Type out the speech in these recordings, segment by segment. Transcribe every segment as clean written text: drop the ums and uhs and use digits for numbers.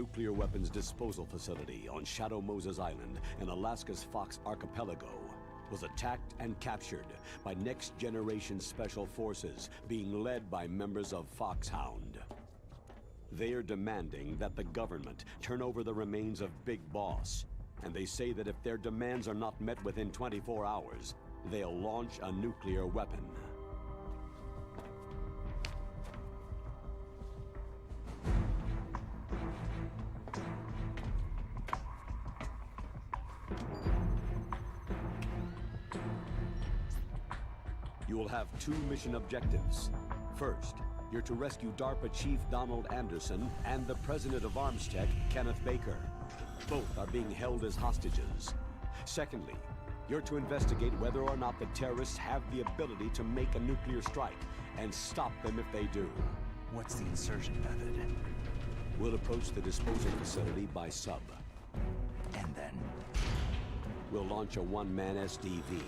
nuclear weapons disposal facility on Shadow Moses Island in Alaska's Fox Archipelago was attacked and captured by next-generation special forces being led by members of Foxhound. They are demanding that the government turn over the remains of Big Boss, and they say that if their demands are not met within 24 hours, they'll launch a nuclear weapon. You will have two mission objectives. First, you're to rescue DARPA Chief Donald Anderson and the President of Armstech, Kenneth Baker. Both are being held as hostages. Secondly, you're to investigate whether or not the terrorists have the ability to make a nuclear strike and stop them if they do. What's the insertion method? We'll approach the disposal facility by sub. And then? We'll launch a one-man SDV.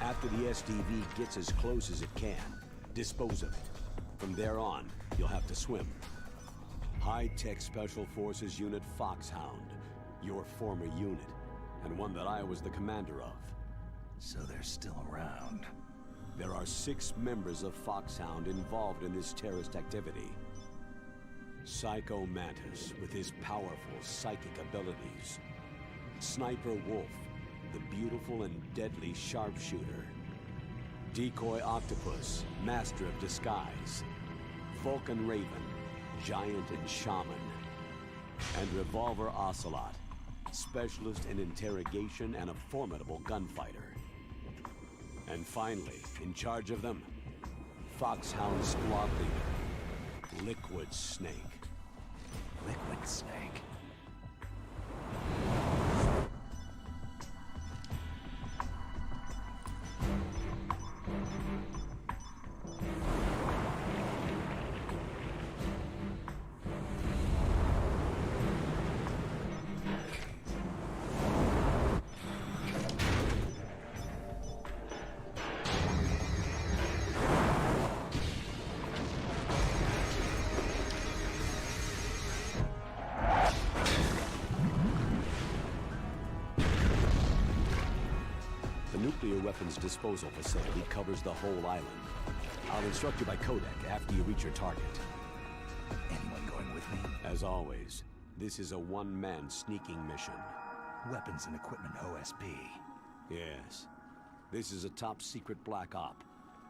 After the SDV gets as close as it can, dispose of it. From there on, you'll have to swim. High-tech Special Forces Unit Foxhound, your former unit, and one that I was the commander of. So they're still around. There are 6 members of Foxhound involved in this terrorist activity. Psycho Mantis, with his powerful psychic abilities. Sniper Wolf, the beautiful and deadly sharpshooter. Decoy Octopus, master of disguise. Vulcan Raven, giant and shaman. And Revolver Ocelot, specialist in interrogation and a formidable gunfighter. And finally, in charge of them, Foxhound Squad Leader, Liquid Snake. Liquid Snake? The nuclear weapons disposal facility covers the whole island. I'll instruct you by codec after you reach your target. Anyone going with me? As always, this is a one-man sneaking mission. Weapons and equipment OSP. Yes. This is a top-secret black op.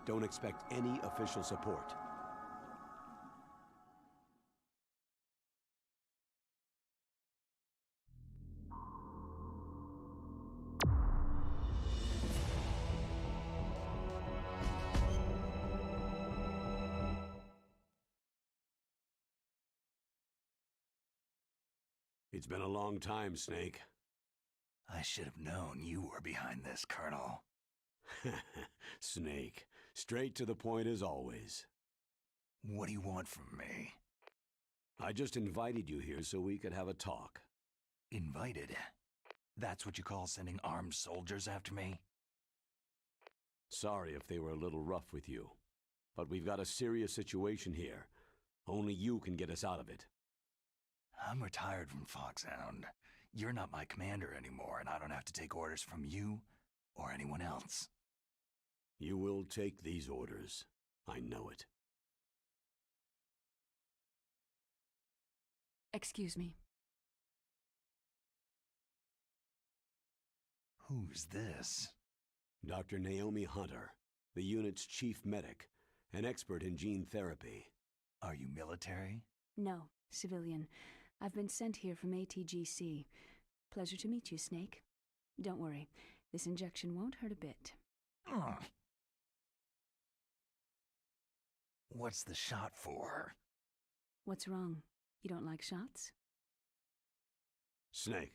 Don't expect any official support. It's been a long time, Snake. I should have known you were behind this, Colonel. Snake, straight to the point as always. What do you want from me? I just invited you here so we could have a talk. Invited? That's what you call sending armed soldiers after me? Sorry if they were a little rough with you, but we've got a serious situation here. Only you can get us out of it. I'm retired from Foxhound. You're not my commander anymore, and I don't have to take orders from you or anyone else. You will take these orders. I know it. Excuse me. Who's this? Dr. Naomi Hunter, the unit's chief medic, an expert in gene therapy. Are you military? No, civilian. I've been sent here from ATGC. Pleasure to meet you, Snake. Don't worry, this injection won't hurt a bit. What's the shot for? What's wrong? You don't like shots? Snake,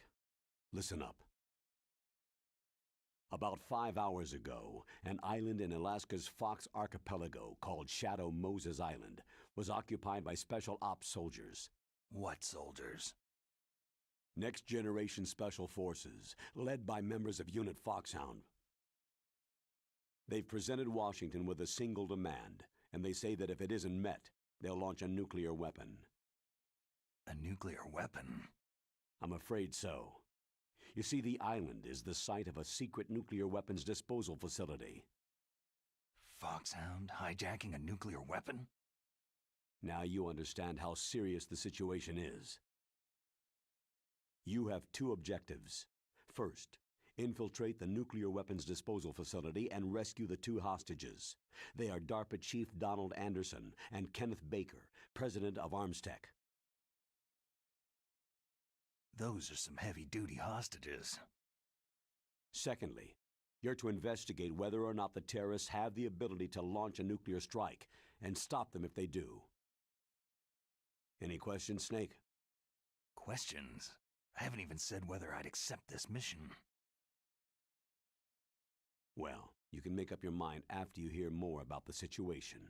listen up. About 5 hours ago, an island in Alaska's Fox Archipelago called Shadow Moses Island was occupied by Special Ops soldiers. What soldiers? Next Generation Special Forces, led by members of Unit Foxhound. They've presented Washington with a single demand, and they say that if it isn't met, they'll launch a nuclear weapon. A nuclear weapon? I'm afraid so. You see, the island is the site of a secret nuclear weapons disposal facility. Foxhound hijacking a nuclear weapon? Now you understand how serious the situation is. You have two objectives. First, infiltrate the nuclear weapons disposal facility and rescue the two hostages. They are DARPA Chief Donald Anderson and Kenneth Baker, President of ArmsTech. Those are some heavy-duty hostages. Secondly, you're to investigate whether or not the terrorists have the ability to launch a nuclear strike and stop them if they do. Any questions, Snake? Questions? I haven't even said whether I'd accept this mission. Well, you can make up your mind after you hear more about the situation.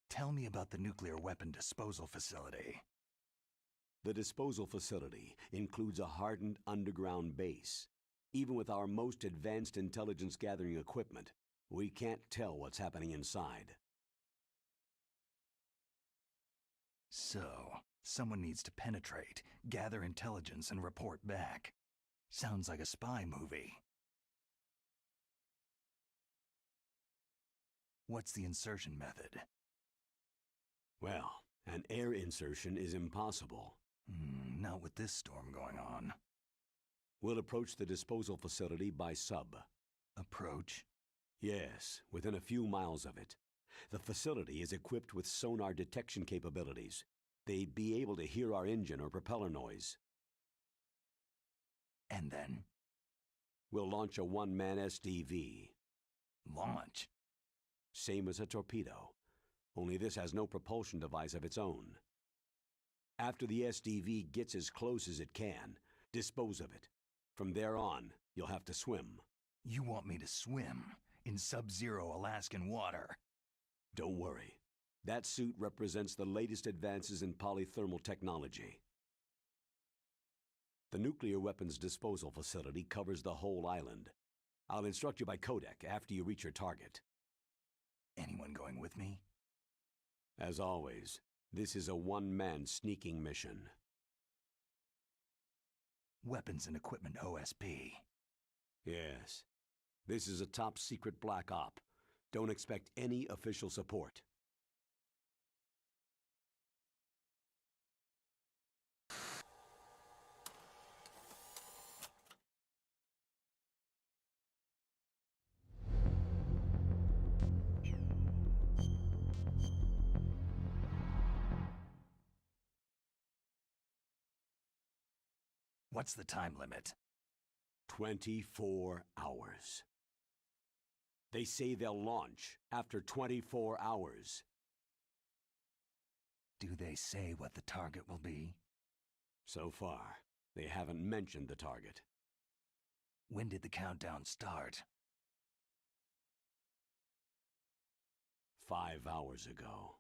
Tell me about the nuclear weapon disposal facility. The disposal facility includes a hardened underground base. Even with our most advanced intelligence gathering equipment, we can't tell what's happening inside. So, someone needs to penetrate, gather intelligence, and report back. Sounds like a spy movie. What's the insertion method? Well, an air insertion is impossible. Not with this storm going on. We'll approach the disposal facility by sub. Approach? Yes, within a few miles of it. The facility is equipped with sonar detection capabilities. They'd be able to hear our engine or propeller noise. And then? We'll launch a one-man SDV. Launch? Same as a torpedo. Only this has no propulsion device of its own. After the SDV gets as close as it can, dispose of it. From there on, you'll have to swim. You want me to swim in sub-zero Alaskan water? Don't worry. That suit represents the latest advances in polythermal technology. The nuclear weapons disposal facility covers the whole island. I'll instruct you by codec after you reach your target. Anyone going with me? As always, this is a one-man sneaking mission. Weapons and equipment OSP. Yes. This is a top-secret black op. Don't expect any official support. What's the time limit? 24 hours. They say they'll launch after 24 hours. Do they say what the target will be? So far, they haven't mentioned the target. When did the countdown start? 5 hours ago.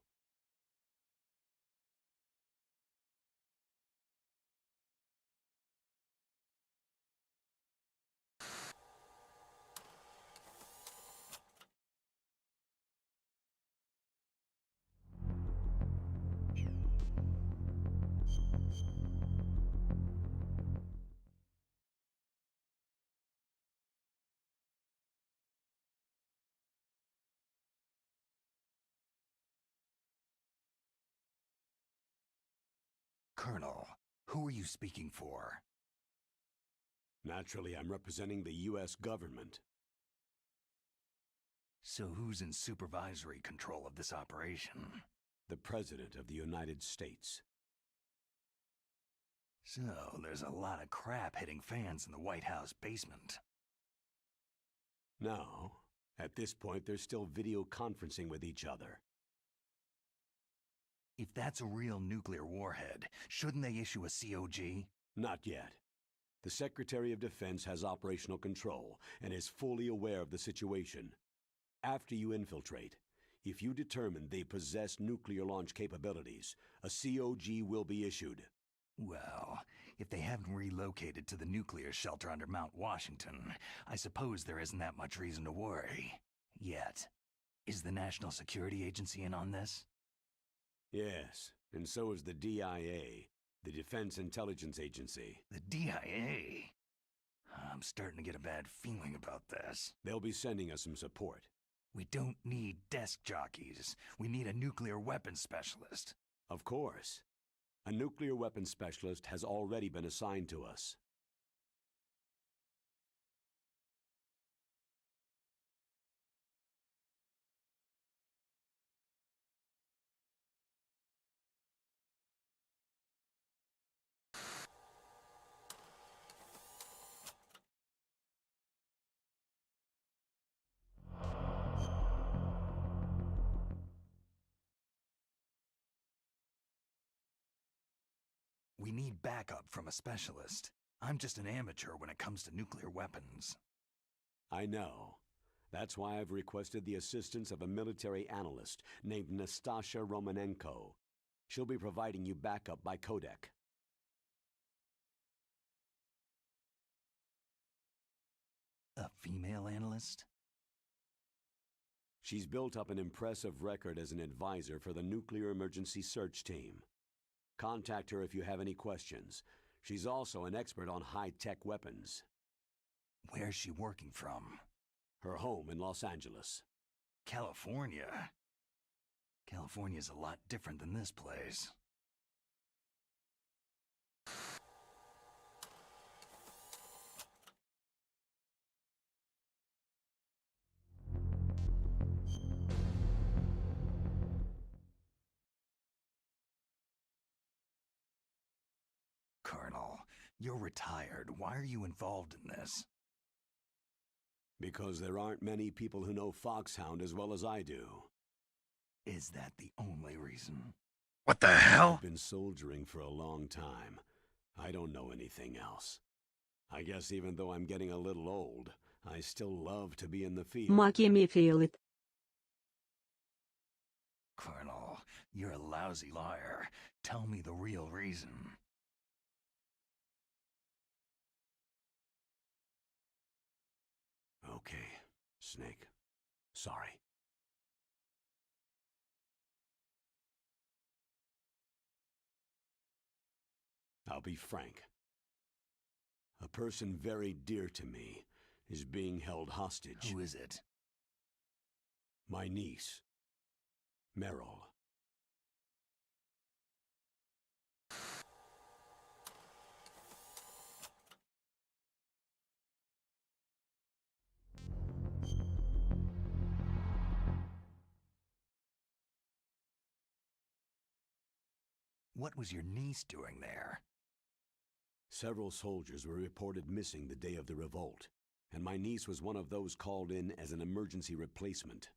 Colonel, who are you speaking for? Naturally, I'm representing the U.S. government. So who's in supervisory control of this operation? the President of the United States. So, there's a lot of crap hitting fans in the White House basement. No, at this point they're still video conferencing with each other. If that's a real nuclear warhead, shouldn't they issue a COG? Not yet. The Secretary of Defense has operational control and is fully aware of the situation. After you infiltrate, if you determine they possess nuclear launch capabilities, a COG will be issued. Well, if they haven't relocated to the nuclear shelter under Mount Washington, I suppose there isn't that much reason to worry. Yet. Is the National Security Agency in on this? Yes, and so is the DIA, the Defense Intelligence Agency. The DIA? I'm starting to get a bad feeling about this. They'll be sending us some support. We don't need desk jockeys. We need a nuclear weapons specialist. Of course. A nuclear weapons specialist has already been assigned to us. We need backup from a specialist. I'm just an amateur when it comes to nuclear weapons. I know. That's why I've requested the assistance of a military analyst named Nastasha Romanenko. She'll be providing you backup by codec. A female analyst? She's built up an impressive record as an advisor for the Nuclear Emergency Search Team. Contact her if you have any questions. She's also an expert on high-tech weapons. Where's she working from? Her home in Los Angeles. California? California's a lot different than this place. Colonel, you're retired. Why are you involved in this? Because there aren't many people who know Foxhound as well as I do. Is that the only reason? What the hell? I've been soldiering for a long time. I don't know anything else. I guess even though I'm getting a little old, I still love to be in the field. Colonel, you're a lousy liar. Tell me the real reason. Okay, Snake. Sorry. I'll be frank. A person very dear to me is being held hostage. Who is it? My niece, Meryl. What was your niece doing there? Several soldiers were reported missing the day of the revolt, and my niece was one of those called in as an emergency replacement.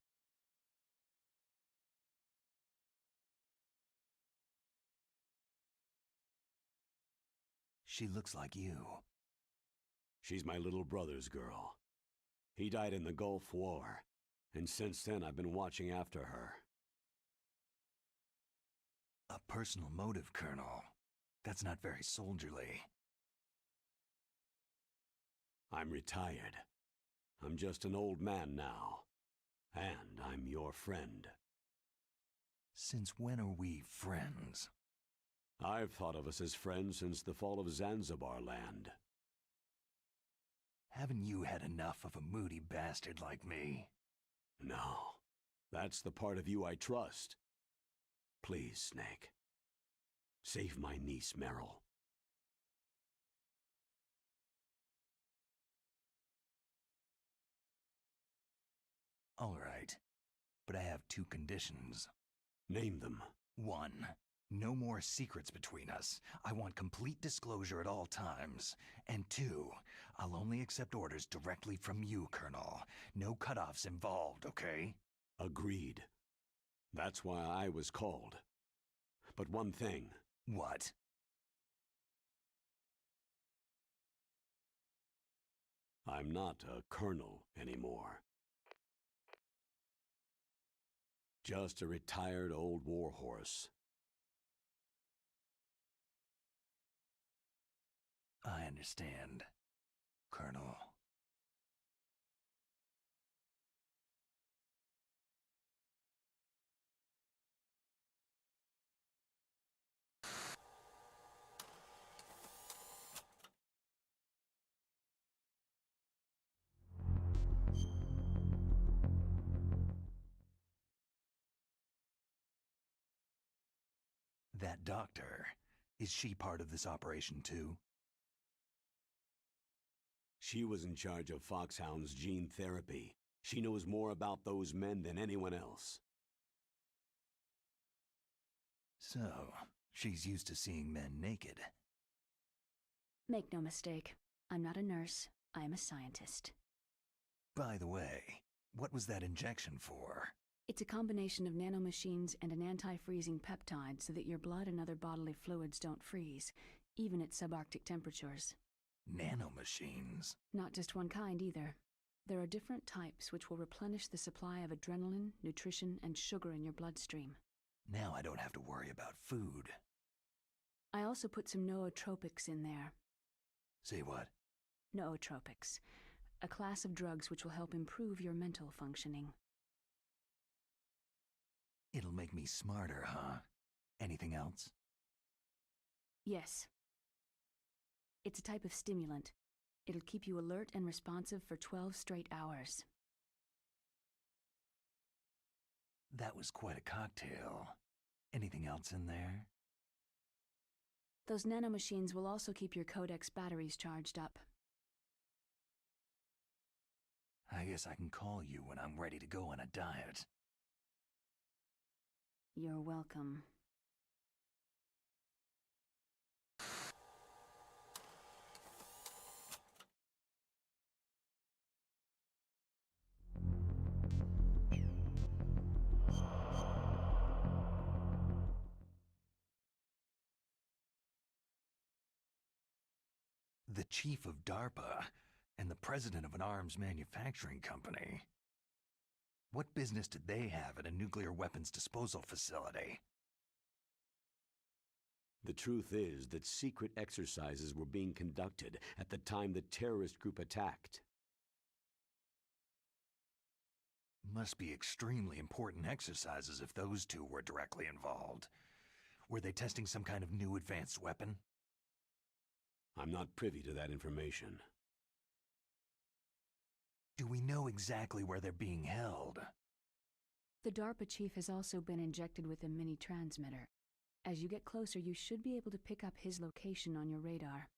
She looks like you. She's my little brother's girl. He died in the Gulf War, and since then I've been watching after her. A personal motive, Colonel. That's not very soldierly. I'm retired. I'm just an old man now. And I'm your friend. Since when are we friends? I've thought of us as friends since the fall of Zanzibar land. Haven't you had enough of a moody bastard like me? No. That's the part of you I trust. Please, Snake. Save my niece, Meryl. All right, but I have two conditions. Name them. 1. No more secrets between us. I want complete disclosure at all times. And 2, I'll only accept orders directly from you, Colonel. No cutoffs involved, okay? Agreed. That's why I was called. But one thing. What? I'm not a colonel anymore. Just a retired old warhorse. I understand, Colonel. That doctor, is she part of this operation too? She was in charge of Foxhound's gene therapy. She knows more about those men than anyone else. So, she's used to seeing men naked. Make no mistake, I'm not a nurse, I am a scientist. By the way, what was that injection for? It's a combination of nanomachines and an anti-freezing peptide so that your blood and other bodily fluids don't freeze, even at subarctic temperatures. Nanomachines? Not just one kind either. There are different types which will replenish the supply of adrenaline, nutrition, and sugar in your bloodstream. Now I don't have to worry about food. I also put some nootropics in there. Say what? Nootropics, a class of drugs which will help improve your mental functioning. It'll make me smarter, huh? Anything else? Yes. It's a type of stimulant. It'll keep you alert and responsive for 12 straight hours. That was quite a cocktail. Anything else in there? Those nanomachines will also keep your Codex batteries charged up. I guess I can call you when I'm ready to go on a diet. You're welcome. The chief of DARPA and the president of an arms manufacturing company. What business did they have at a nuclear weapons disposal facility? The truth is that secret exercises were being conducted at the time the terrorist group attacked. Must be extremely important exercises if those two were directly involved. Were they testing some kind of new advanced weapon? I'm not privy to that information. Do we know exactly where they're being held? The DARPA chief has also been injected with a mini-transmitter. As you get closer, you should be able to pick up his location on your radar.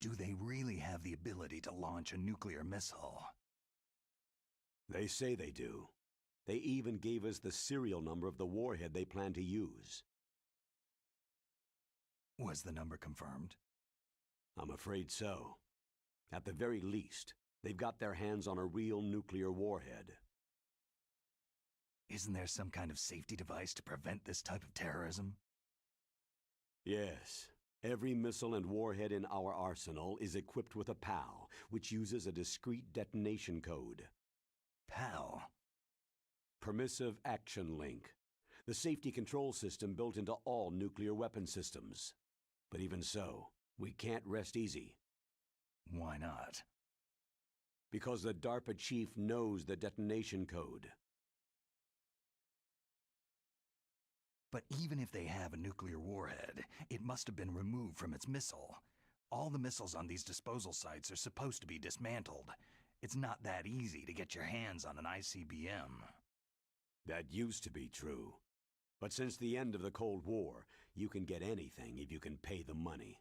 Do they really have the ability to launch a nuclear missile? They say they do. They even gave us the serial number of the warhead they plan to use. Was the number confirmed? I'm afraid so. At the very least, they've got their hands on a real nuclear warhead. Isn't there some kind of safety device to prevent this type of terrorism? Yes. Every missile and warhead in our arsenal is equipped with a PAL, which uses a discrete detonation code. PAL? Permissive Action Link. The safety control system built into all nuclear weapon systems. But even so, we can't rest easy. Why not? Because the DARPA chief knows the detonation code. But even if they have a nuclear warhead, it must have been removed from its missile. All the missiles on these disposal sites are supposed to be dismantled. It's not that easy to get your hands on an ICBM. That used to be true. But since the end of the Cold War, you can get anything if you can pay the money.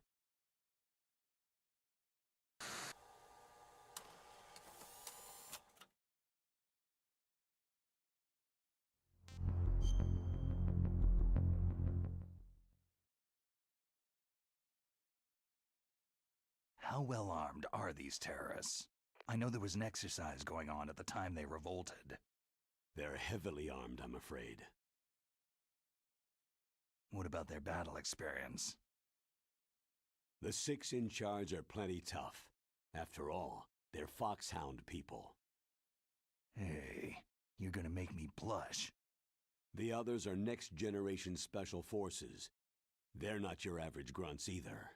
How well armed are these terrorists? I know there was an exercise going on at the time they revolted. They're heavily armed, I'm afraid. What about their battle experience? The 6 in charge are plenty tough. After all, they're Foxhound people. Hey, you're gonna make me blush. The others are next-generation special forces. They're not your average grunts either.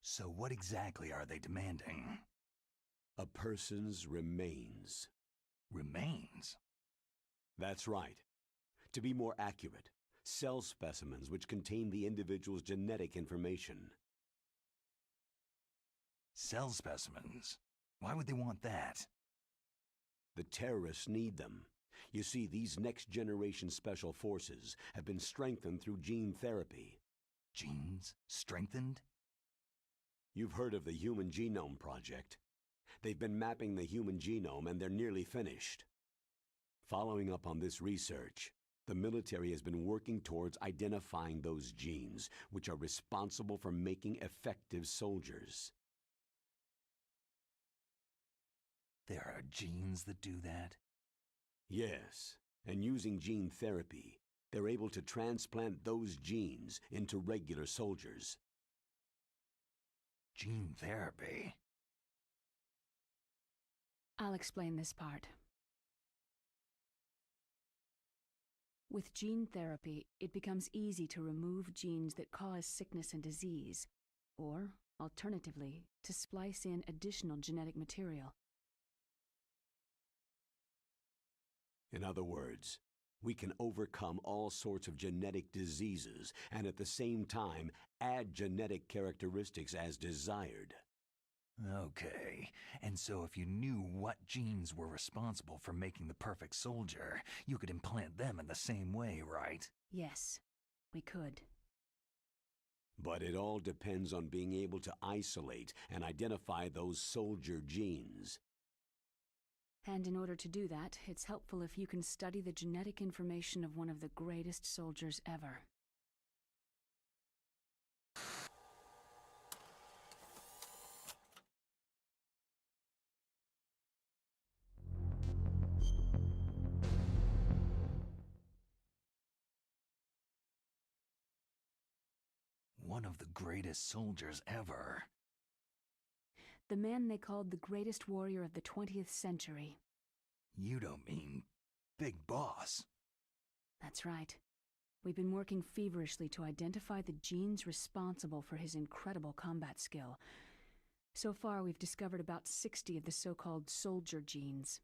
So what exactly are they demanding? A person's remains. Remains? That's right. To be more accurate, cell specimens which contain the individual's genetic information. Cell specimens? Why would they want that? The terrorists need them. You see, these next-generation special forces have been strengthened through gene therapy. Genes? Strengthened? You've heard of the Human Genome Project. They've been mapping the human genome and they're nearly finished. Following up on this research, the military has been working towards identifying those genes which are responsible for making effective soldiers. There are genes that do that? Yes, and using gene therapy, they're able to transplant those genes into regular soldiers. Gene therapy? I'll explain this part. With gene therapy, it becomes easy to remove genes that cause sickness and disease, or, alternatively, to splice in additional genetic material. In other words, we can overcome all sorts of genetic diseases and at the same time add genetic characteristics as desired. Okay, and so if you knew what genes were responsible for making the perfect soldier, you could implant them in the same way, right? Yes, we could. But it all depends on being able to isolate and identify those soldier genes. And in order to do that, it's helpful if you can study the genetic information of one of the greatest soldiers ever. One of the greatest soldiers ever. The man they called the greatest warrior of the 20th century. You don't mean Big Boss? That's right. We've been working feverishly to identify the genes responsible for his incredible combat skill. So far, we've discovered about 60 of the so-called soldier genes.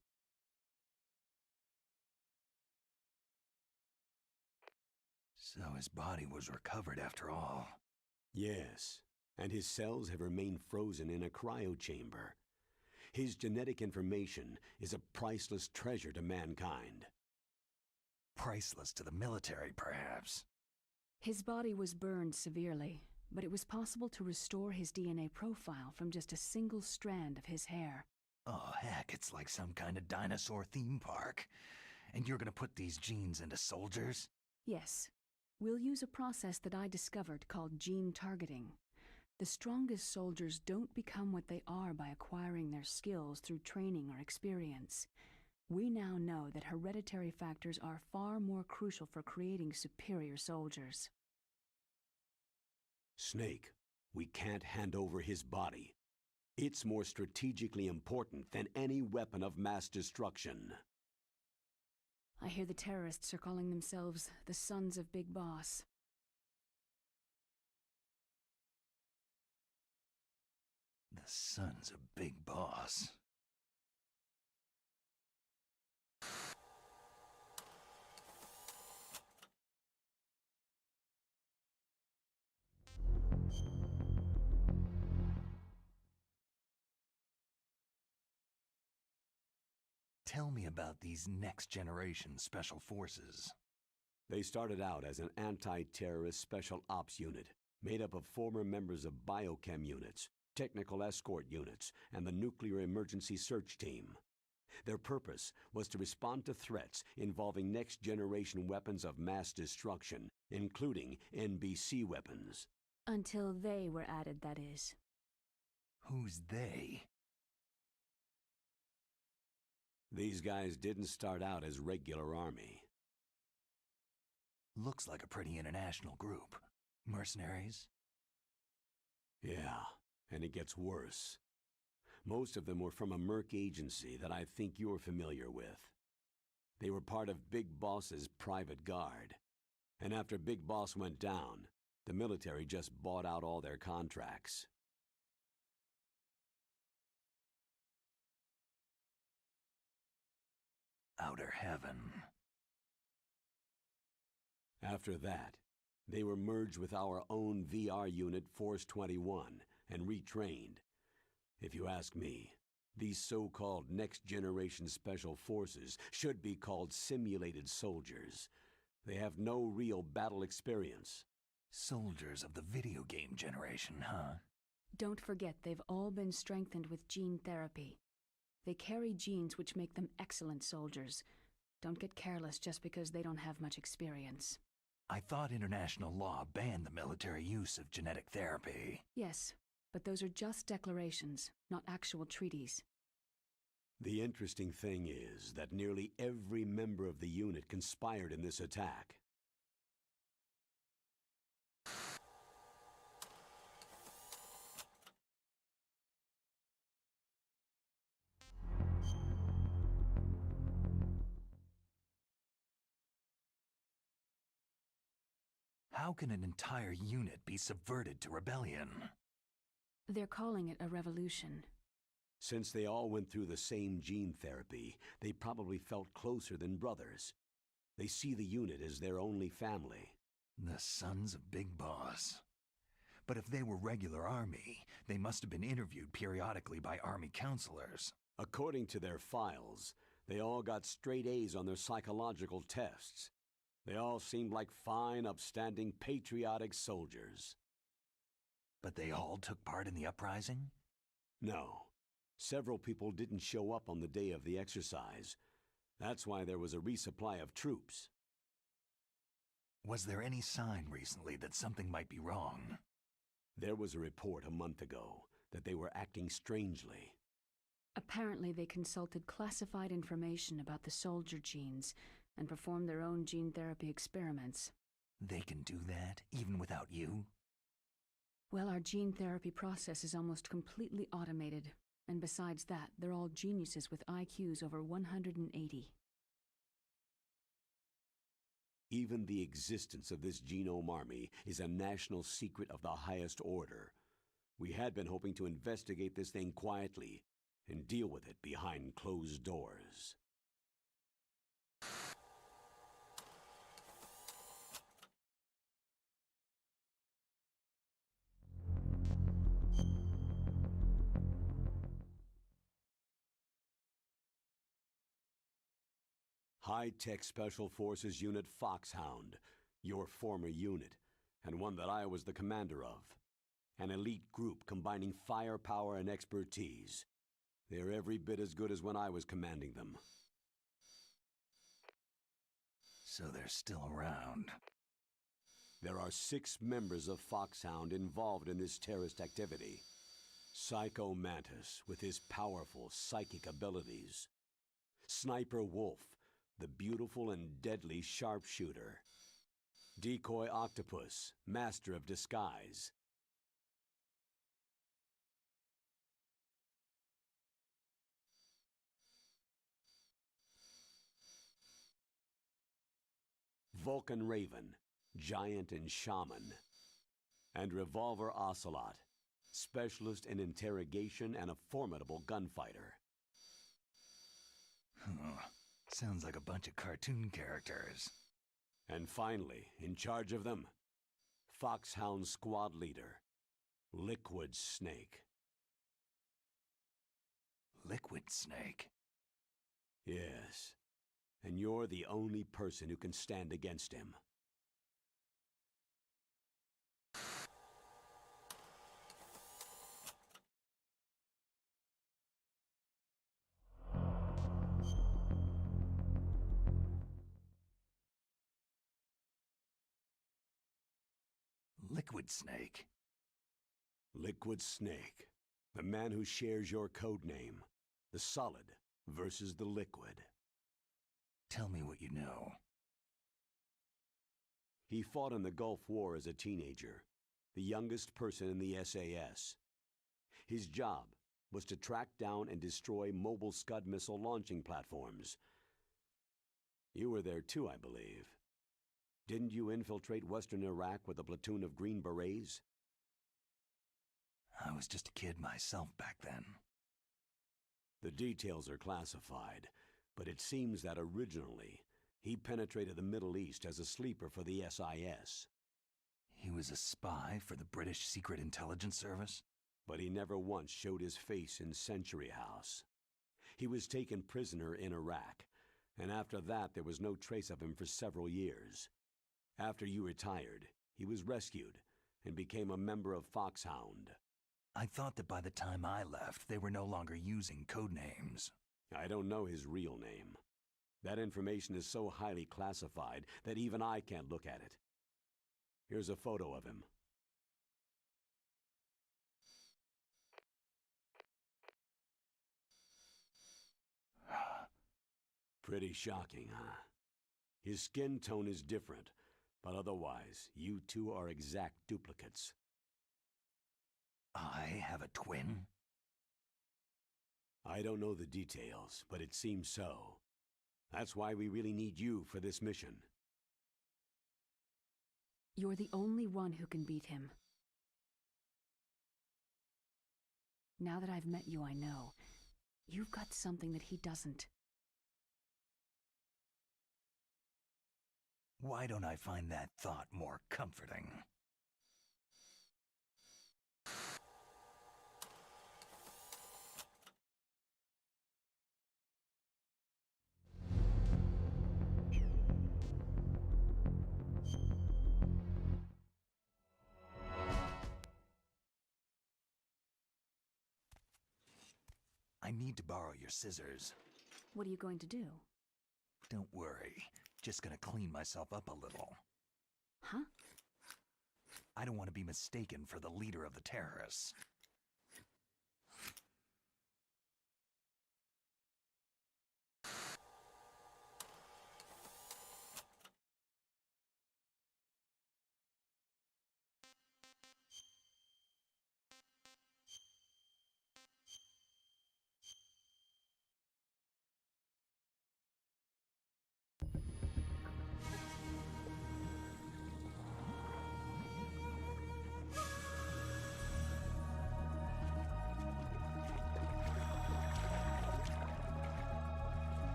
So his body was recovered after all. Yes, and his cells have remained frozen in a cryochamber. His genetic information is a priceless treasure to mankind. Priceless to the military, perhaps. His body was burned severely, but it was possible to restore his DNA profile from just a single strand of his hair. Oh, heck, it's like some kind of dinosaur theme park. And you're gonna put these genes into soldiers? Yes. We'll use a process that I discovered called gene targeting. The strongest soldiers don't become what they are by acquiring their skills through training or experience. We now know that hereditary factors are far more crucial for creating superior soldiers. Snake, we can't hand over his body. It's more strategically important than any weapon of mass destruction. I hear the terrorists are calling themselves the Sons of Big Boss. The Sons of Big Boss. Tell me about these next-generation special forces. They started out as an anti-terrorist special ops unit, made up of former members of biochem units, technical escort units, and the nuclear emergency search team. Their purpose was to respond to threats involving next-generation weapons of mass destruction, including NBC weapons. Until they were added, that is. Who's they? These guys didn't start out as regular army. Looks like a pretty international group. Mercenaries? Yeah, and it gets worse. Most of them were from a merc agency that I think you're familiar with. They were part of Big Boss's private guard. And after Big Boss went down, the military just bought out all their contracts. Outer heaven. After that, they were merged with our own VR unit Force 21 and retrained. If you ask me, these so-called next-generation special forces should be called simulated soldiers. They have no real battle experience. Soldiers of the video game generation, huh? Don't forget, they've all been strengthened with gene therapy. They carry genes which make them excellent soldiers. Don't get careless just because they don't have much experience. I thought international law banned the military use of genetic therapy. Yes, but those are just declarations, not actual treaties. The interesting thing is that nearly every member of the unit conspired in this attack. How can an entire unit be subverted to rebellion? They're calling it a revolution. Since they all went through the same gene therapy, they probably felt closer than brothers. They see the unit as their only family. The Sons of Big Boss. But if they were regular army, they must have been interviewed periodically by army counselors. According to their files, they all got straight A's on their psychological tests. They all seemed like fine, upstanding, patriotic soldiers. But they all took part in the uprising? No. Several people didn't show up on the day of the exercise. That's why there was a resupply of troops. Was there any sign recently that something might be wrong? There was a report a month ago that they were acting strangely. Apparently they consulted classified information about the soldier genes and performed their own gene therapy experiments. They can do that, even without you? Well, our gene therapy process is almost completely automated. And besides that, they're all geniuses with IQs over 180. Even the existence of this genome army is a national secret of the highest order. We had been hoping to investigate this thing quietly and deal with it behind closed doors. High-Tech Special Forces Unit Foxhound, your former unit, and one that I was the commander of. An elite group combining firepower and expertise. They're every bit as good as when I was commanding them. So they're still around. There are 6 members of Foxhound involved in this terrorist activity. Psycho Mantis, with his powerful psychic abilities. Sniper Wolf, the beautiful and deadly sharpshooter. Decoy Octopus, master of disguise. Vulcan Raven, Giant and Shaman, and Revolver Ocelot, specialist in interrogation and a formidable gunfighter. Sounds like a bunch of cartoon characters. And finally, in charge of them, Foxhound Squad Leader, Liquid Snake. Liquid Snake? Yes, and you're the only person who can stand against him. Liquid Snake? Liquid Snake, the man who shares your code name, the Solid versus the Liquid. Tell me what you know. He fought in the Gulf War as a teenager, the youngest person in the SAS. His job was to track down and destroy mobile Scud missile launching platforms. You were there too, I believe. Didn't you infiltrate western Iraq with a platoon of Green Berets? I was just a kid myself back then. The details are classified, but it seems that originally, he penetrated the Middle East as a sleeper for the SIS. He was a spy for the British Secret Intelligence Service? But he never once showed his face in Century House. He was taken prisoner in Iraq, and after that there was no trace of him for several years. After you retired, he was rescued and became a member of Foxhound. I thought that by the time I left, they were no longer using code names. I don't know his real name. That information is so highly classified that even I can't look at it. Here's a photo of him. Pretty shocking, huh? His skin tone is different, but otherwise, you two are exact duplicates. I have a twin? I don't know the details, but it seems so. That's why we really need you for this mission. You're the only one who can beat him. Now that I've met you, I know. You've got something that he doesn't. Why don't I find that thought more comforting? I need to borrow your scissors. What are you going to do? Don't worry. Just gonna clean myself up a little. Huh? I don't want to be mistaken for the leader of the terrorists.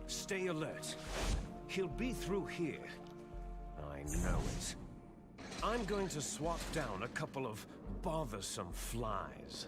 Stay alert. He'll be through here. I know it. I'm going to swat down a couple of bothersome flies.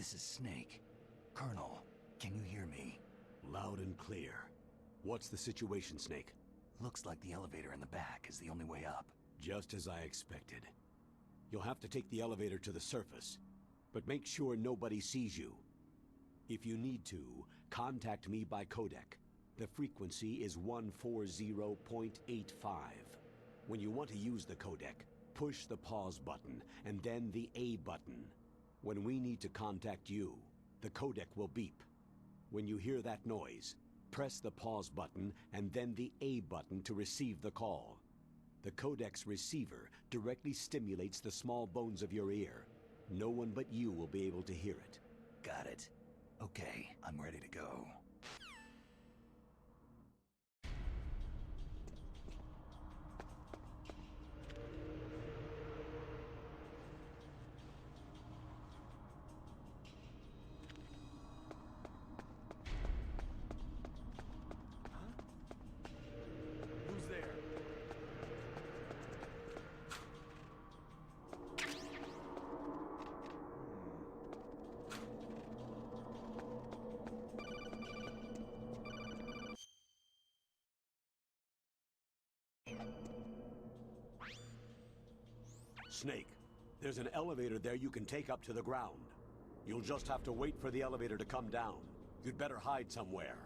This is Snake. Colonel, can you hear me? Loud and clear. What's the situation, Snake? Looks like the elevator in the back is the only way up. Just as I expected. You'll have to take the elevator to the surface, but make sure nobody sees you. If you need to, contact me by codec. The frequency is 140.85. When you want to use the codec, push the pause button and then the A button. When we need to contact you, the codec will beep. When you hear that noise, press the pause button and then the A button to receive the call. The codec's receiver directly stimulates the small bones of your ear. No one but you will be able to hear it. Got it. Okay, I'm ready to go. Who's there? Snake, there's an elevator there you can take up to the ground. You'll just have to wait for the elevator to come down. You'd better hide somewhere.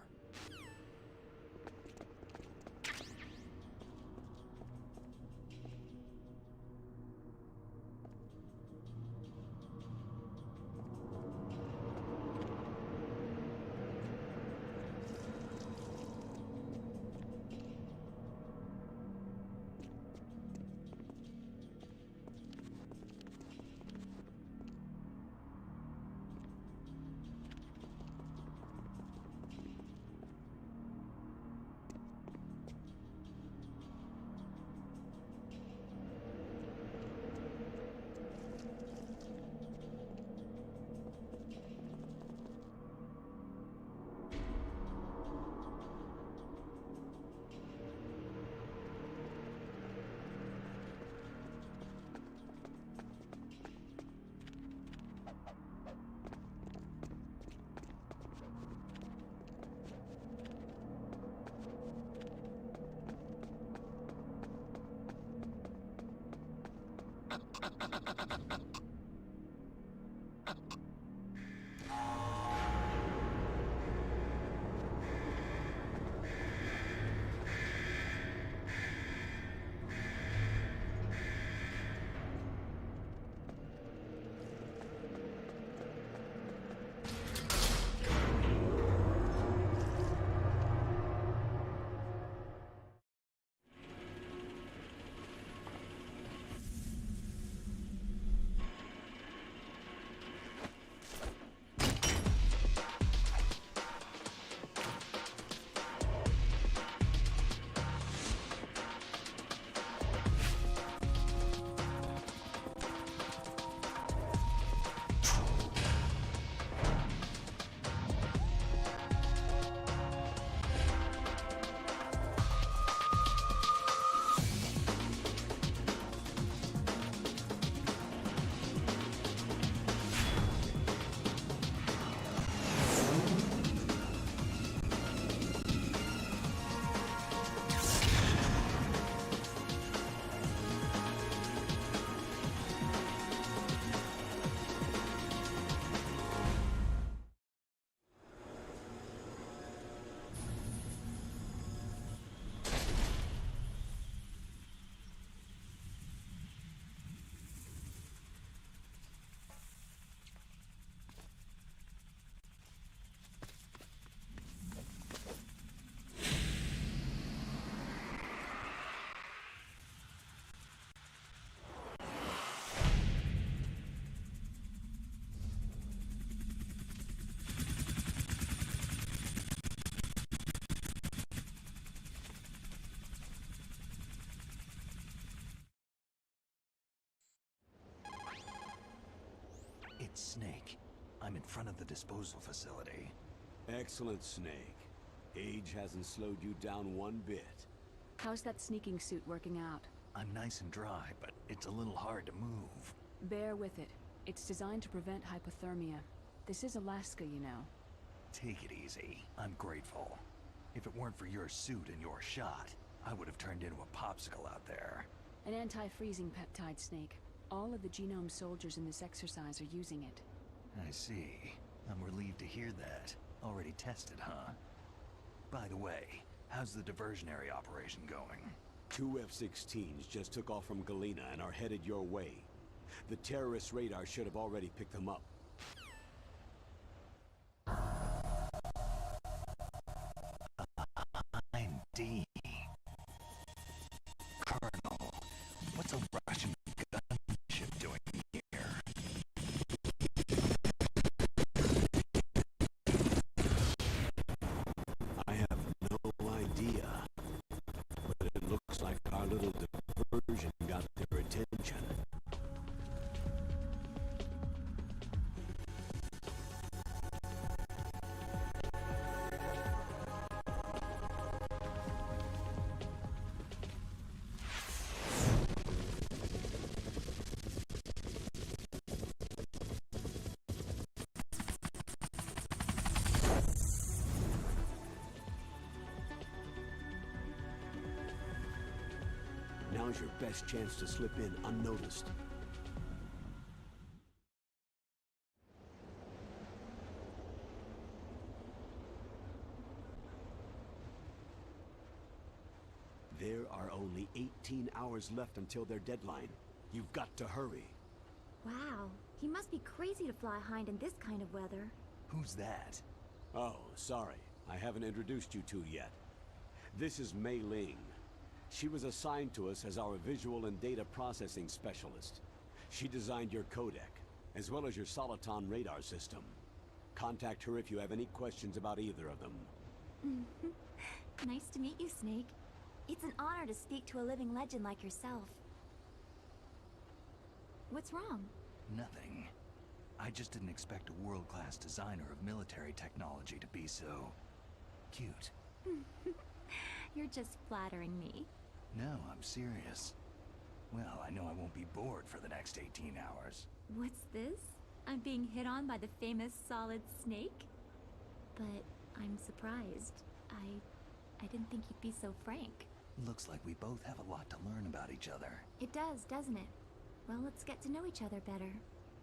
It's Snake. I'm in front of the disposal facility. Excellent, Snake. Age hasn't slowed you down one bit. How's that sneaking suit working out? I'm nice and dry, but it's a little hard to move. Bear with it. It's designed to prevent hypothermia. This is Alaska, you know. Take it easy. I'm grateful. If it weren't for your suit and your shot, I would have turned into a popsicle out there. An anti-freezing peptide, Snake. All of the genome soldiers in this exercise are using it. I see. I'm relieved to hear that. Already tested, huh? By the way, how's the diversionary operation going? 2 F-16s just took off from Galena and are headed your way. The terrorist radar should have already picked them up. I'm D. Colonel, what's a Russian gunship doing here? I have no idea, but it looks like our little diversion got their attention. Now's your best chance to slip in unnoticed. There are only 18 hours left until their deadline. You've got to hurry. Wow, he must be crazy to fly Hind in this kind of weather. Who's that? Oh, sorry. I haven't introduced you two yet. This is Mei Ling. She was assigned to us as our visual and data processing specialist. She designed your codec, as well as your Soliton radar system. Contact her if you have any questions about either of them. Nice to meet you, Snake. It's an honor to speak to a living legend like yourself. What's wrong? Nothing. I just didn't expect a world-class designer of military technology to be so... cute. You're just flattering me. No, I'm serious. Well, I know I won't be bored for the next 18 hours. What's this? I'm being hit on by the famous Solid Snake? But I'm surprised. I didn't think you'd be so frank. Looks like we both have a lot to learn about each other. It does, doesn't it? Well, let's get to know each other better.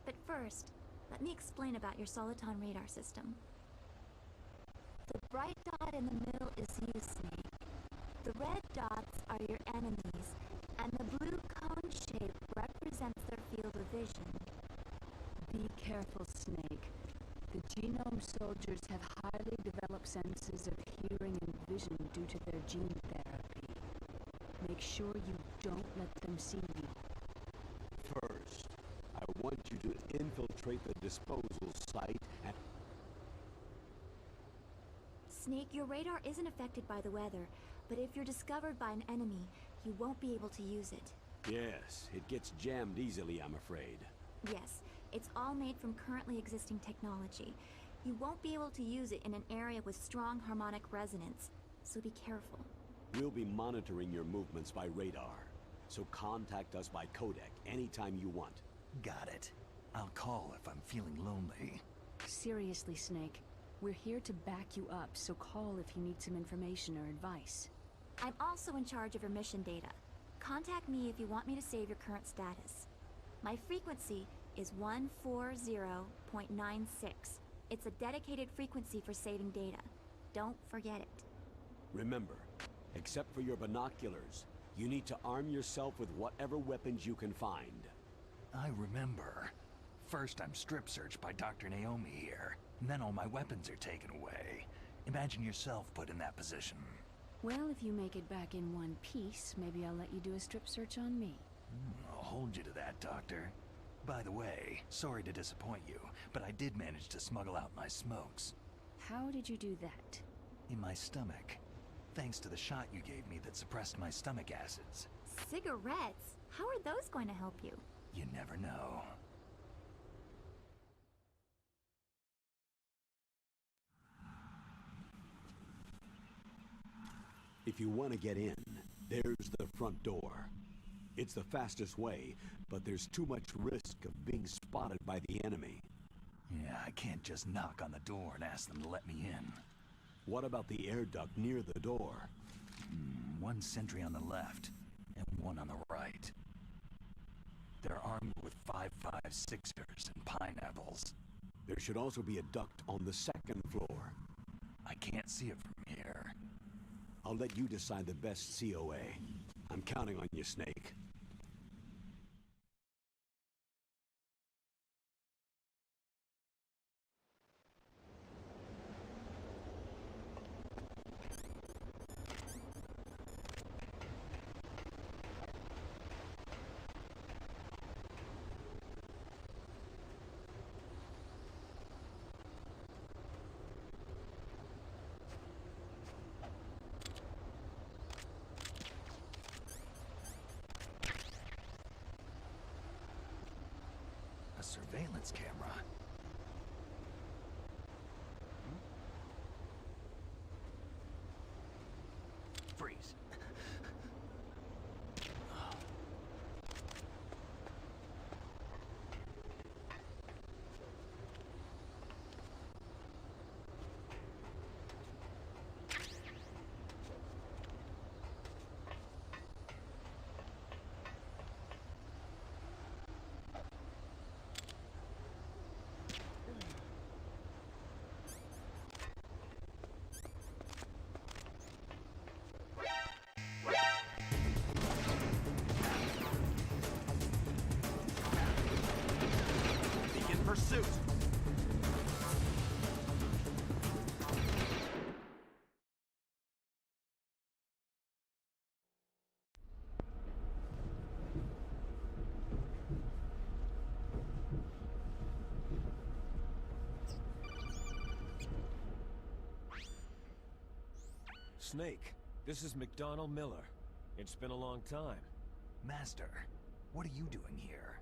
But first, let me explain about your Soliton radar system. The bright dot in the middle is you, Snake. The red dots are your enemies, and the blue cone shape represents their field of vision. Be careful, Snake. The genome soldiers have highly developed senses of hearing and vision due to their gene therapy. Make sure you don't let them see you. First, I want you to infiltrate the disposal site and... Snake, your radar isn't affected by the weather, but if you're discovered by an enemy, you won't be able to use it. Yes, it gets jammed easily, I'm afraid. Yes, it's all made from currently existing technology. You won't be able to use it in an area with strong harmonic resonance, so be careful. We'll be monitoring your movements by radar, so contact us by codec anytime you want. Got it. I'll call if I'm feeling lonely. Seriously, Snake. We're here to back you up, so call if you need some information or advice. I'm also in charge of your mission data. Contact me if you want me to save your current status. My frequency is 140.96. It's a dedicated frequency for saving data. Don't forget it. Remember, except for your binoculars, you need to arm yourself with whatever weapons you can find. I remember. First I'm strip searched by Dr. Naomi here, and then all my weapons are taken away. Imagine yourself put in that position. Well, if you make it back in one piece, maybe I'll let you do a strip search on me. I'll hold you to that, Doctor. By the way, sorry to disappoint you, but I did manage to smuggle out my smokes. How did you do that? In my stomach. Thanks to the shot you gave me that suppressed my stomach acids. Cigarettes? How are those going to help you? You never know. If you want to get in, there's the front door. It's the fastest way, but there's too much risk of being spotted by the enemy. Yeah, I can't just knock on the door and ask them to let me in. What about the air duct near the door? One sentry on the left, and one on the right. They're armed with 5.56ers and pineapples. There should also be a duct on the second floor. I can't see it from here. I'll let you decide the best COA. I'm counting on you, Snake. A surveillance camera. Freeze. Begin pursuit! Snake, this is McDonald Miller. It's been a long time. Master, what are you doing here?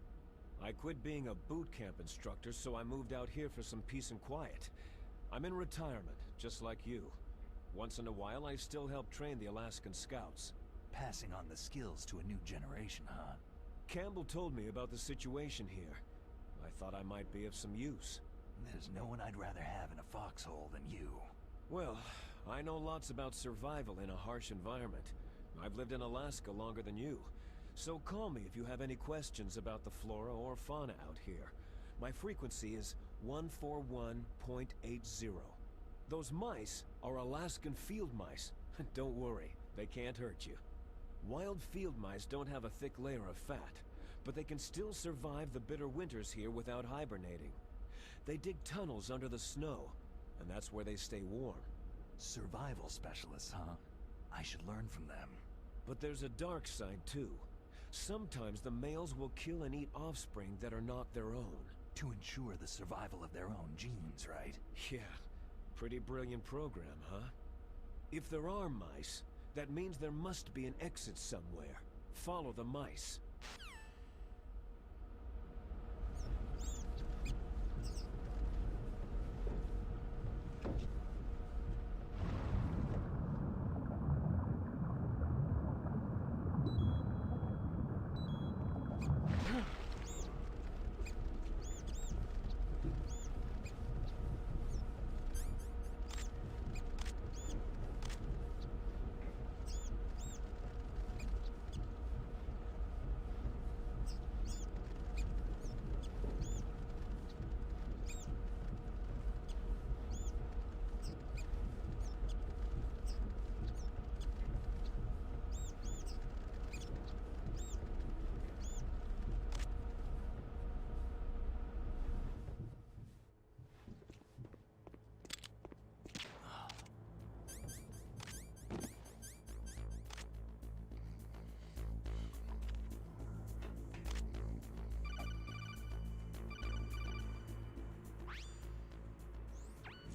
I quit being a boot camp instructor, so I moved out here for some peace and quiet. I'm in retirement, just like you. Once in a while, I still help train the Alaskan Scouts. Passing on the skills to a new generation, huh? Campbell told me about the situation here. I thought I might be of some use. There's no one I'd rather have in a foxhole than you. Well, I know lots about survival in a harsh environment. I've lived in Alaska longer than you. So call me if you have any questions about the flora or fauna out here. My frequency is 141.80. Those mice are Alaskan field mice. Don't worry, they can't hurt you. Wild field mice don't have a thick layer of fat, but they can still survive the bitter winters here without hibernating. They dig tunnels under the snow, and that's where they stay warm. Survival specialists, huh? I should learn from them. But there's a dark side too. Sometimes the males will kill and eat offspring that are not their own. To ensure the survival of their own genes, right? Yeah, pretty brilliant program, huh? If there are mice, that means there must be an exit somewhere. Follow the mice.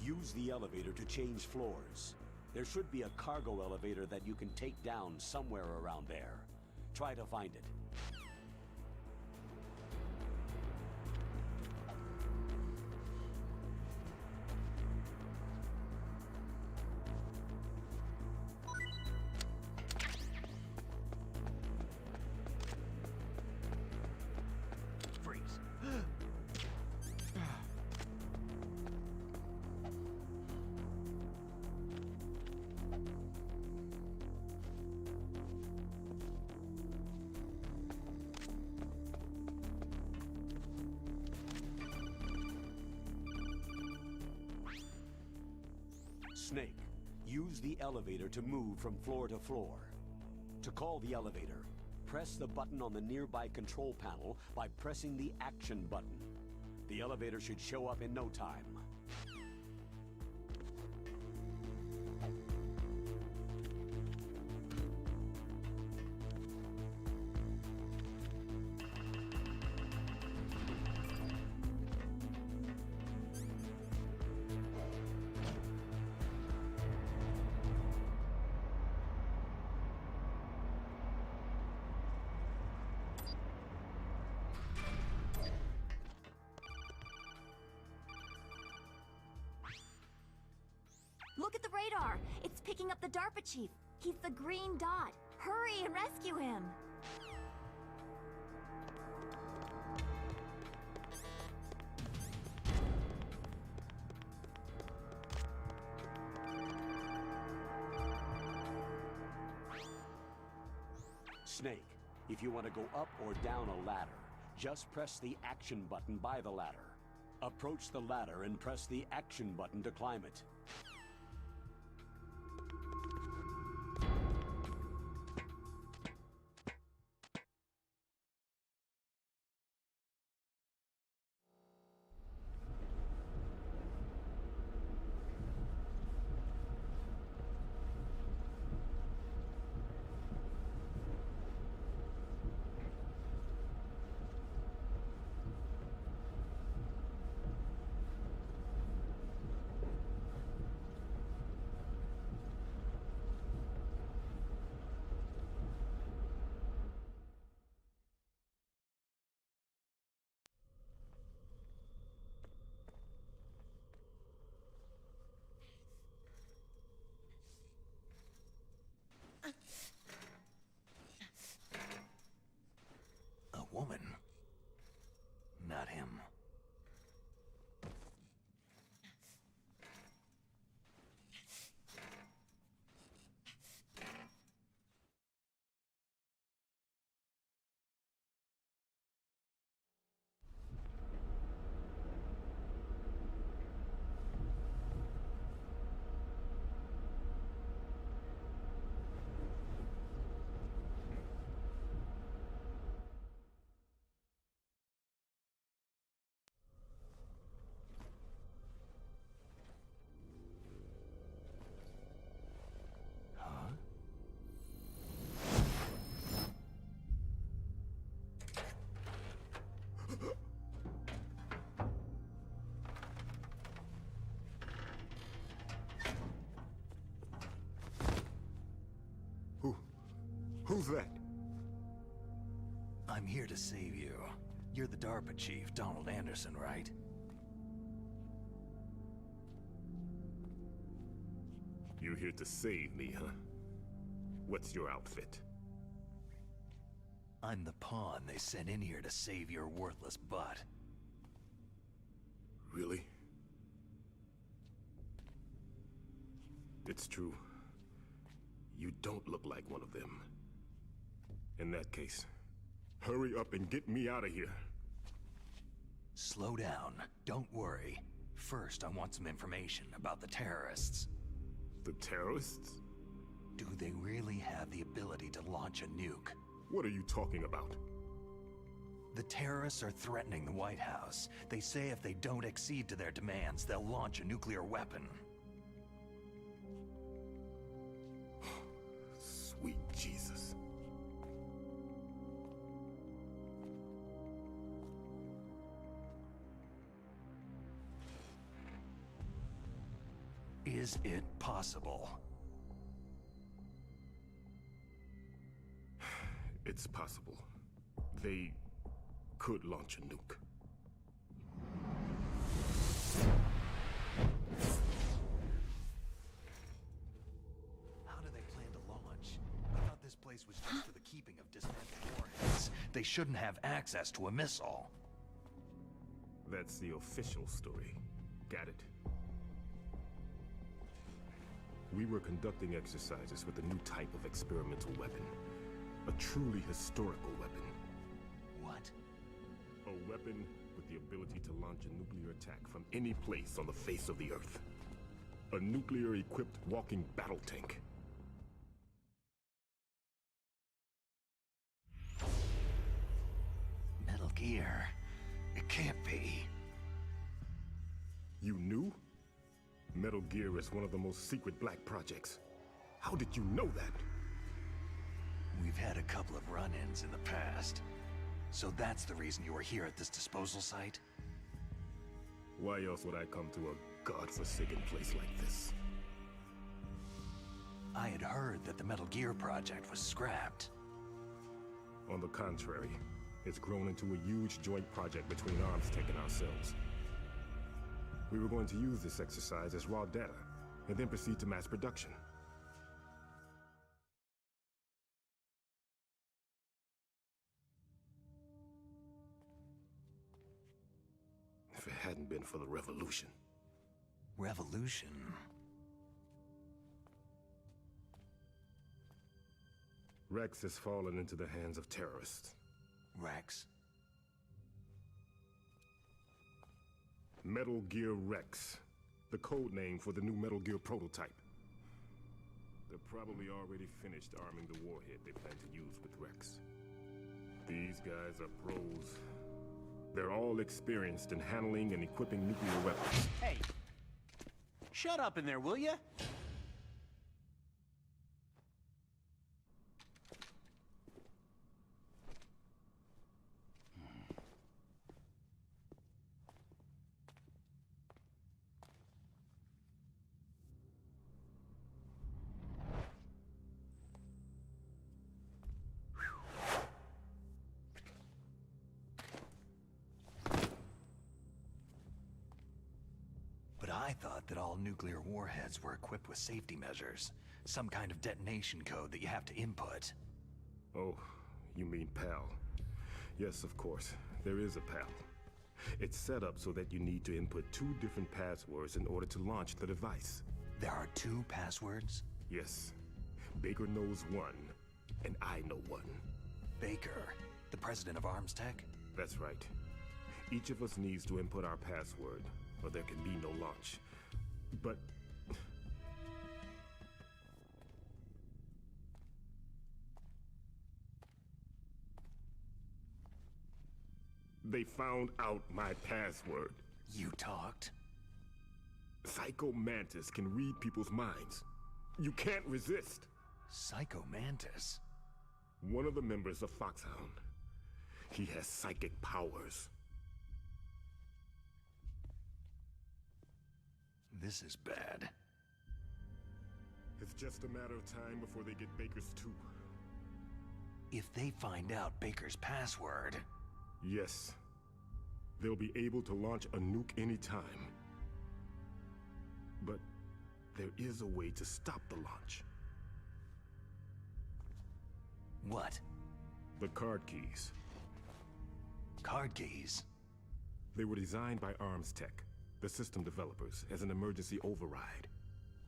Use the elevator to change floors. There should be a cargo elevator that you can take down somewhere around there. Try to find it. Freeze. Snake, use the elevator to move from floor to floor. To call the elevator, press the button on the nearby control panel by pressing the action button. The elevator should show up in no time. Look at the radar! It's picking up the DARPA chief. He's the green dot. Hurry and rescue him! Snake, if you want to go up or down a ladder, just press the action button by the ladder. Approach the ladder and press the action button to climb it. A woman. Not him. Who's that? I'm here to save you. You're the DARPA chief, Donald Anderson, right? You're here to save me, huh? What's your outfit? I'm the pawn they sent in here to save your worthless butt. Really? It's true. You don't look like one of them. In that case, hurry up and get me out of here. Slow down. Don't worry. First, I want some information about the terrorists. The terrorists? Do they really have the ability to launch a nuke? What are you talking about? The terrorists are threatening the White House. They say if they don't accede to their demands, they'll launch a nuclear weapon. Sweet Jesus. Is it possible? It's possible. They could launch a nuke. How do they plan to launch? I thought this place was just for the keeping of dismantled warheads. They shouldn't have access to a missile. That's the official story. Got it? We were conducting exercises with a new type of experimental weapon. A truly historical weapon. What? A weapon with the ability to launch a nuclear attack from any place on the face of the Earth. A nuclear-equipped walking battle tank. Metal Gear. It can't be. You knew? Metal Gear is one of the most secret black projects. How did you know that? We've had a couple of run-ins in the past. So that's the reason you were here at this disposal site? Why else would I come to a godforsaken place like this? I had heard that the Metal Gear project was scrapped. On the contrary, it's grown into a huge joint project between ArmsTech and ourselves. We were going to use this exercise as raw data, and then proceed to mass production. If it hadn't been for the revolution. Revolution? Rex has fallen into the hands of terrorists. Rex? Metal Gear Rex, the code name for the new Metal Gear prototype. They're probably already finished arming the warhead they plan to use with Rex. These guys are pros. They're all experienced in handling and equipping nuclear weapons. Hey! Shut up in there, will ya? But I thought that all nuclear warheads were equipped with safety measures. Some kind of detonation code that you have to input. Oh, you mean PAL. Yes, of course. There is a PAL. It's set up so that you need to input 2 different passwords in order to launch the device. There are 2 passwords? Yes. Baker knows one, and I know one. Baker, the president of ArmsTech? That's right. Each of us needs to input our password, or there can be no launch. But... they found out my password. You talked? Psycho Mantis can read people's minds. You can't resist. Psycho Mantis? One of the members of Foxhound. He has psychic powers. This is bad. It's just a matter of time before they get Baker's too. If they find out Baker's password... Yes. They'll be able to launch a nuke anytime. But there is a way to stop the launch. What? The card keys. Card keys? They were designed by ArmsTech, the system developers, as an emergency override.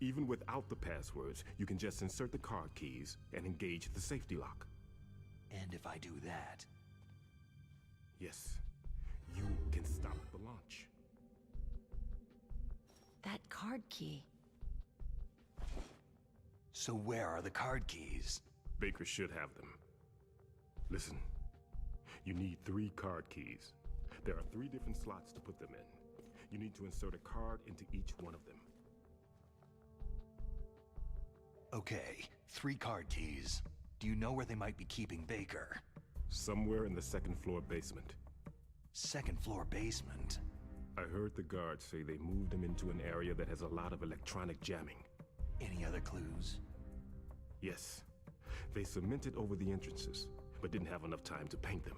Even without the passwords, you can just insert the card keys and engage the safety lock. And if I do that... Yes, you can stop the launch. That card key. So where are the card keys? Baker should have them. Listen, you need 3 card keys. There are 3 different slots to put them in. You need to insert a card into each one of them. Okay, 3 card keys. Do you know where they might be keeping Baker? Somewhere in the 2nd floor basement. 2nd floor basement? I heard the guards say they moved him into an area that has a lot of electronic jamming. Any other clues? Yes. They cemented over the entrances, but didn't have enough time to paint them.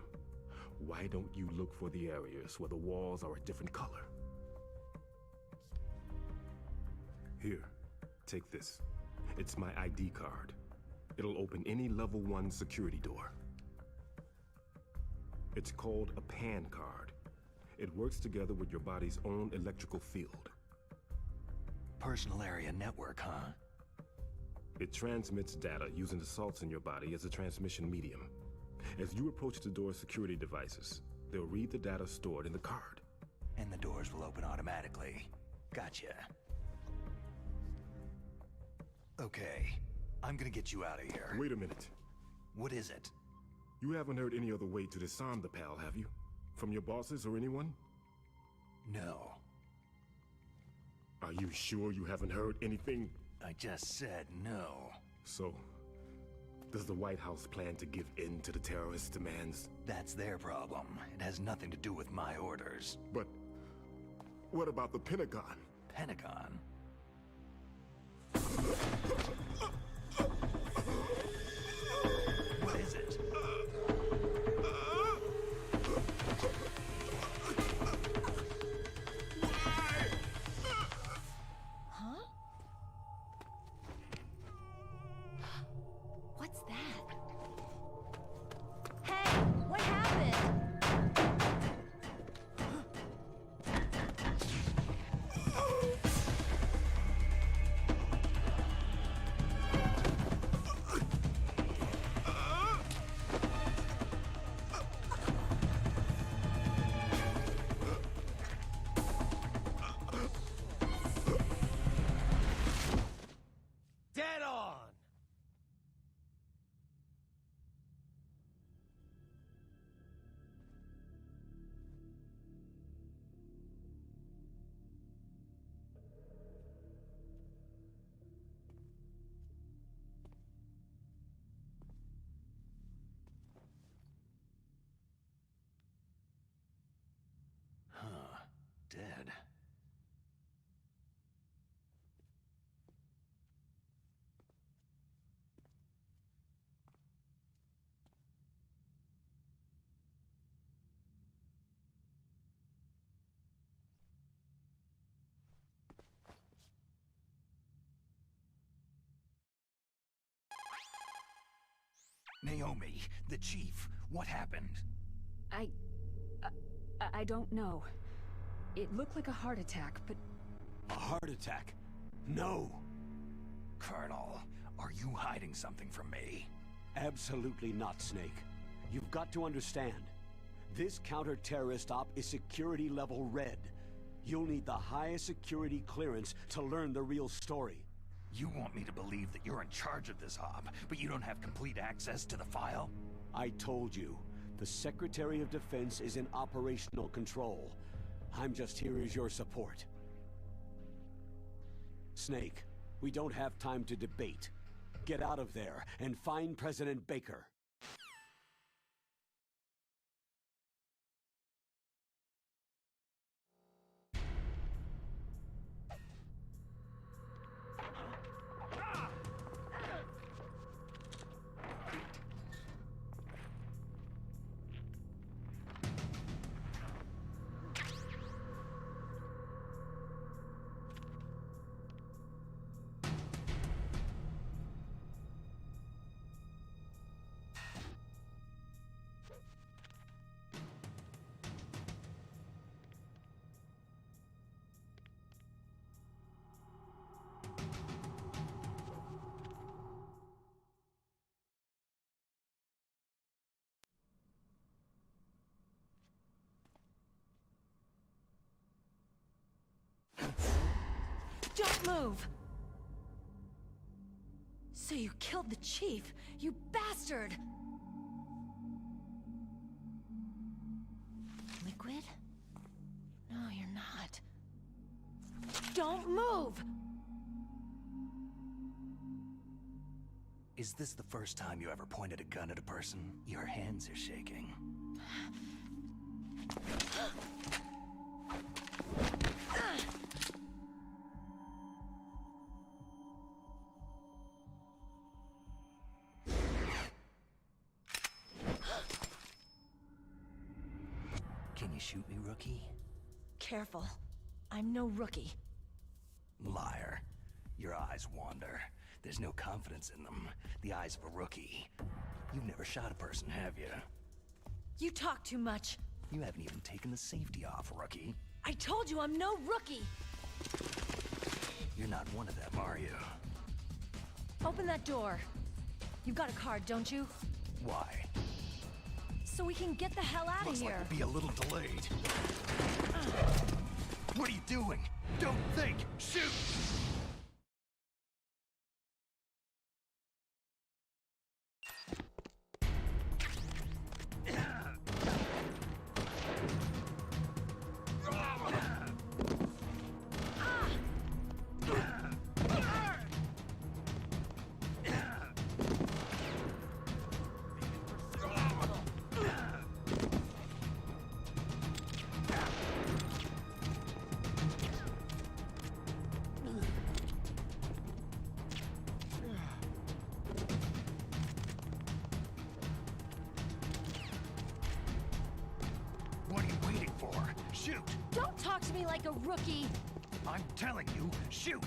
Why don't you look for the areas where the walls are a different color? Here, take this. It's my ID card. It'll open any level 1 security door. It's called a PAN card. It works together with your body's own electrical field. Personal area network, huh? It transmits data using the salts in your body as a transmission medium. As you approach the door's security devices, they'll read the data stored in the card. And the doors will open automatically. Gotcha. Okay, I'm gonna get you out of here. Wait a minute. What is it? You haven't heard any other way to disarm the PAL, have you? From your bosses or anyone? No. Are you sure you haven't heard anything? I just said no. So, does the White House plan to give in to the terrorists' demands? That's their problem. It has nothing to do with my orders. But what about the Pentagon? Pentagon? What is it? Huh? What's that? Hey, what happened? Dead on! Huh. Dead. Naomi, the chief, what happened? I don't know. It looked like a heart attack, but A heart attack? No! Colonel, are you hiding something from me? Absolutely not, Snake. You've got to understand. This counter-terrorist op is security level red. You'll need the highest security clearance to learn the real story. You want me to believe that you're in charge of this op, but you don't have complete access to the file? I told you, the Secretary of Defense is in operational control. I'm just here as your support. Snake, we don't have time to debate. Get out of there and find President Baker. Don't move! So you killed the chief, you bastard! Liquid? No, you're not. Don't move! Is this the first time you ever pointed a gun at a person? Your hands are shaking. Can you shoot me, rookie? Careful. I'm no rookie. Liar. Your eyes wander. There's no confidence in them. The eyes of a rookie. You've never shot a person, have you? You talk too much. You haven't even taken the safety off, rookie. I told you I'm no rookie! You're not one of them, are you? Open that door. You've got a card, don't you? Why? So we can get the hell out of Looks here. like we'll be a little delayed. What are you doing? Don't think! Shoot! Shoot! Don't talk to me like a rookie! I'm telling you, shoot!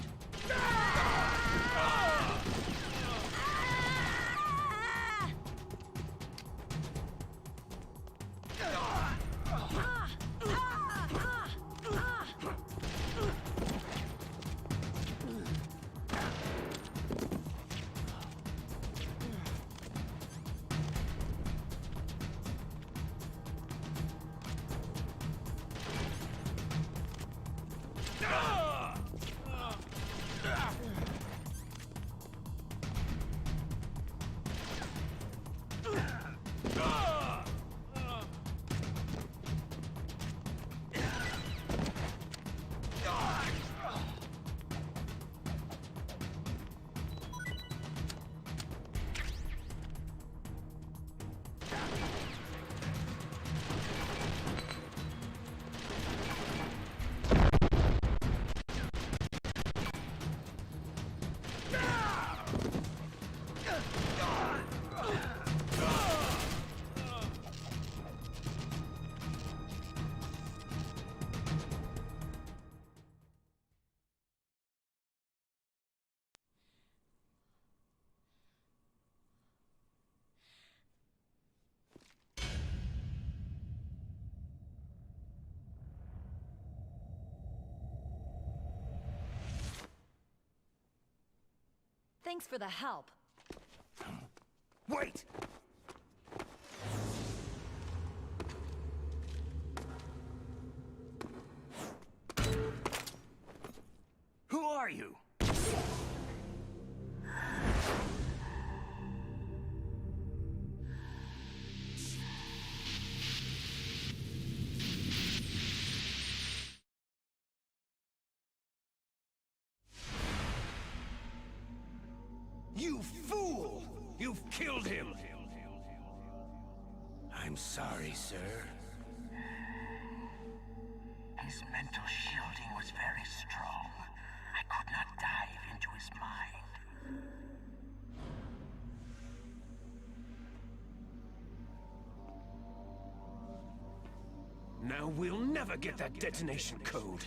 Thanks for the help. Wait! Who are you? You fool! You've killed him! I'm sorry, sir. His mental shielding was very strong. I could not dive into his mind. Now we'll never get that detonation code.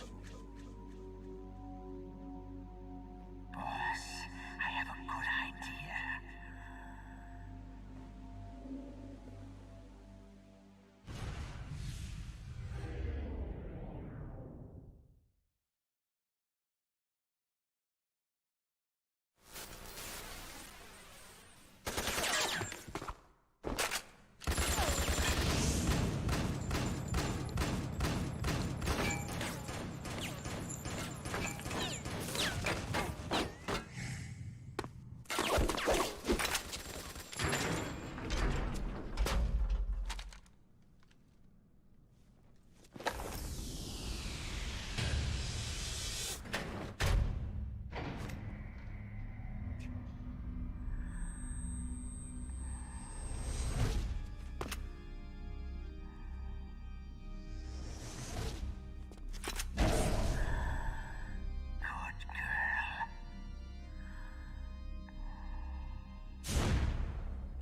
Boss, I have a good idea.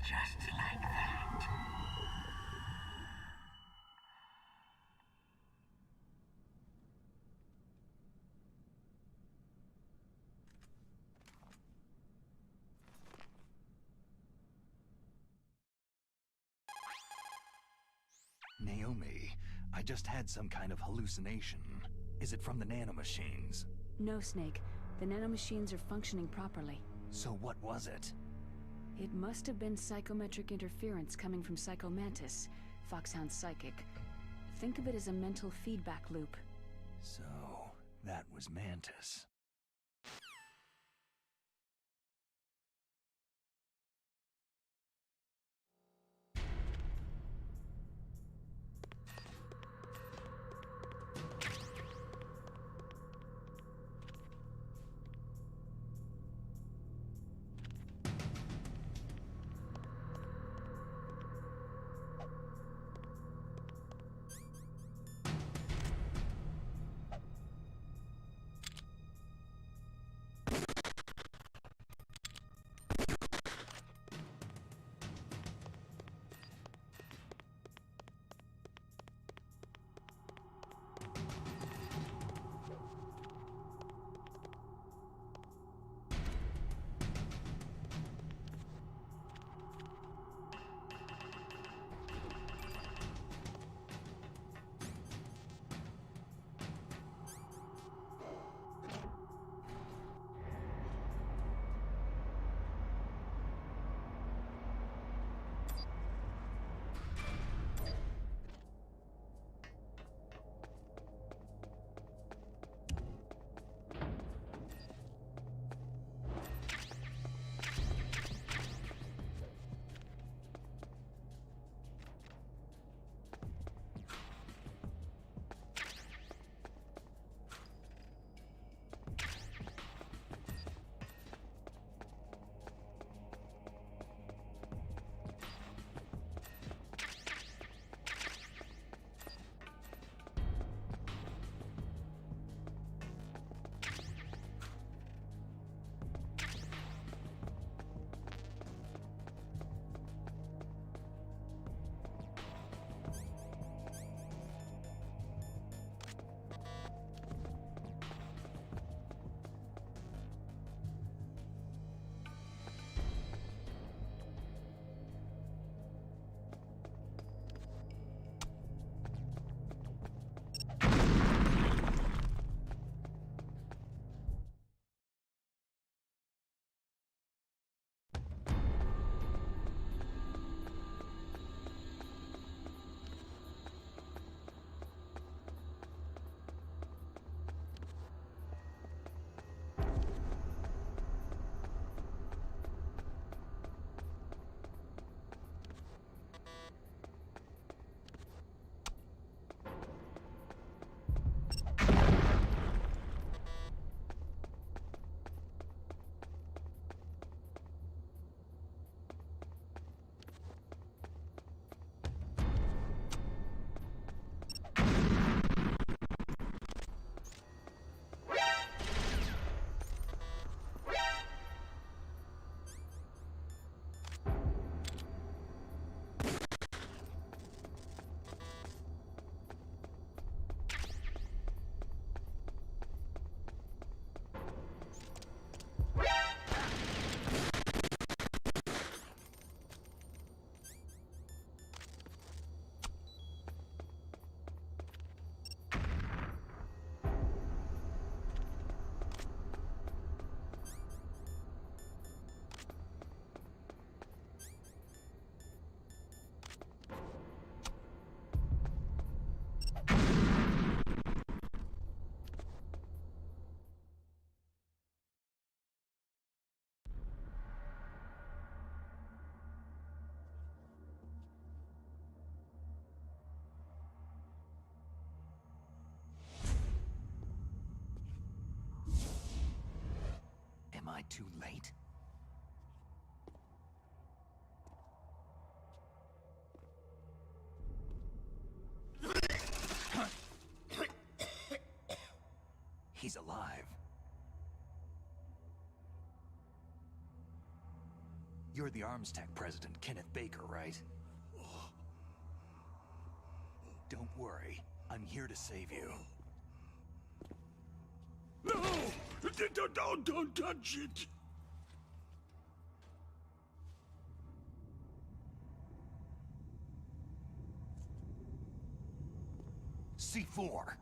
Just like that. Naomi, I just had some kind of hallucination. Is it from the nanomachines? No, Snake. The nanomachines are functioning properly. So what was it? It must have been psychometric interference coming from Psycho Mantis, Foxhound's psychic. Think of it as a mental feedback loop. So, that was Mantis. too late? He's alive. You're the Arms Tech president, Kenneth Baker, right? Don't worry. I'm here to save you. No! Don't touch it! C4.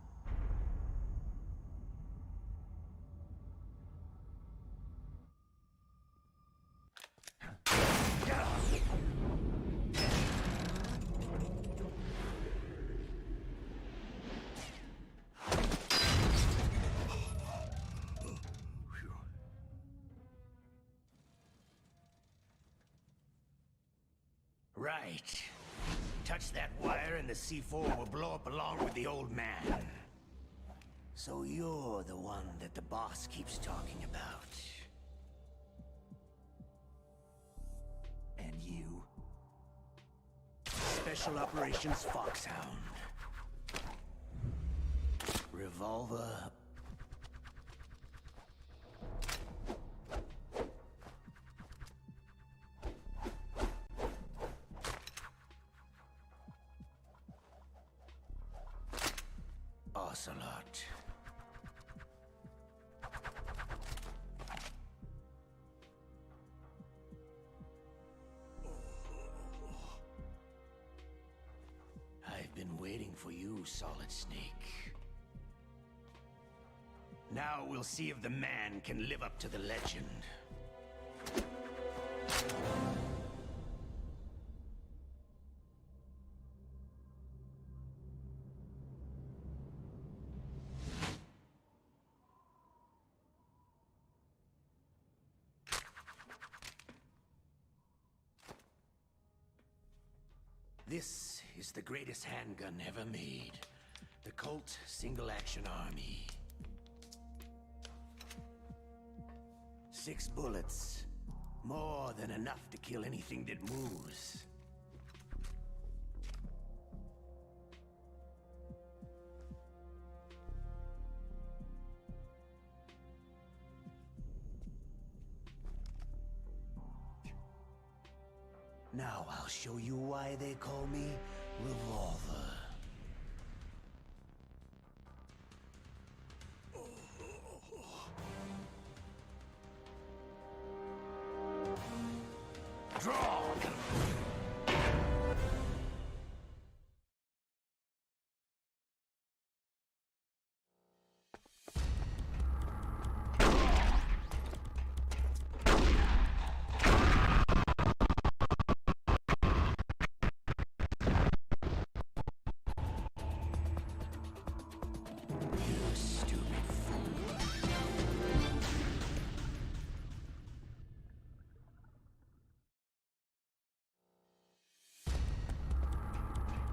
Right. Touch that wire and the C4 will blow up along with the old man. So you're the one that the boss keeps talking about. And you? Special Operations Foxhound. Revolver. Ocelot. I've been waiting for you, Solid Snake. Now we'll see if the man can live up to the legend. This is the greatest handgun ever made. The Colt Single Action Army. 6 bullets. More than enough to kill anything that moves. Now I'll show you why they call me Revolver. Draw!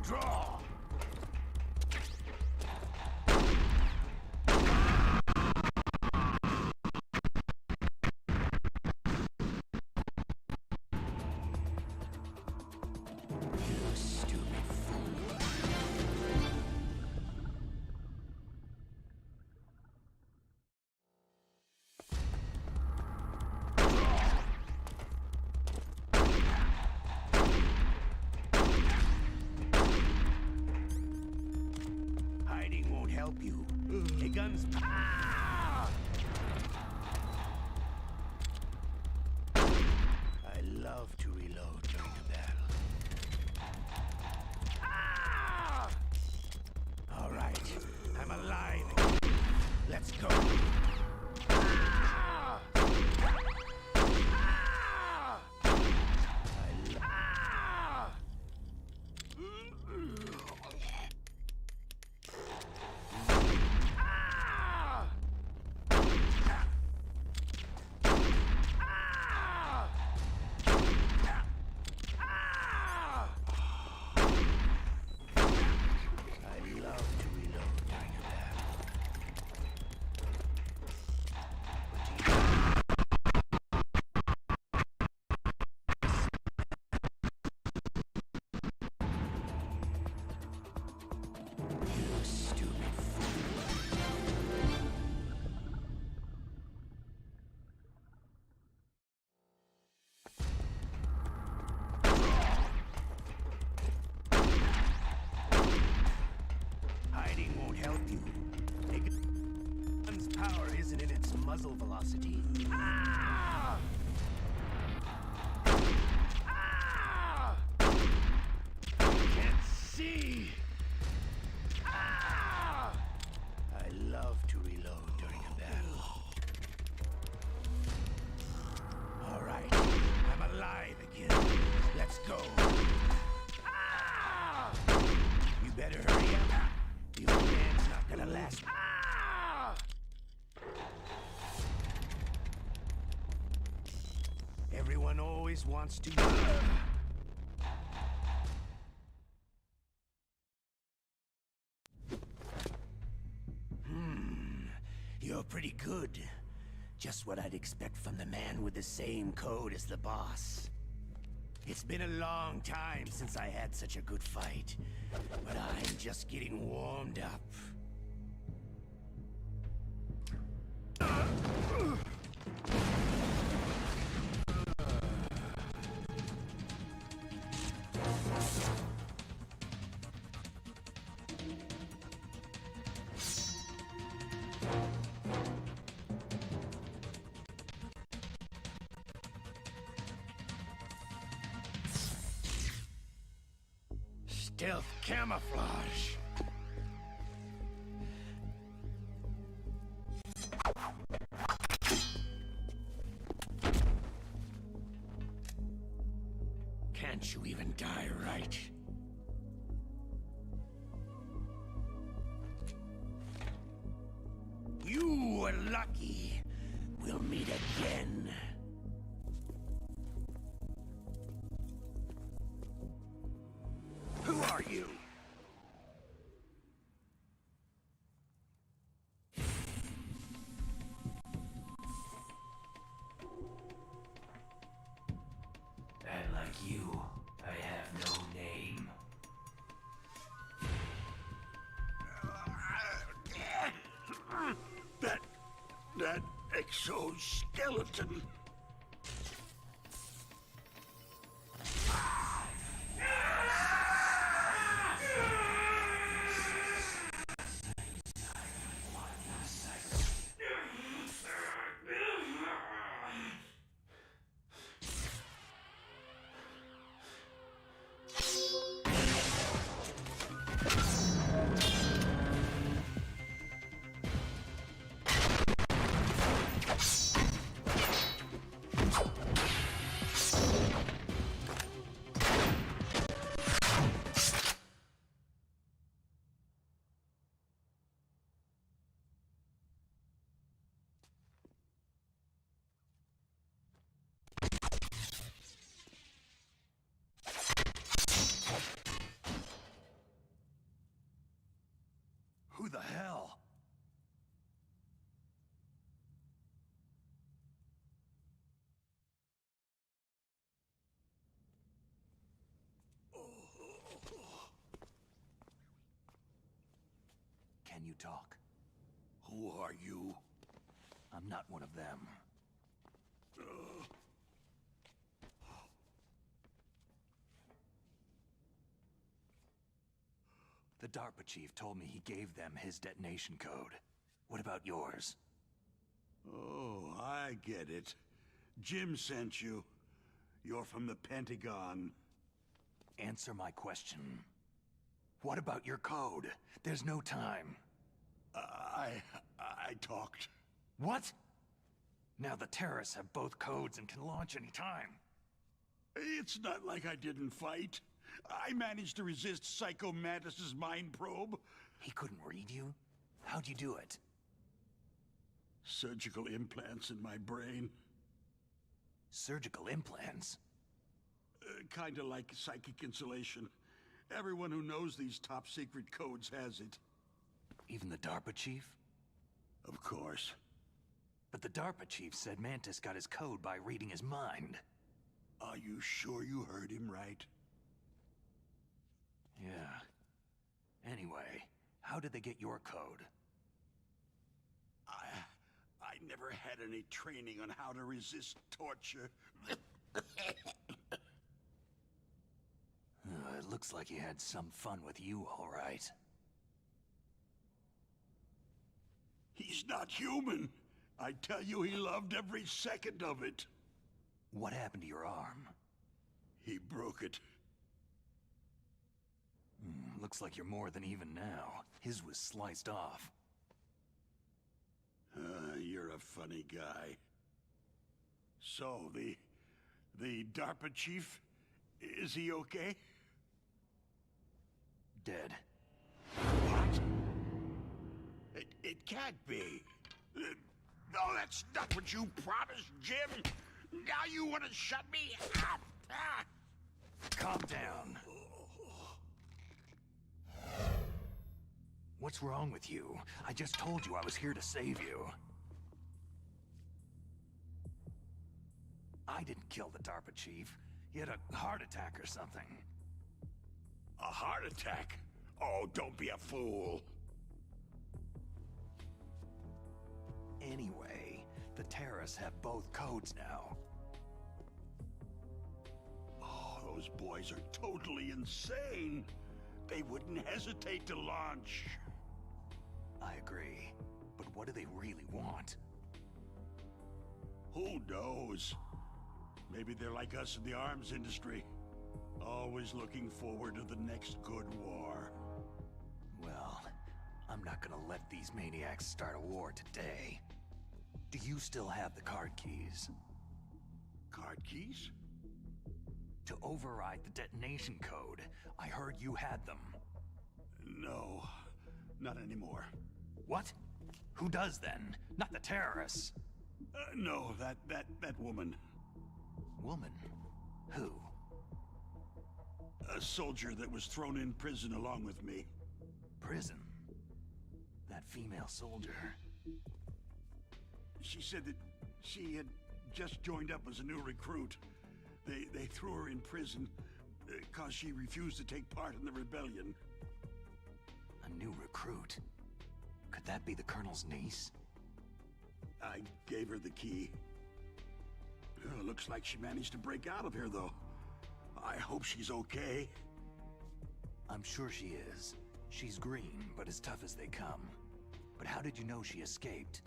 Draw! You stupid fool. Hiding won't help you. A gun's... Ah! I love to reload during the battle. Ah! All right, I'm alive. Let's go. Ah! Ah! Ah! Ah! you. A gun's power isn't in its muzzle velocity. Ah! Ah! Can't see! Ah! I love to reload during a battle. All right, I'm alive again. Let's go. Ah! You better hurry up. The old man's not gonna last. Ah! Everyone always wants to. You're pretty good. Just what I'd expect from the man with the same code as the boss. It's been a long time since I had such a good fight, but I'm just getting warmed up. Stealth camouflage. Can't you even die right? You were lucky. We'll meet again. Who are you? And like you, I have no name. That exoskeleton. Who the hell? Can you talk? Who are you? I'm not one of them. The DARPA chief told me he gave them his detonation code. What about yours? Oh, I get it. Jim sent you. You're from the Pentagon. Answer my question. What about your code? There's no time. I talked. What? Now the terrorists have both codes and can launch any time. It's not like I didn't fight. I managed to resist Psycho Mantis's mind probe. He couldn't read you? How'd you do it? Surgical implants in my brain. Surgical implants? Kinda like psychic insulation. Everyone who knows these top-secret codes has it. Even the DARPA chief? Of course. But the DARPA chief said Mantis got his code by reading his mind. Are you sure you heard him right? Yeah. Anyway, how did they get your code? I never had any training on how to resist torture. It looks like he had some fun with you, all right. He's not human. I tell you, he loved every second of it. What happened to your arm? He broke it. Looks like you're more than even now. His was sliced off. You're a funny guy. So, the DARPA chief, is he okay? Dead. What? It can't be. No, that's not what you promised, Jim. Now you want to shut me up? Calm down. What's wrong with you? I just told you I was here to save you. I didn't kill the DARPA chief. He had a heart attack or something. A heart attack? Oh, don't be a fool. Anyway, the terrorists have both codes now. Oh, those boys are totally insane. They wouldn't hesitate to launch. I agree. But what do they really want? Who knows? Maybe they're like us in the arms industry. Always looking forward to the next good war. Well, I'm not gonna let these maniacs start a war today. Do you still have the card keys? Card keys? To override the detonation code. I heard you had them. No, not anymore. What? Who does then? Not the terrorists. No, that woman. Woman? Who? A soldier that was thrown in prison along with me. Prison? That female soldier. She said that she had just joined up as a new recruit. They threw her in prison because she refused to take part in the rebellion. A new recruit? Could that be the Colonel's niece? I gave her the key. Looks like she managed to break out of here, though. I hope she's okay. I'm sure she is. She's green, but as tough as they come. But how did you know she escaped?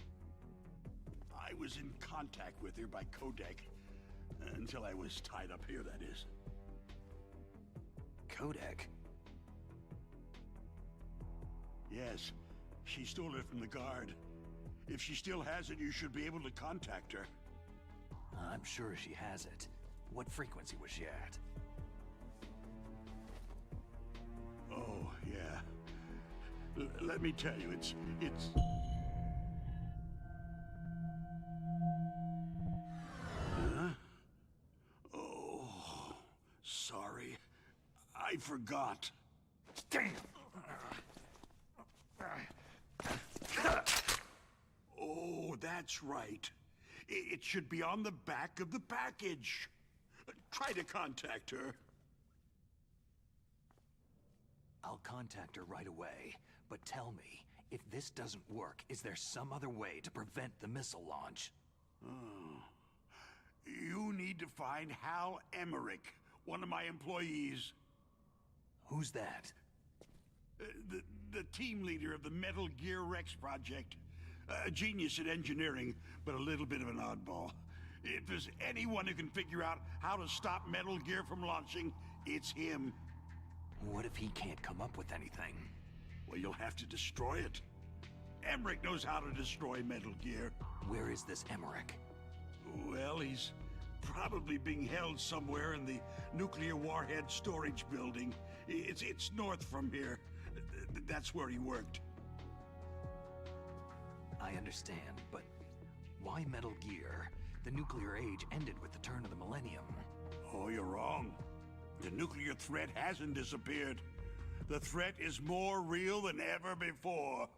I was in contact with her by codec. Until I was tied up here, that is. Codec? Yes. She stole it from the guard. If she still has it, you should be able to contact her. I'm sure she has it. What frequency was she at? Oh, yeah. Let me tell you, it's... Huh? Oh, sorry. I forgot. Damn! Oh, that's right. It should be on the back of the package. Try to contact her. I'll contact her right away, but tell me, if this doesn't work, is there some other way to prevent the missile launch? Oh. You need to find Hal Emmerich, one of my employees. Who's that? The team leader of the Metal Gear Rex project. A genius at engineering, but a little bit of an oddball. If there's anyone who can figure out how to stop Metal Gear from launching, it's him. What if he can't come up with anything? Well, you'll have to destroy it. Emmerich knows how to destroy Metal Gear. Where is this Emmerich? Well, he's probably being held somewhere in the nuclear warhead storage building. It's north from here. That's where he worked. I understand, but why Metal Gear? The nuclear age ended with the turn of the millennium. Oh, you're wrong. The nuclear threat hasn't disappeared. The threat is more real than ever before.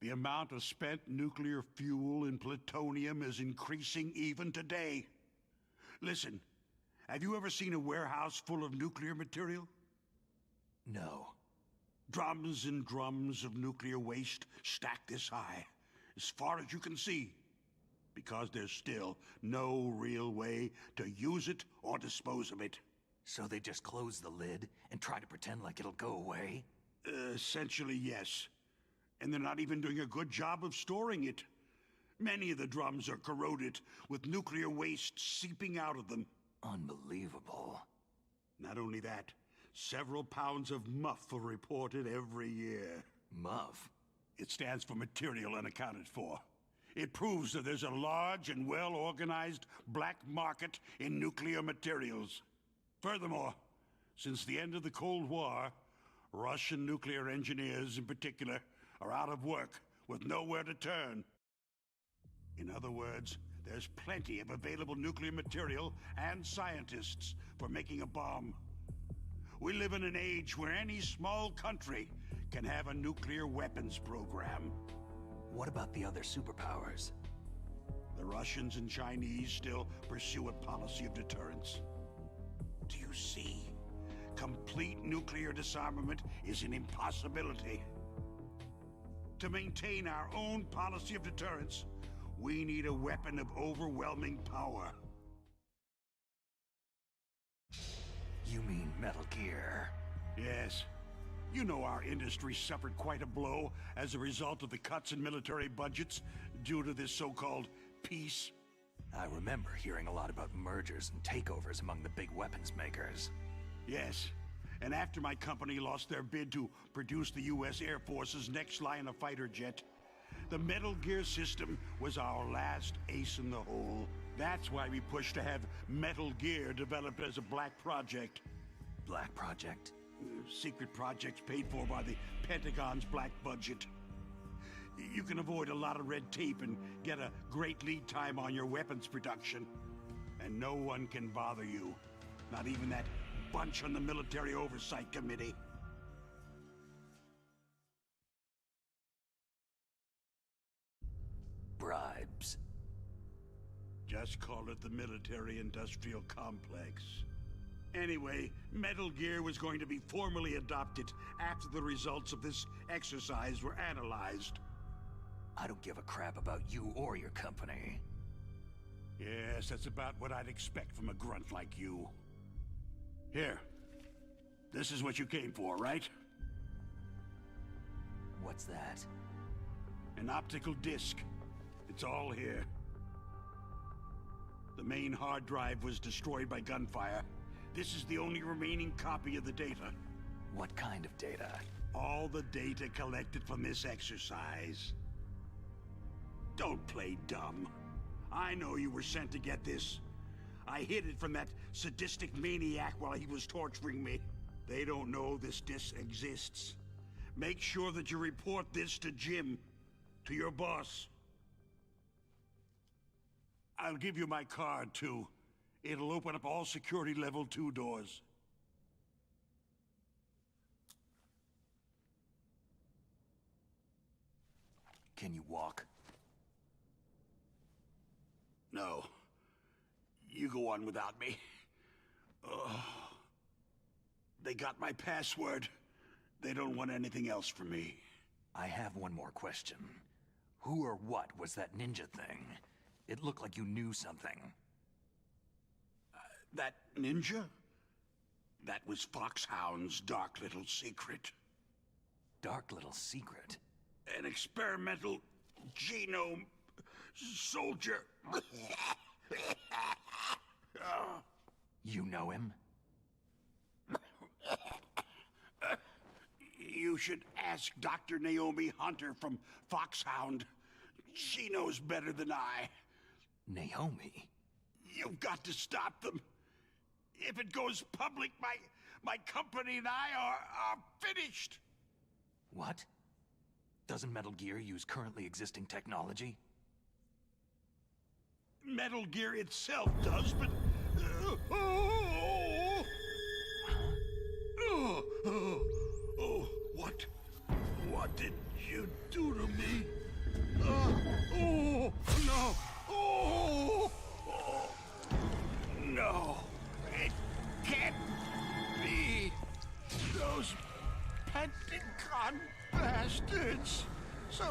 The amount of spent nuclear fuel and plutonium is increasing even today. Listen, have you ever seen a warehouse full of nuclear material? No. Drums and drums of nuclear waste stacked this high, as far as you can see, because there's still no real way to use it or dispose of it. So they just close the lid and try to pretend like it'll go away? Essentially, yes. And they're not even doing a good job of storing it. Many of the drums are corroded, with nuclear waste seeping out of them. Unbelievable. Not only that, several pounds of MUF are reported every year. MUF? It stands for Material Unaccounted For. It proves that there's a large and well-organized black market in nuclear materials. Furthermore, since the end of the Cold War, Russian nuclear engineers in particular are out of work with nowhere to turn. In other words, there's plenty of available nuclear material and scientists for making a bomb. We live in an age where any small country can have a nuclear weapons program. What about the other superpowers? The Russians and Chinese still pursue a policy of deterrence. Do you see? Complete nuclear disarmament is an impossibility. To maintain our own policy of deterrence, we need a weapon of overwhelming power. You mean Metal Gear? Yes. You know our industry suffered quite a blow as a result of the cuts in military budgets due to this so-called peace. I remember hearing a lot about mergers and takeovers among the big weapons makers. Yes. And after my company lost their bid to produce the U.S. Air Force's next line of fighter jet, the Metal Gear system was our last ace in the hole. That's why we pushed to have Metal Gear developed as a black project. Black project? Secret projects paid for by the Pentagon's black budget. You can avoid a lot of red tape and get a great lead time on your weapons production. And no one can bother you. Not even that bunch on the Military Oversight Committee. Bribes. Just call it the military-industrial complex. Anyway, Metal Gear was going to be formally adopted after the results of this exercise were analyzed. I don't give a crap about you or your company. Yes, that's about what I'd expect from a grunt like you. Here. This is what you came for, right? What's that? An optical disc. It's all here. The main hard drive was destroyed by gunfire. This is the only remaining copy of the data. What kind of data? All the data collected from this exercise. Don't play dumb. I know you were sent to get this. I hid it from that sadistic maniac while he was torturing me. They don't know this disc exists. Make sure that you report this to Jim, to your boss. I'll give you my card, too. It'll open up all security level 2 doors. Can you walk? No. You go on without me. They got my password. They don't want anything else from me. I have one more question. Who or what was that ninja thing? It looked like you knew something. That ninja? That was Foxhound's dark little secret. Dark little secret? An experimental genome soldier. You know him? You should ask Dr. Naomi Hunter from Foxhound. She knows better than I. Naomi? You've got to stop them. If it goes public, my company and I are finished. What? Doesn't Metal Gear use currently existing technology? Metal Gear itself does, but... What? What did you do to me? No! No! It can't be! Those Pentagon bastards! So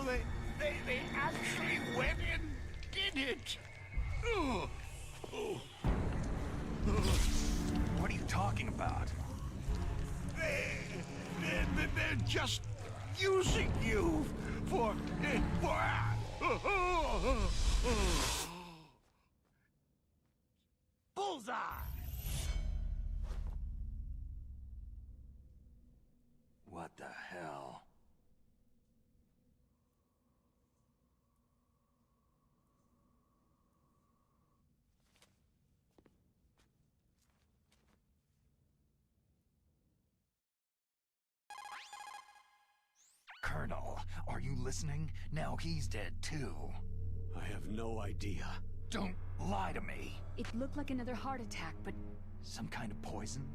they actually went and did it! What are you talking about? They're just using you for... Bullseye! What the hell? Colonel, are you listening? Now he's dead too. I have no idea. Don't lie to me. It looked like another heart attack, but... Some kind of poison?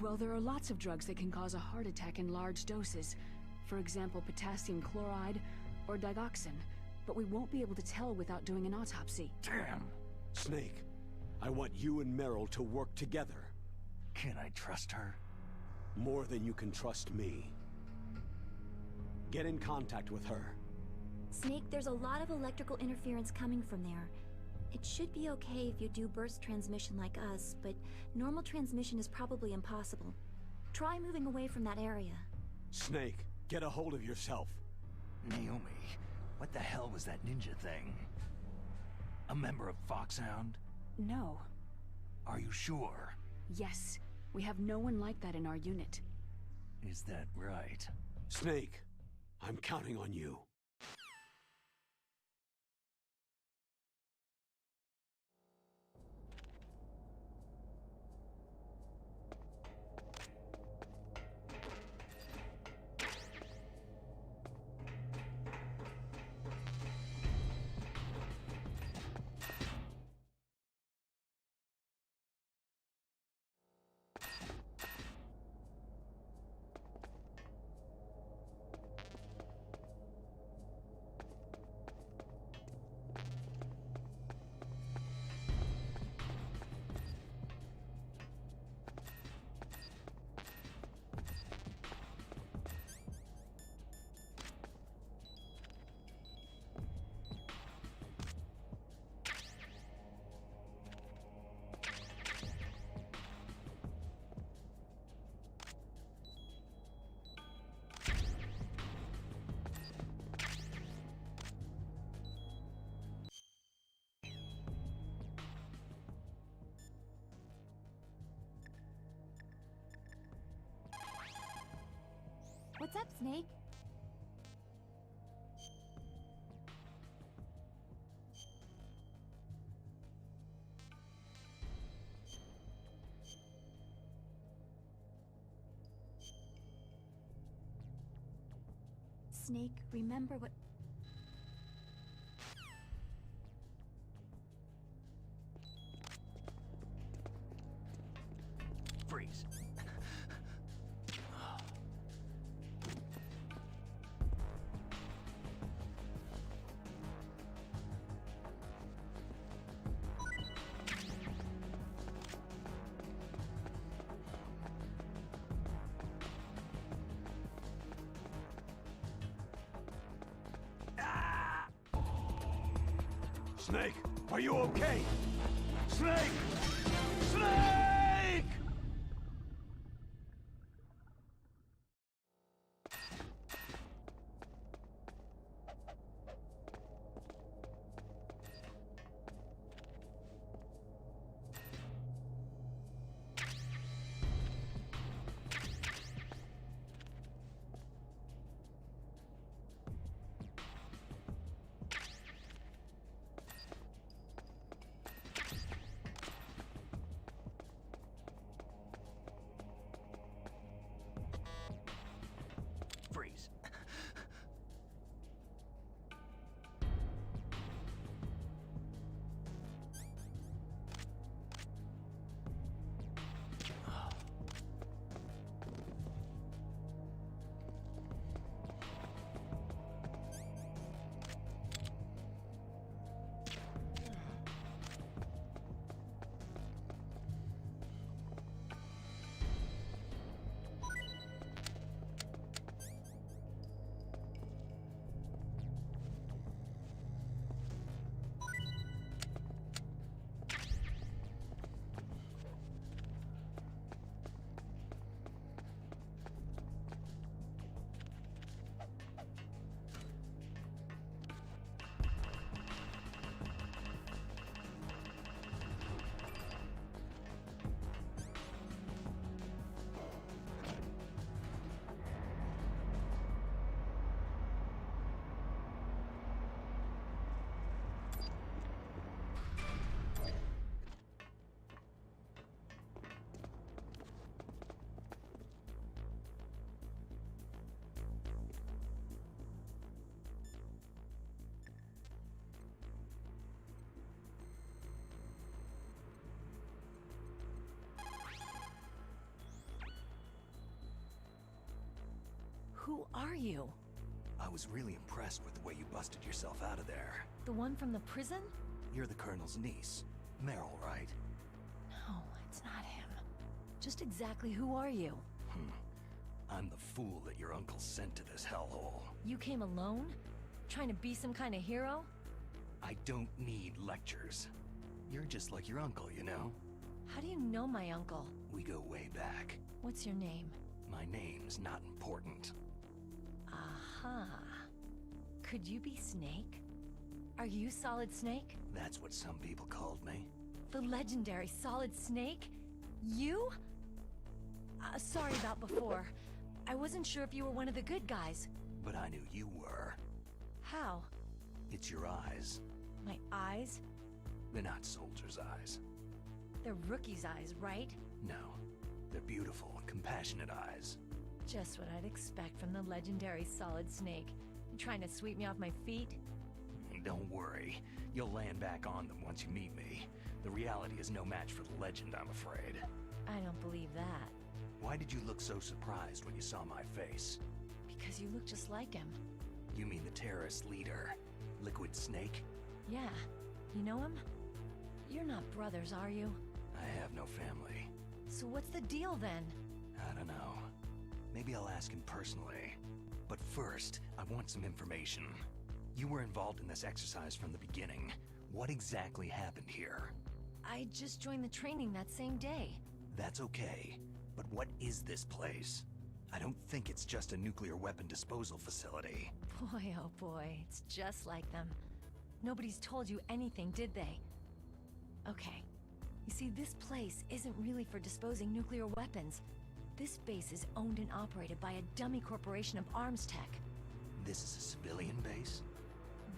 Well, there are lots of drugs that can cause a heart attack in large doses. For example, potassium chloride or digoxin. But we won't be able to tell without doing an autopsy. Damn! Snake, I want you and Meryl to work together. Can I trust her? More than you can trust me. Get in contact with her. Snake, there's a lot of electrical interference coming from there. It should be okay if you do burst transmission like us, but normal transmission is probably impossible. Try moving away from that area. Snake, get a hold of yourself. Naomi, what the hell was that ninja thing? A member of Foxhound? No. Are you sure? Yes. We have no one like that in our unit. Is that right? Snake, I'm counting on you. What's up, Snake? Snake, remember what... Freeze. Snake, are you okay? Snake! Snake! Who are you? I was really impressed with the way you busted yourself out of there. The one from the prison? You're the Colonel's niece. Meryl, right? No, it's not him. Just exactly who are you? I'm the fool that your uncle sent to this hellhole. You came alone? Trying to be some kind of hero? I don't need lectures. You're just like your uncle, you know? How do you know my uncle? We go way back. What's your name? My name's not important. Aha. Could you be Snake? Are you Solid Snake? That's what some people called me. The legendary Solid Snake? You? Sorry about before. I wasn't sure if you were one of the good guys. But I knew you were. How? It's your eyes. My eyes? They're not soldiers' eyes. They're rookie's eyes, right? No. They're beautiful, compassionate eyes. Just what I'd expect from the legendary Solid Snake. You trying to sweep me off my feet? Don't worry. You'll land back on them once you meet me. The reality is no match for the legend, I'm afraid. I don't believe that. Why did you look so surprised when you saw my face? Because you look just like him. You mean the terrorist leader, Liquid Snake? Yeah. You know him? You're not brothers, are you? I have no family. So what's the deal then? I don't know. Maybe I'll ask him personally. But first, I want some information. You were involved in this exercise from the beginning. What exactly happened here? I just joined the training that same day. That's okay. But what is this place? I don't think it's just a nuclear weapon disposal facility. Boy, oh boy, it's just like them. Nobody's told you anything, did they? Okay. You see, this place isn't really for disposing nuclear weapons. This base is owned and operated by a dummy corporation of arms tech. This is a civilian base?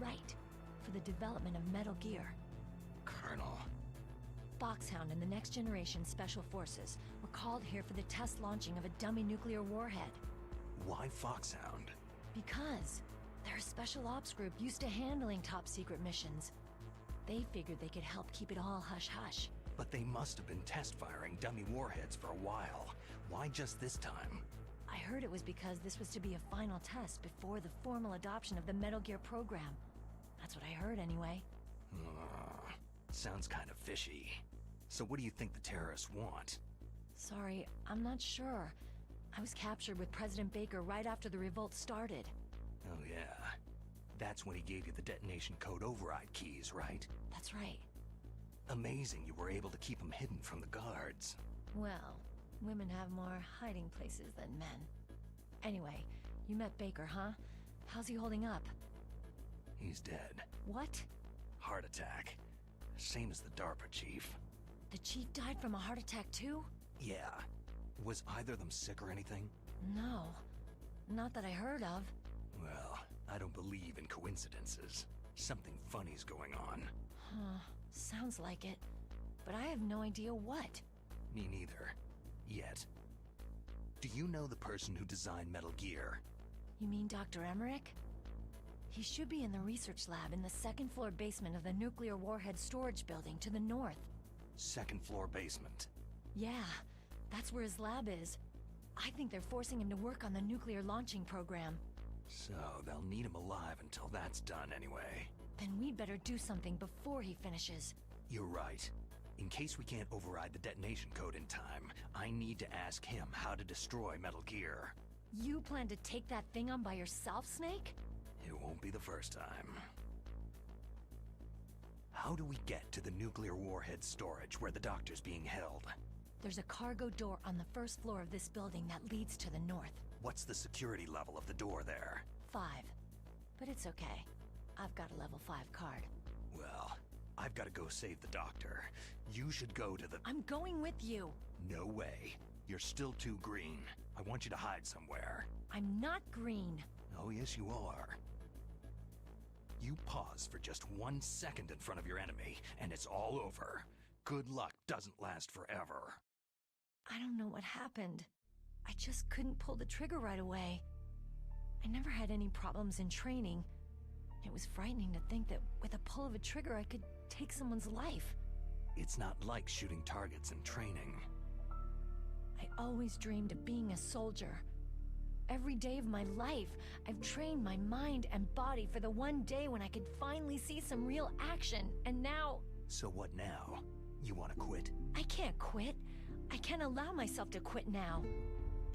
Right. For the development of Metal Gear. Colonel. Foxhound and the Next Generation Special Forces were called here for the test launching of a dummy nuclear warhead. Why Foxhound? Because they're a special ops group used to handling top-secret missions. They figured they could help keep it all hush-hush. But they must have been test-firing dummy warheads for a while. Why just this time? I heard it was because this was to be a final test before the formal adoption of the Metal Gear program. That's what I heard anyway. Sounds kind of fishy. So what do you think the terrorists want? Sorry, I'm not sure. I was captured with President Baker right after the revolt started. Oh yeah. That's when he gave you the detonation code override keys, right? That's right. Amazing you were able to keep them hidden from the guards. Well, women have more hiding places than men. Anyway, you met Baker, huh? How's he holding up? He's dead. What? Heart attack. Same as the DARPA chief. The chief died from a heart attack too? Yeah. Was either of them sick or anything? No. Not that I heard of. Well, I don't believe in coincidences. Something funny's going on. Huh. Sounds like it. But I have no idea what. Me neither. Yet. Do you know the person who designed Metal Gear? You mean Dr. Emmerich? He should be in the research lab in the second-floor basement of the nuclear warhead storage building to the north. Second floor basement. Yeah, that's where his lab is. I think they're forcing him to work on the nuclear launching program. So they'll need him alive until that's done anyway. Then we'd better do something before he finishes. You're right. In case we can't override the detonation code in time, I need to ask him how to destroy Metal Gear. You plan to take that thing on by yourself, Snake? It won't be the first time. How do we get to the nuclear warhead storage where the doctor's being held? There's a cargo door on the first floor of this building that leads to the north. What's the security level of the door there? 5. But it's okay. I've got a level 5 card. Well, I've got to go save the doctor. You should go to the... I'm going with you! No way. You're still too green. I want you to hide somewhere. I'm not green. Oh, yes, you are. You pause for just 1 second in front of your enemy, and it's all over. Good luck doesn't last forever. I don't know what happened. I just couldn't pull the trigger right away. I never had any problems in training. It was frightening to think that with a pull of a trigger I could take someone's life. It's not like shooting targets in training. I always dreamed of being a soldier. every day of my life. I've trained my mind and body for the one day when I could finally see some real action, and now... So what now? You want to quit? I can't quit. I can't allow myself to quit now.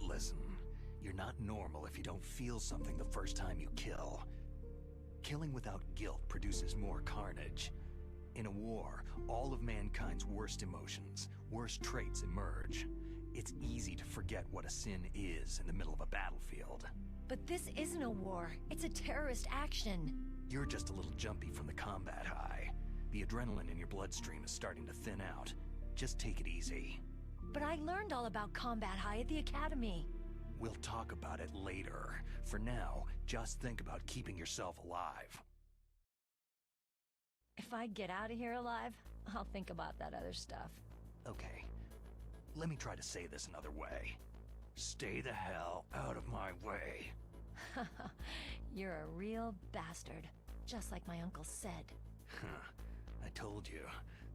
Listen, you're not normal if you don't feel something the first time you kill. Killing without guilt produces more carnage. In a war, all of mankind's worst emotions, worst traits emerge. It's easy to forget what a sin is in the middle of a battlefield. But this isn't a war. It's a terrorist action. You're just a little jumpy from the combat high. The adrenaline in your bloodstream is starting to thin out. Just take it easy. But I learned all about combat high at the academy. We'll talk about it later. For now, just think about keeping yourself alive. If I get out of here alive, I'll think about that other stuff. Okay. Let me try to say this another way. Stay the hell out of my way. You're a real bastard, just like my uncle said. Huh. I told you,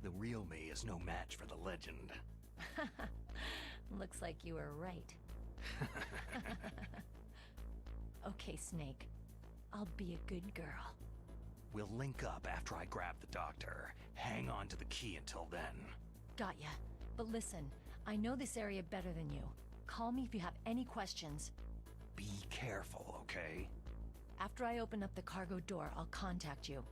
the real me is no match for the legend. Looks like you were right. Okay, Snake. I'll be a good girl. We'll link up after I grab the doctor. Hang on to the key until then. Got ya. But listen, I know this area better than you. Call me if you have any questions. Be careful, okay? After I open up the cargo door, I'll contact you.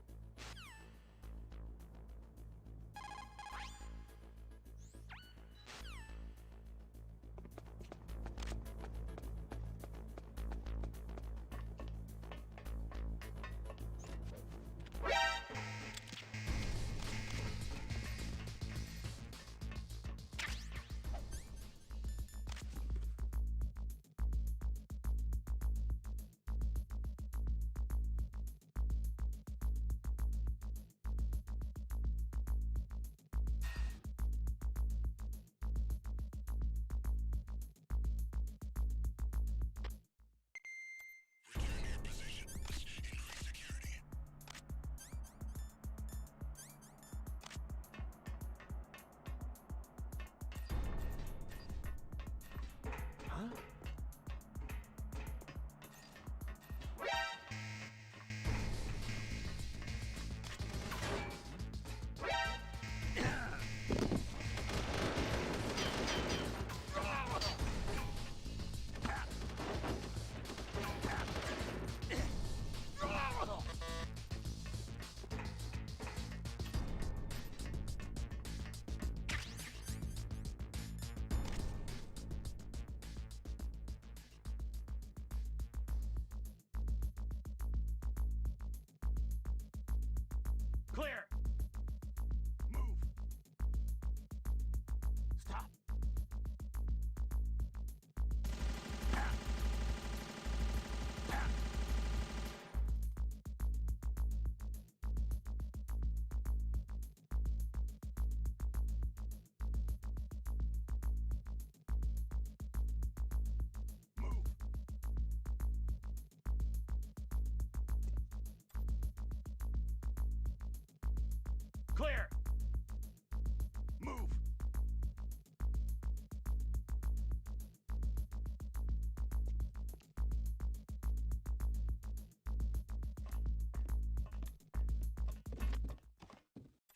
Clear! Move! Stop! Move! Clear! Move!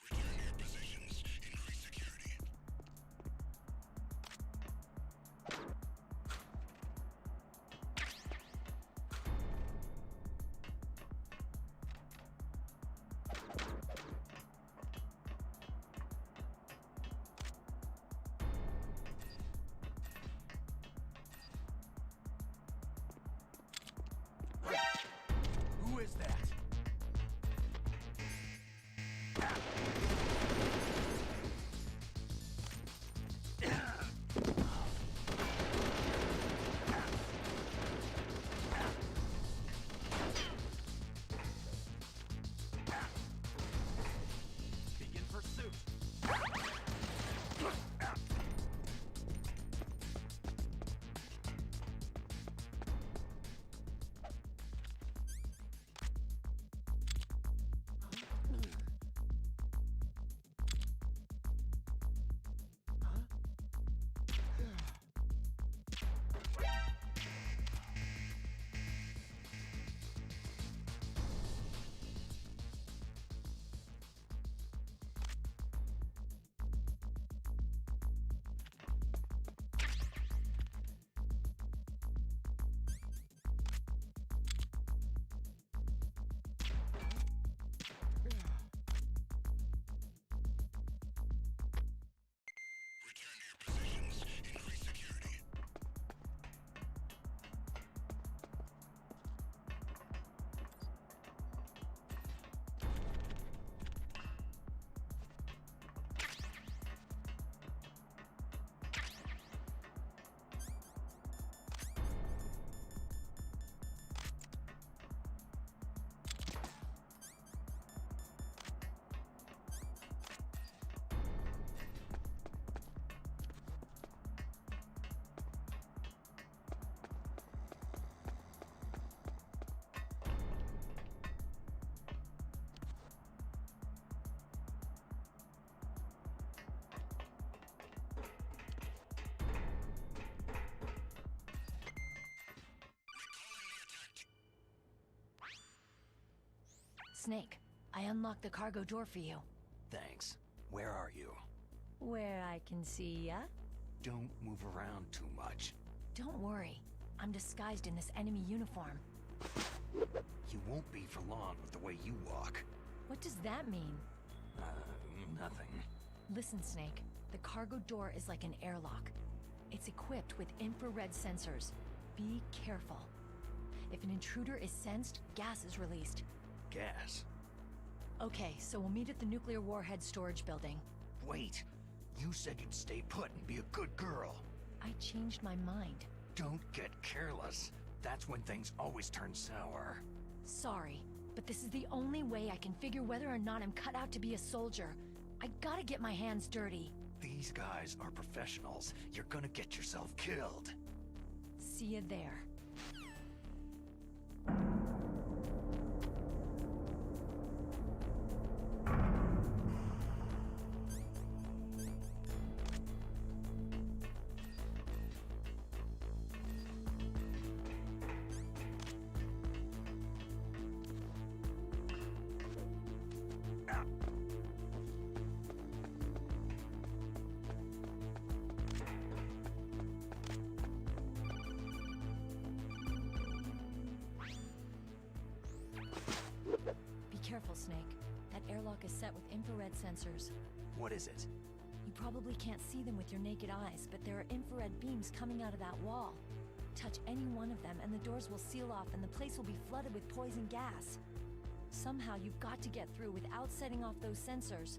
Return to your positions. Increase security. Snake, I unlocked the cargo door for you. Thanks. Where are you? Where I can see ya? Don't move around too much. Don't worry. I'm disguised in this enemy uniform. You won't be for long with the way you walk. What does that mean? Nothing. Listen, Snake. The cargo door is like an airlock. It's equipped with infrared sensors. Be careful. If an intruder is sensed, gas is released. Gas? Okay, so we'll meet at the nuclear warhead storage building. Wait! You said you'd stay put and be a good girl. I changed my mind. Don't get careless. That's when things always turn sour. Sorry, but this is the only way I can figure whether or not I'm cut out to be a soldier. I gotta get my hands dirty. These guys are professionals. You're gonna get yourself killed. See you there. Careful, Snake. That airlock is set with infrared sensors. What is it? You probably can't see them with your naked eyes, but there are infrared beams coming out of that wall. Touch any one of them and the doors will seal off and the place will be flooded with poison gas. Somehow you've got to get through without setting off those sensors.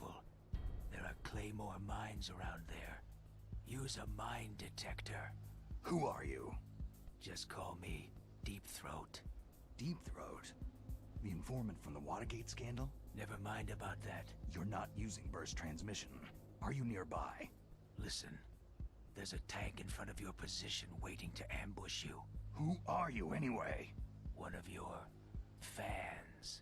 careful. There are Claymore mines around there. Use a mine detector. Who are you? Just call me Deep Throat. Deep Throat? The informant from the Watergate scandal? Never mind about that. You're not using burst transmission. Are you nearby? Listen, there's a tank in front of your position waiting to ambush you. Who are you anyway? One of your fans.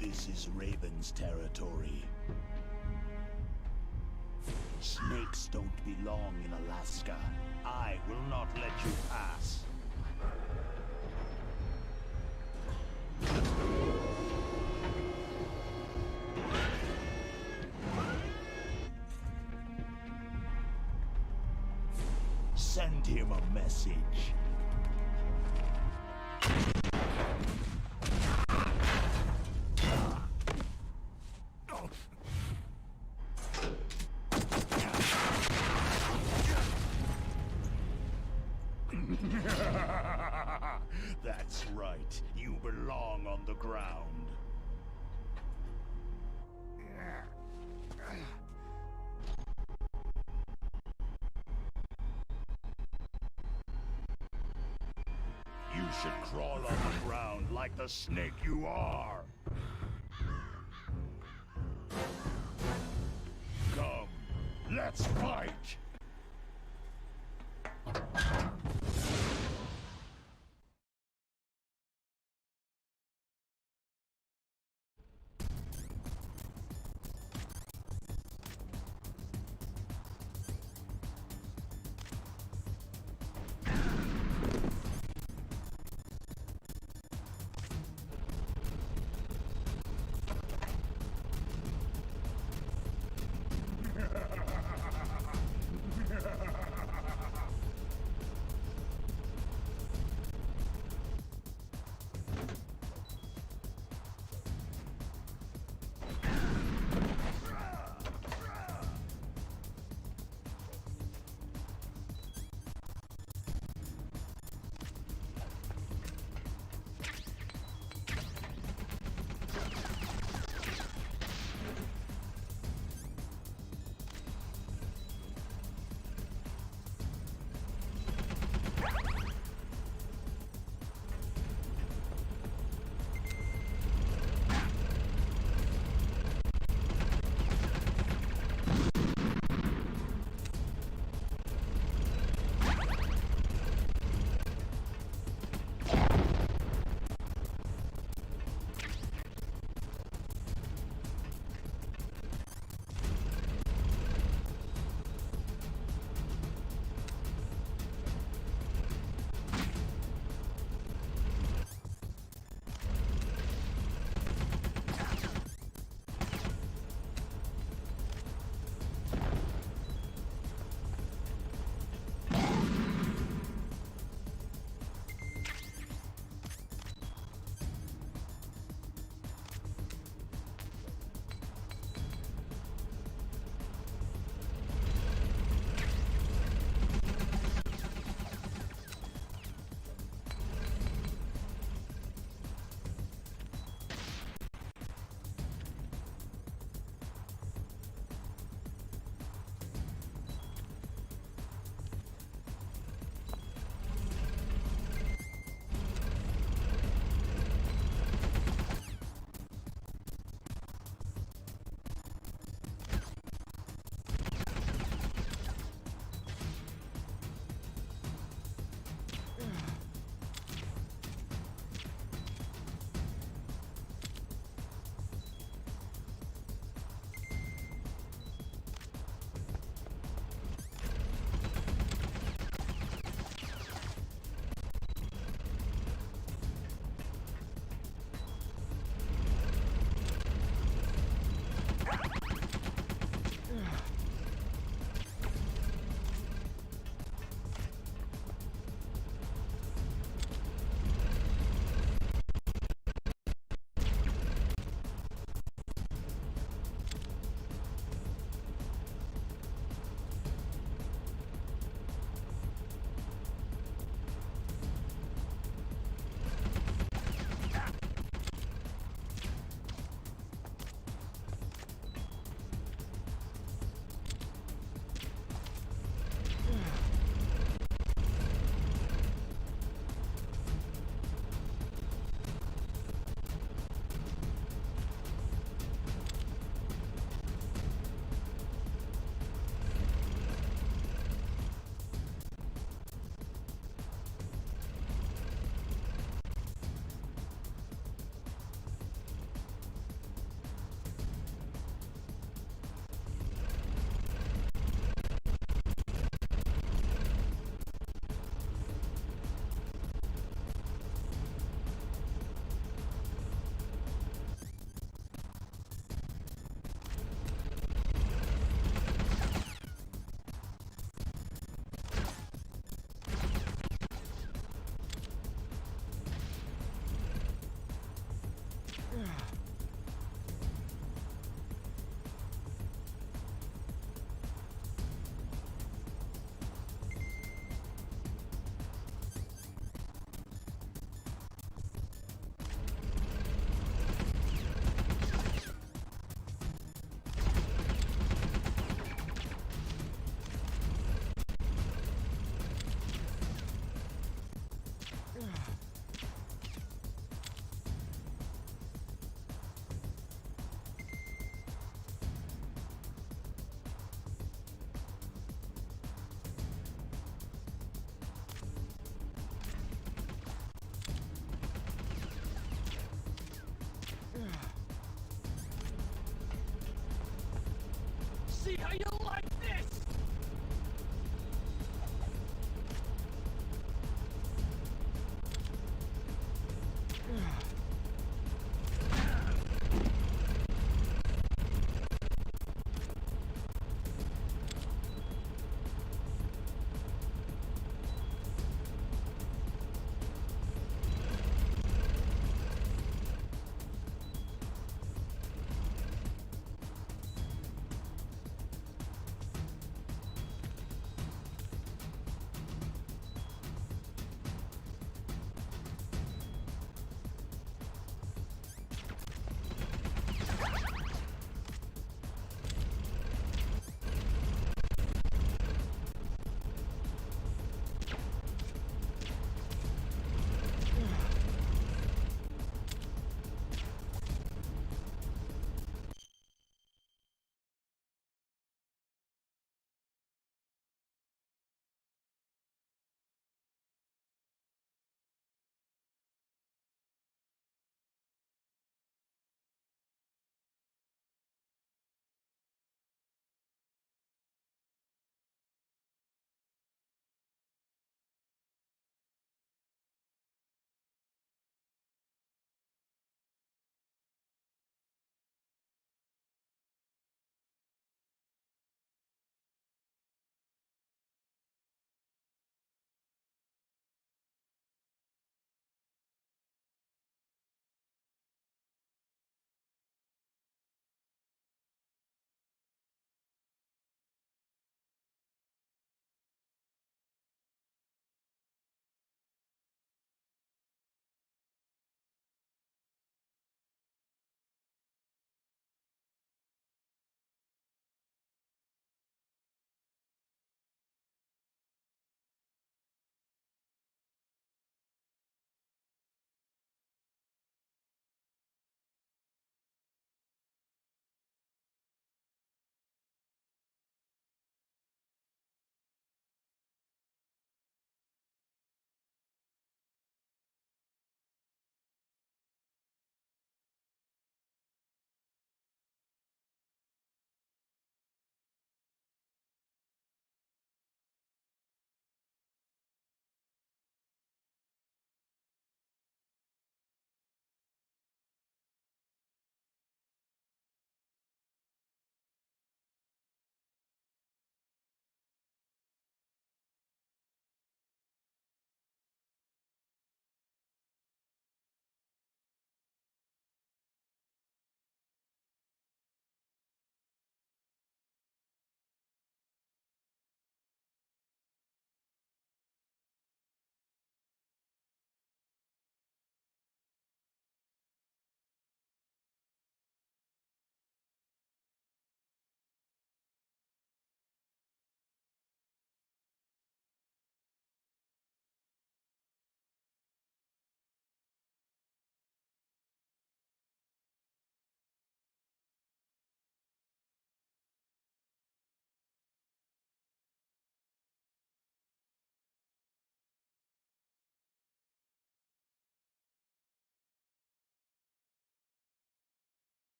This is Raven's territory. Snakes don't belong in Alaska. I will not let you pass. Send him a message. That's right. You belong on the ground. You should crawl on the ground like the snake you are. Come, let's fight! see how you like this!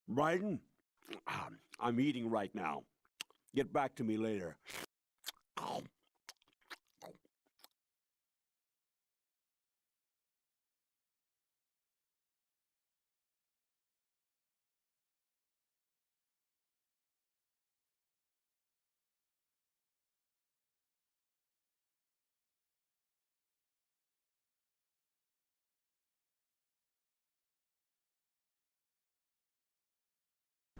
Bryden? I'm eating right now. Get back to me later.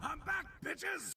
I'm back, bitches!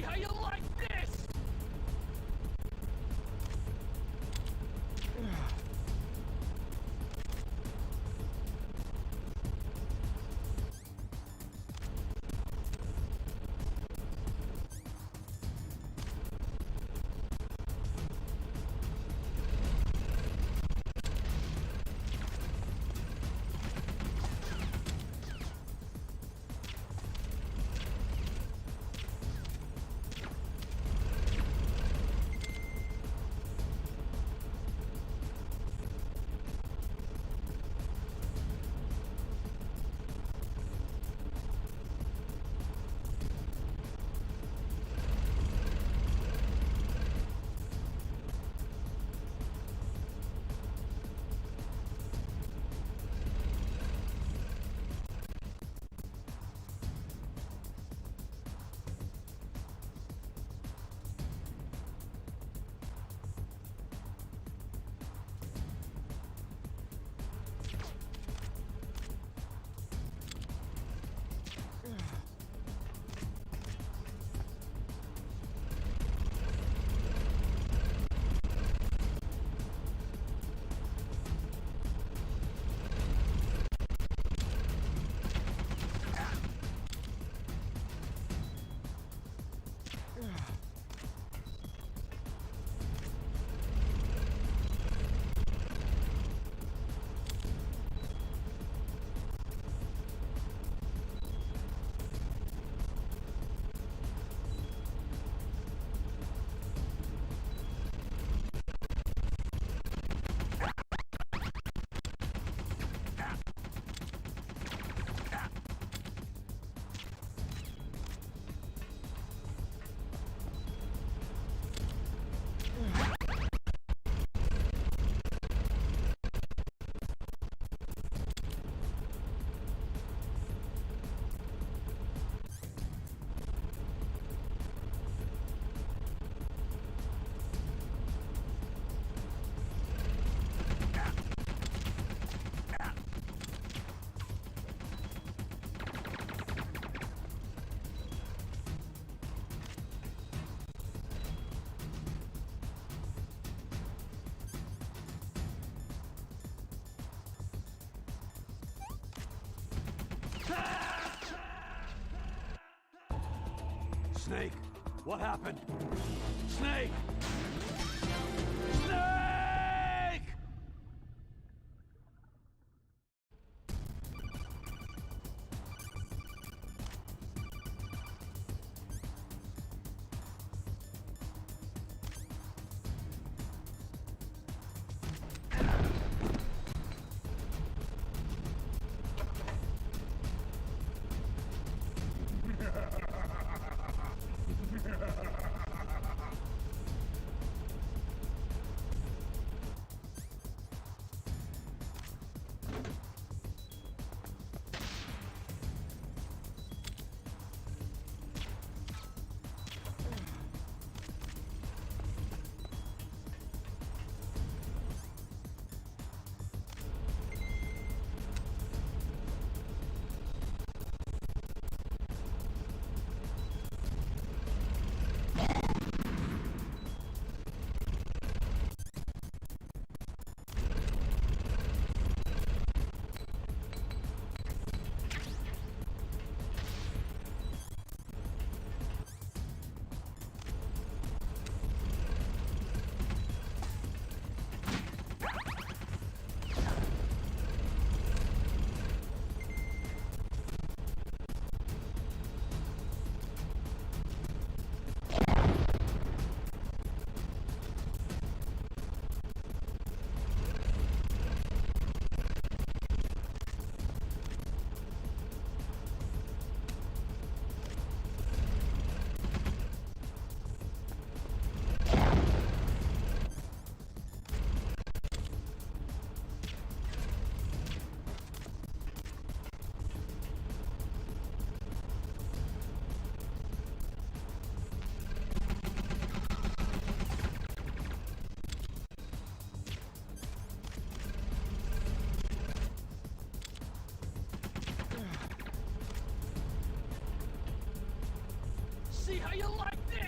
See how you like this! Snake, what happened? Snake! Snake! See how you like this?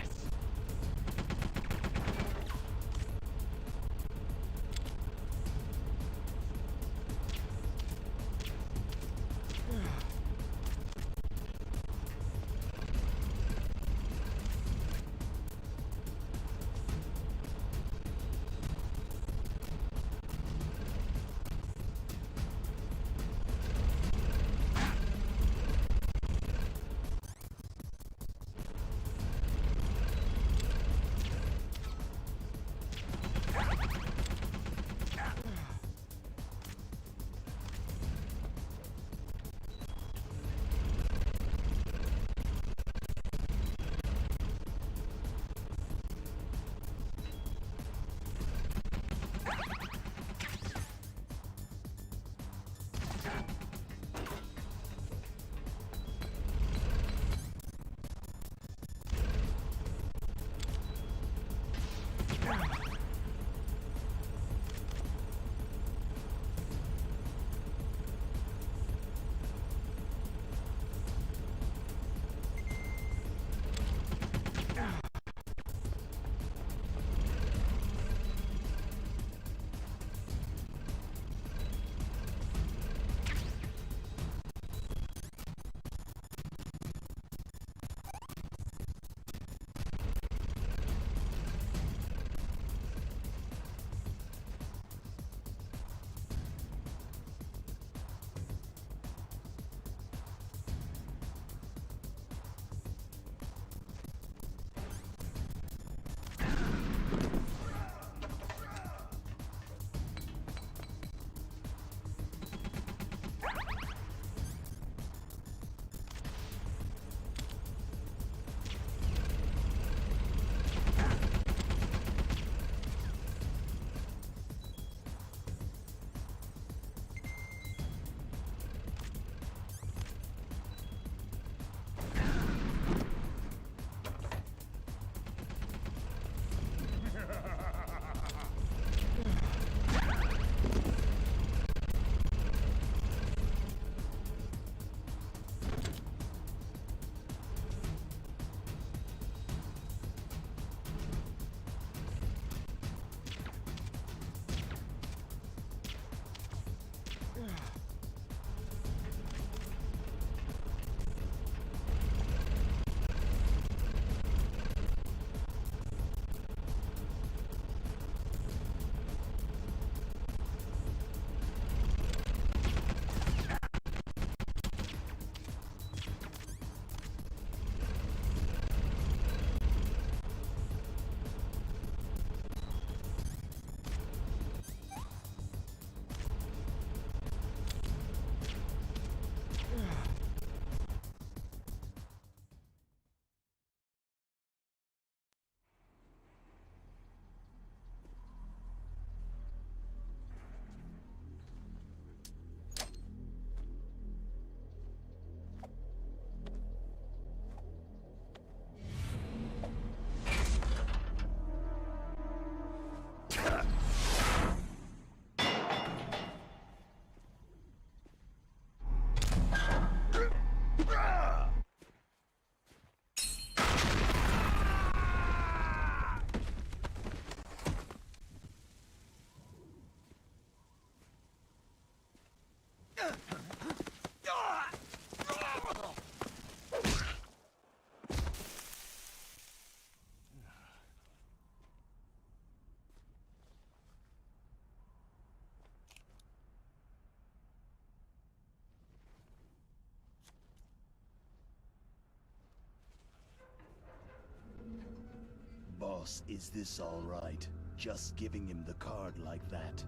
Boss, is this all right? Just giving him the card like that?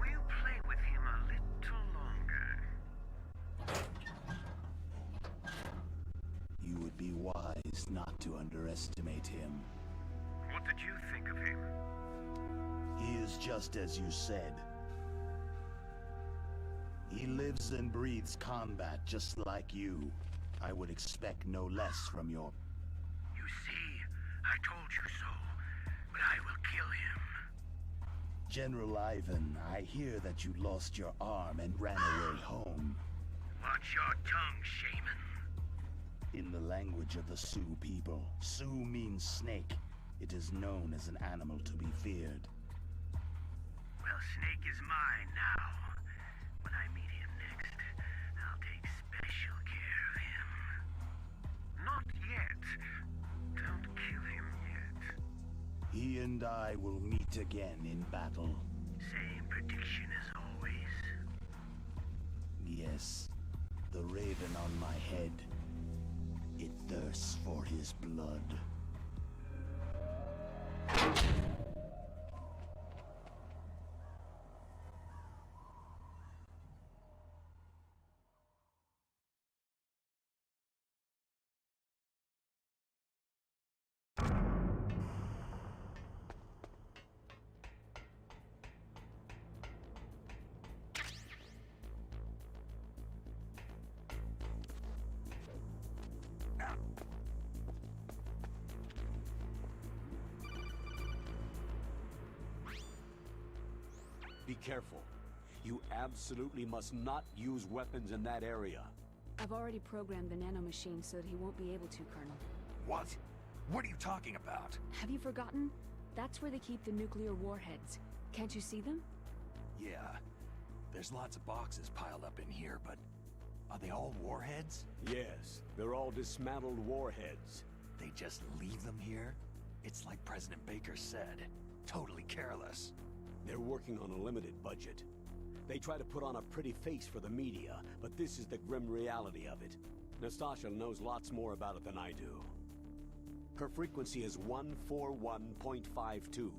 We'll play with him a little longer. You would be wise not to underestimate him. What did you think of him? He is just as you said. He lives and breathes combat just like you. I would expect no less from your... You see, I told you so, but I will kill him. General Ivan, I hear that you lost your arm and ran away home. Watch your tongue, shaman. In the language of the Sioux people, Sioux means snake. It is known as an animal to be feared. Well, Snake is mine now. When I meet him next, I'll take special care of him. Not yet. Don't kill him yet. He and I will meet again in battle. Same prediction as always. Yes, the raven on my head. It thirsts for his blood. Be careful. You absolutely must not use weapons in that area. I've already programmed the nanomachine so that he won't be able to, Colonel. What? What are you talking about? Have you forgotten? That's where they keep the nuclear warheads. Can't you see them? Yeah. There's lots of boxes piled up in here, but... are they all warheads? Yes, they're all dismantled warheads. They just leave them here? It's like President Baker said. Totally careless. They're working on a limited budget. They try to put on a pretty face for the media, but this is the grim reality of it. Nastasha knows lots more about it than I do. Her frequency is 141.52.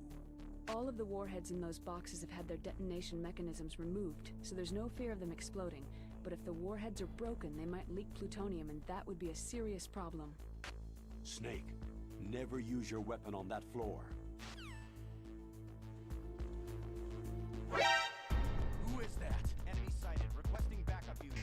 All of the warheads in those boxes have had their detonation mechanisms removed, so there's no fear of them exploding. But if the warheads are broken, they might leak plutonium, and that would be a serious problem. Snake, never use your weapon on that floor. Who is that? Enemy sighted. Requesting backup unit.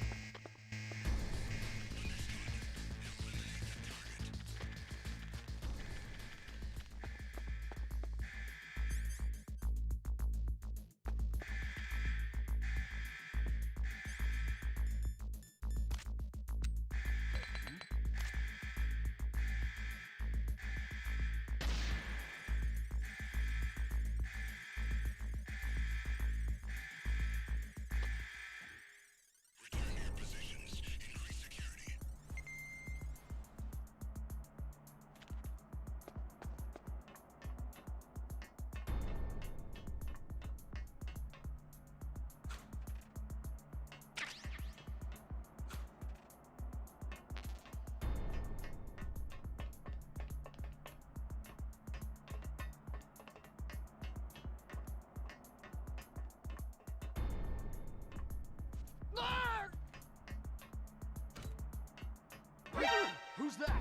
Who's that?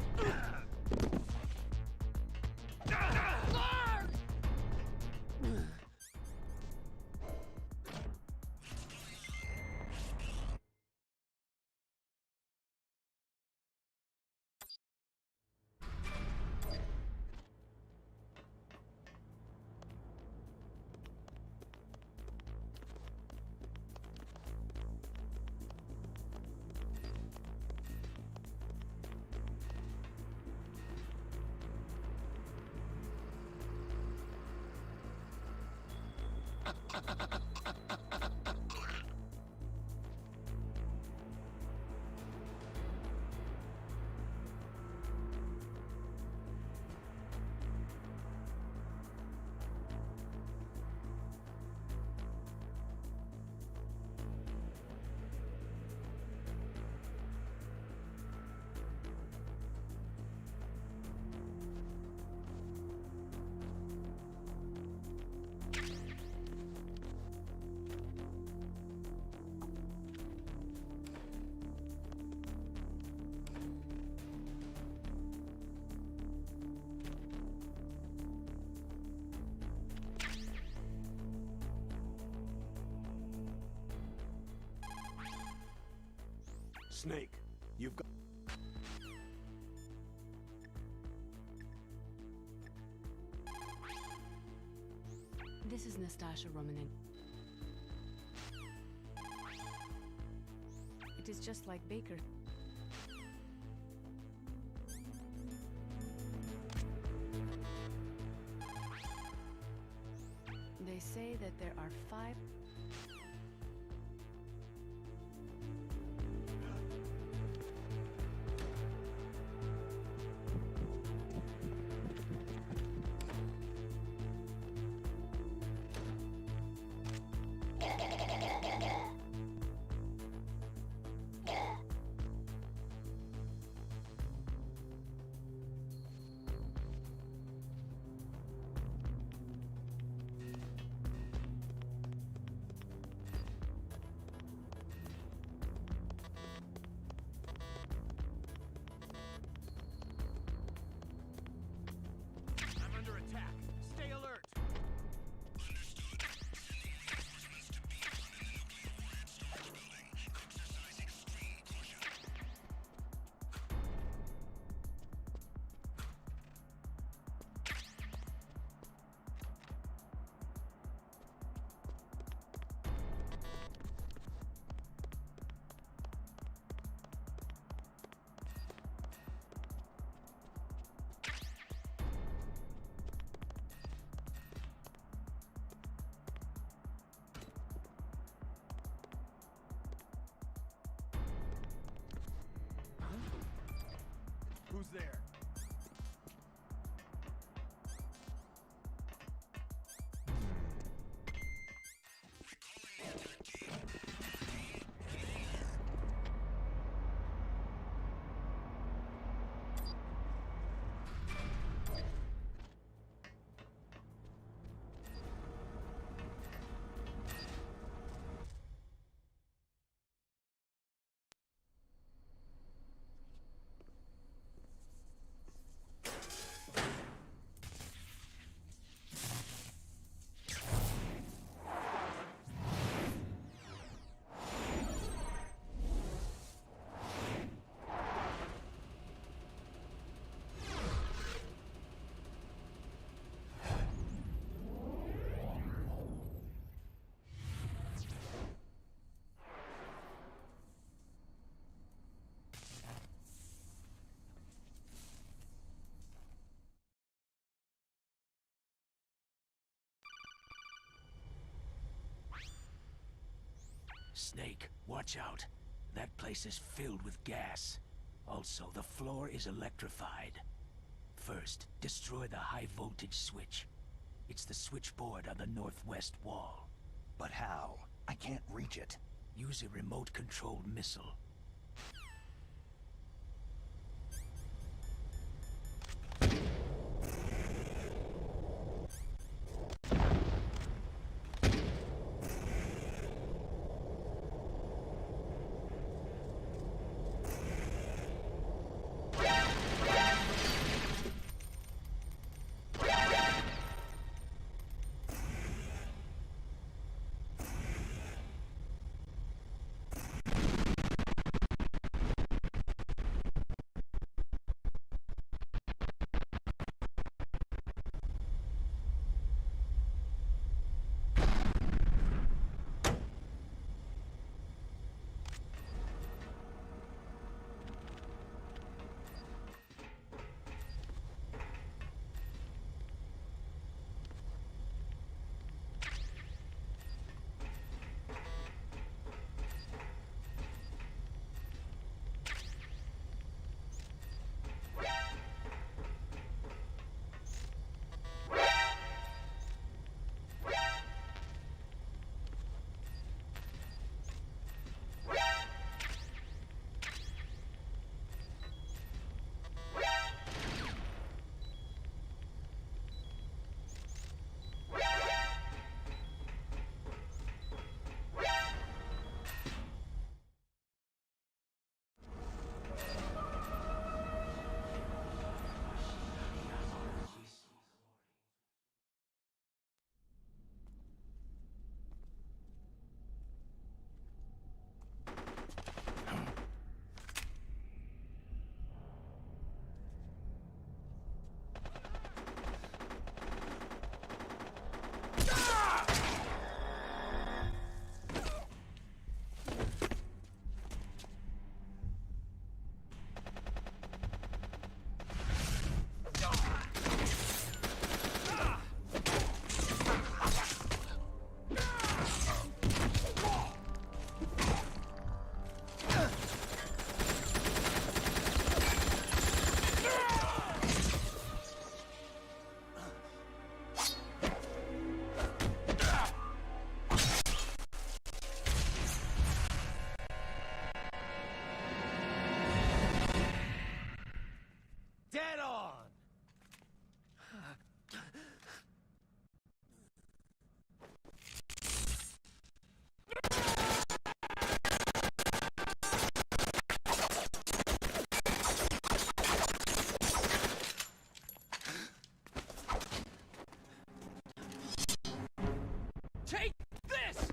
Snake, you've got... This is Nastasha Romanen. It is just like Baker. They say that there are 5... I'm under attack. Stay alert. Who's there? Snake, watch out. That place is filled with gas. Also, the floor is electrified. First, destroy the high-voltage switch. It's the switchboard on the northwest wall. But how? I can't reach it. Use a remote-controlled missile. Dead on! Take this!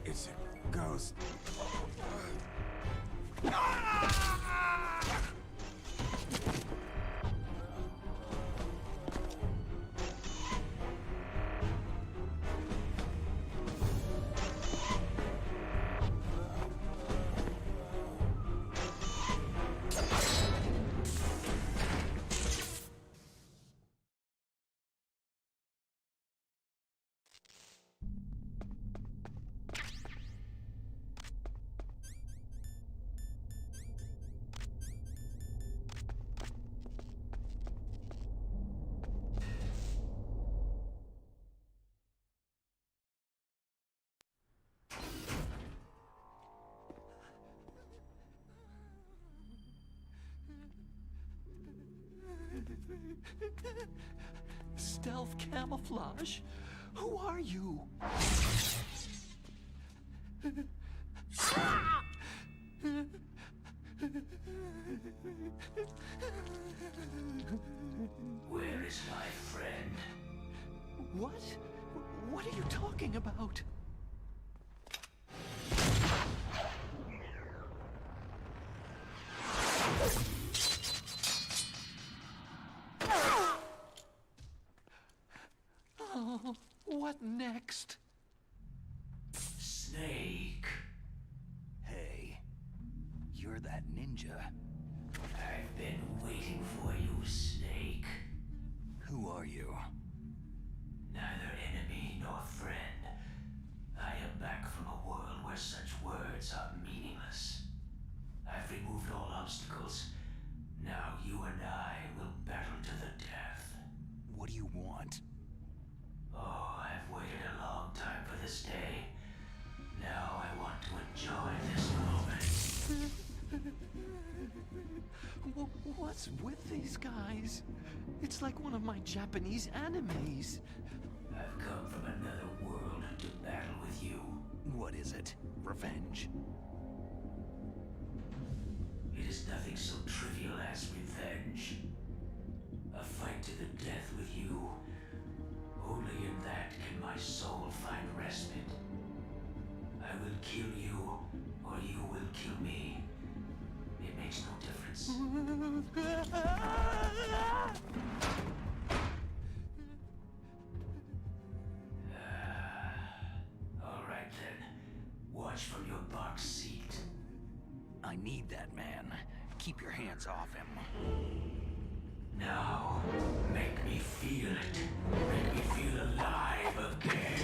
It's a ghost. Stealth camouflage? Who are you? Where is my friend? What? What are you talking about? Oh, what next? Snake. Hey, you're that ninja. I've been waiting for you, Snake. Who are you? Neither enemy nor friend. I am back from a world where such words are meaningless. I've removed all obstacles. Now you and I will battle to the death. What do you want? Oh, I've waited a long time for this day. Now I want to enjoy this moment. What's with these guys? It's like one of my Japanese animes. I've come from another world to battle with you. What is it? Revenge? It is nothing so trivial as revenge. A fight to the death with you. Only in that can my soul find respite. I will kill you, or you will kill me. It makes no difference. All right then. Watch from your box seat. I need that man. Keep your hands off him. Now, make me feel it. Make me feel alive again.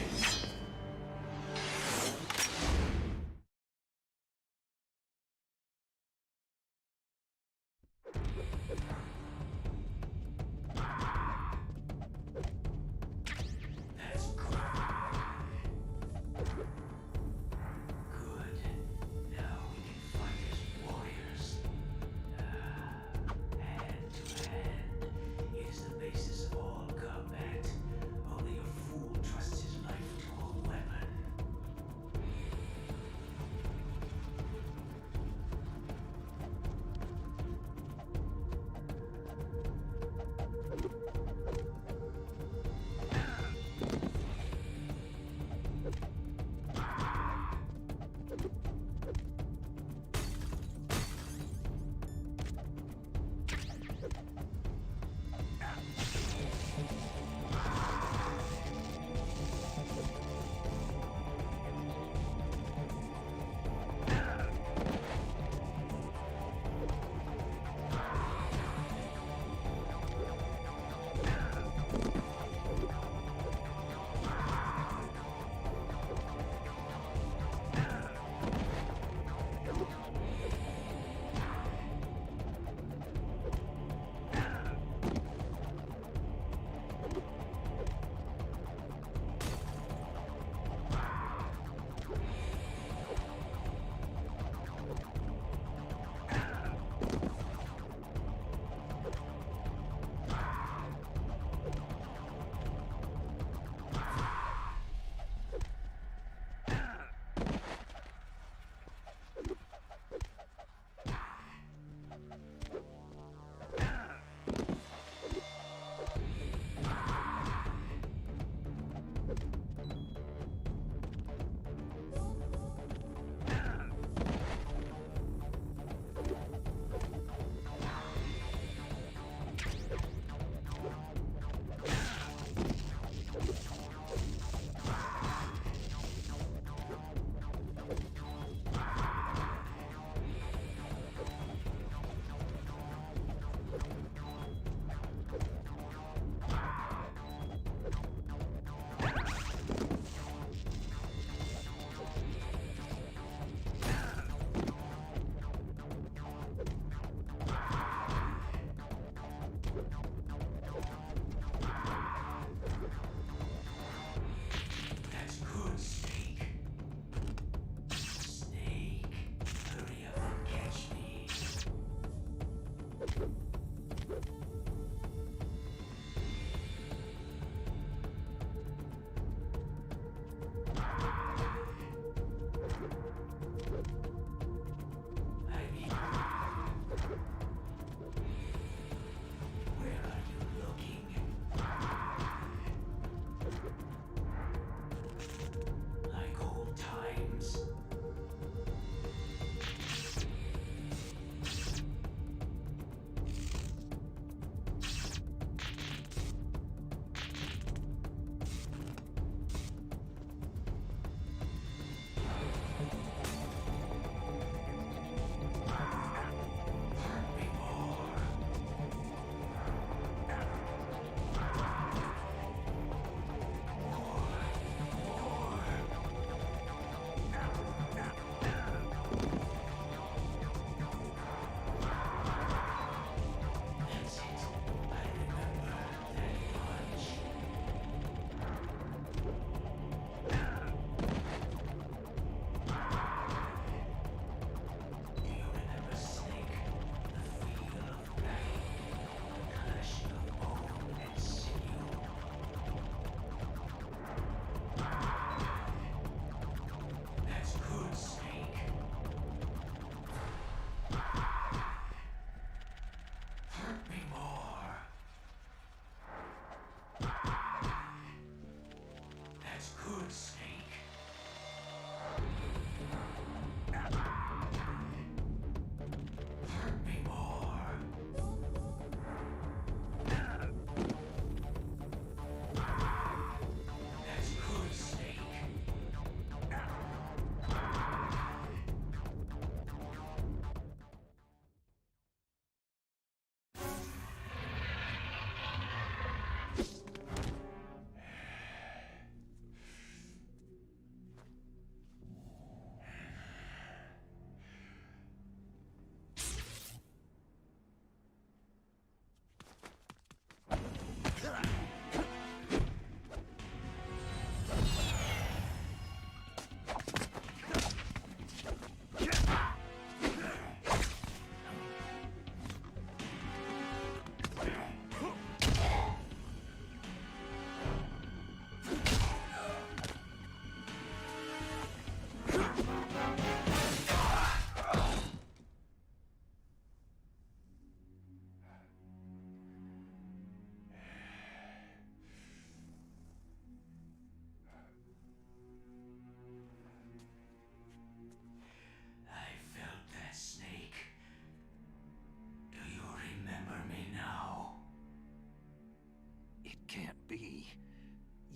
That's good. Good. Now we can fight as warriors. Hand to hand.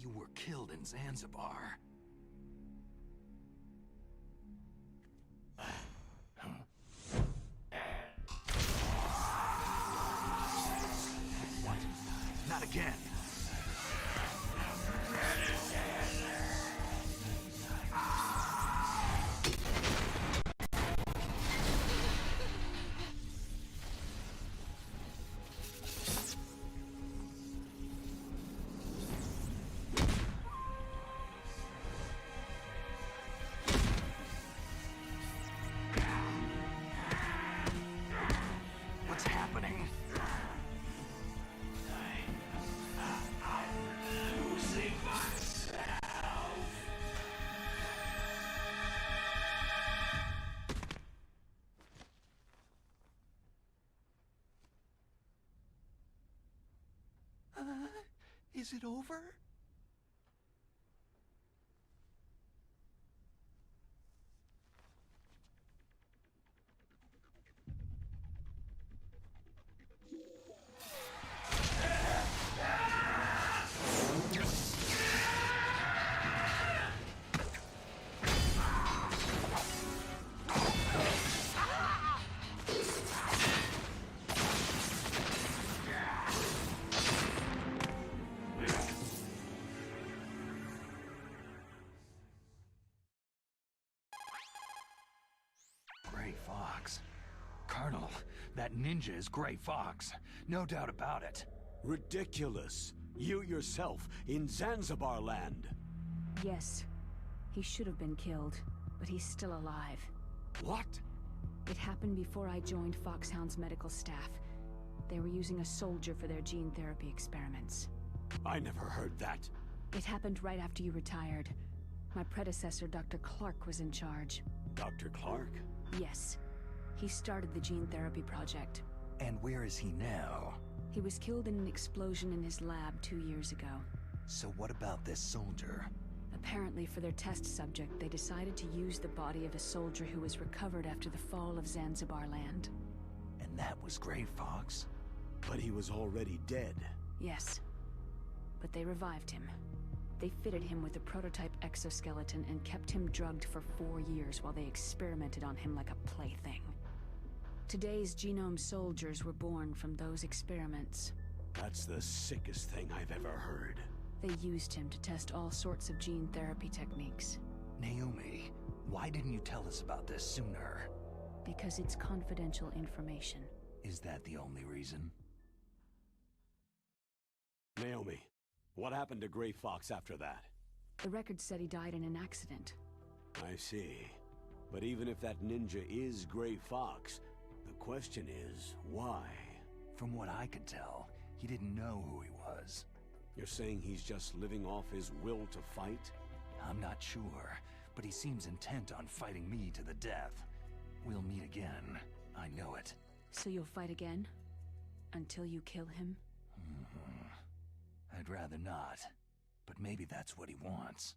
You were killed in Zanzibar. What? Not again! What's happening? I'm losing myself. Is it over? Gray Fox. Colonel, that ninja is Gray Fox. No doubt about it. Ridiculous. You yourself in Zanzibar land. Yes. He should have been killed, but he's still alive. What? It happened before I joined Foxhound's medical staff. They were using a soldier for their gene therapy experiments. I never heard that. It happened right after you retired. My predecessor, Dr. Clark, was in charge. Dr. Clark? Yes. He started the gene therapy project. And where is he now? He was killed in an explosion in his lab 2 years ago. So what about this soldier? Apparently, for their test subject, they decided to use the body of a soldier who was recovered after the fall of Zanzibar land. And that was Gray Fox? But he was already dead. Yes. But they revived him. They fitted him with a prototype exoskeleton and kept him drugged for 4 years while they experimented on him like a plaything. Today's genome soldiers were born from those experiments. That's the sickest thing I've ever heard. They used him to test all sorts of gene therapy techniques. Naomi, why didn't you tell us about this sooner? Because it's confidential information. Is that the only reason? Naomi, what happened to Gray Fox after that? The record said he died in an accident. I see. But even if that ninja is Gray Fox, the question is, why? From what I could tell, he didn't know who he was. You're saying he's just living off his will to fight? I'm not sure, but he seems intent on fighting me to the death. We'll meet again. I know it. So you'll fight again? Until you kill him? I'd rather not, but maybe that's what he wants.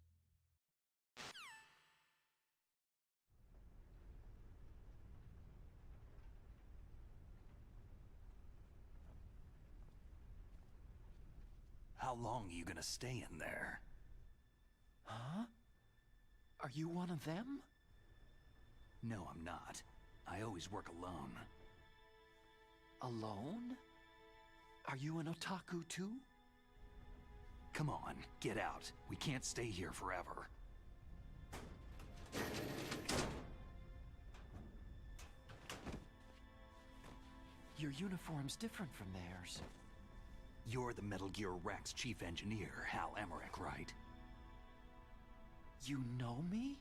How long are you gonna stay in there? Huh? Are you one of them? No, I'm not. I always work alone. Alone? Are you an otaku too? Come on, get out. We can't stay here forever. Your uniform's different from theirs. You're the Metal Gear Rex chief engineer, Hal Emmerich, right? You know me?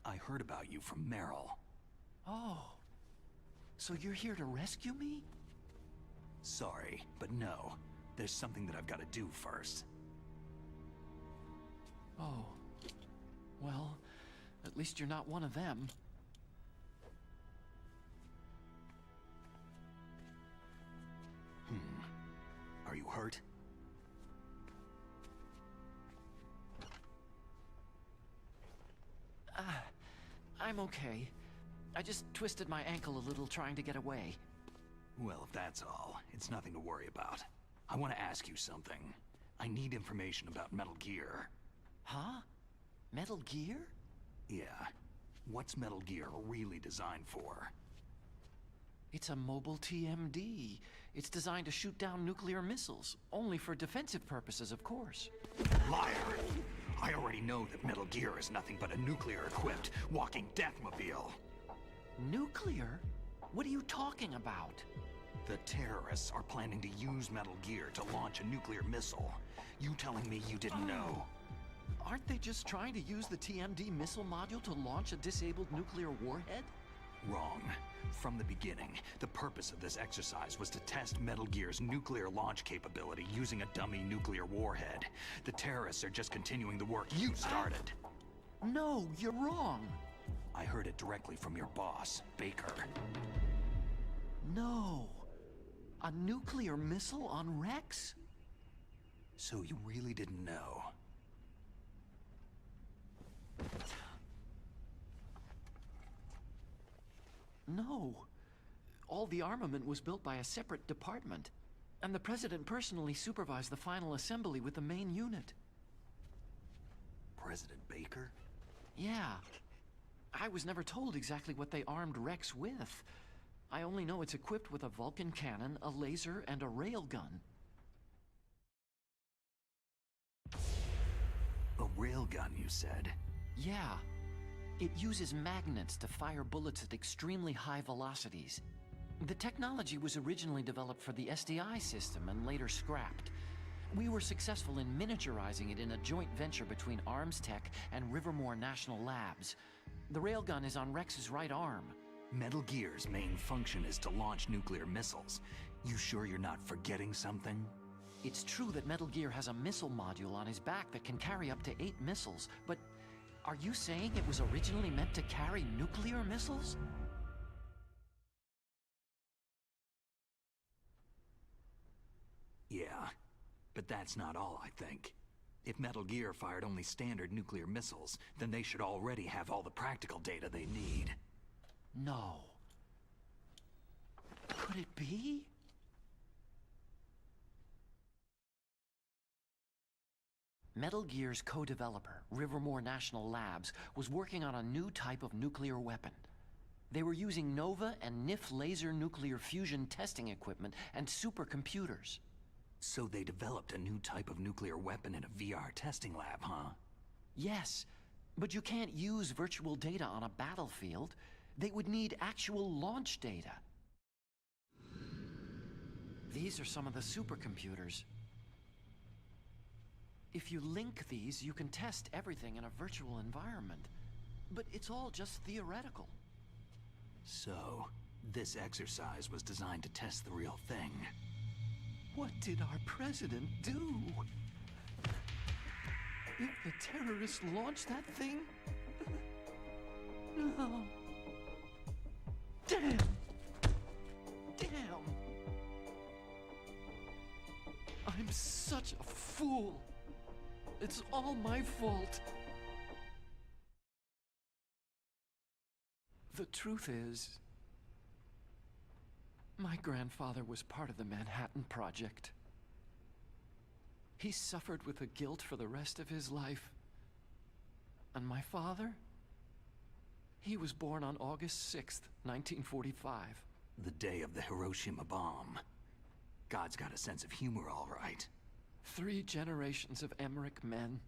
I heard about you from Meryl. Oh. So you're here to rescue me? Sorry, but no. There's something that I've got to do first. Oh. Well, at least you're not one of them. Are you hurt? I'm okay. I just twisted my ankle a little trying to get away. Well, if that's all, it's nothing to worry about. I want to ask you something. I need information about Metal Gear. Huh? Metal Gear? Yeah. What's Metal Gear really designed for? It's a mobile TMD. It's designed to shoot down nuclear missiles. Only for defensive purposes, of course. Liar! I already know that Metal Gear is nothing but a nuclear-equipped walking deathmobile. Nuclear? What are you talking about? The terrorists are planning to use Metal Gear to launch a nuclear missile. You telling me you didn't know? Aren't they just trying to use the TMD missile module to launch a disabled nuclear warhead? Wrong. From the beginning, the purpose of this exercise was to test Metal Gear's nuclear launch capability using a dummy nuclear warhead. The terrorists are just continuing the work you started. No, you're wrong. I heard it directly from your boss, Baker. No. A nuclear missile on Rex? So you really didn't know? No. All the armament was built by a separate department, and the President personally supervised the final assembly with the main unit. President Baker? Yeah. I was never told exactly what they armed Rex with. I only know it's equipped with a Vulcan cannon, a laser, and a railgun. A railgun, you said? Yeah. It uses magnets to fire bullets at extremely high velocities. The technology was originally developed for the SDI system and later scrapped. We were successful in miniaturizing it in a joint venture between Arms Tech and Rivermore National Labs. The railgun is on Rex's right arm. Metal Gear's main function is to launch nuclear missiles. You sure you're not forgetting something? It's true that Metal Gear has a missile module on his back that can carry up to 8 missiles, but are you saying it was originally meant to carry nuclear missiles? Yeah, but that's not all, I think. If Metal Gear fired only standard nuclear missiles, then they should already have all the practical data they need. No. Could it be? Metal Gear's co-developer, Rivermore National Labs, was working on a new type of nuclear weapon. They were using NOVA and NIF laser nuclear fusion testing equipment and supercomputers. So they developed a new type of nuclear weapon in a VR testing lab, huh? Yes, but you can't use virtual data on a battlefield. They would need actual launch data. These are some of the supercomputers. If you link these, you can test everything in a virtual environment. But it's all just theoretical. So, this exercise was designed to test the real thing. What did our president do? If the terrorists launched that thing? No. Damn! Damn! I'm such a fool. It's all my fault. The truth is, my grandfather was part of the Manhattan Project. He suffered with the guilt for the rest of his life. And my father? He was born on August 6th, 1945. The day of the Hiroshima bomb. God's got a sense of humor, all right. 3 generations of Emmerich men.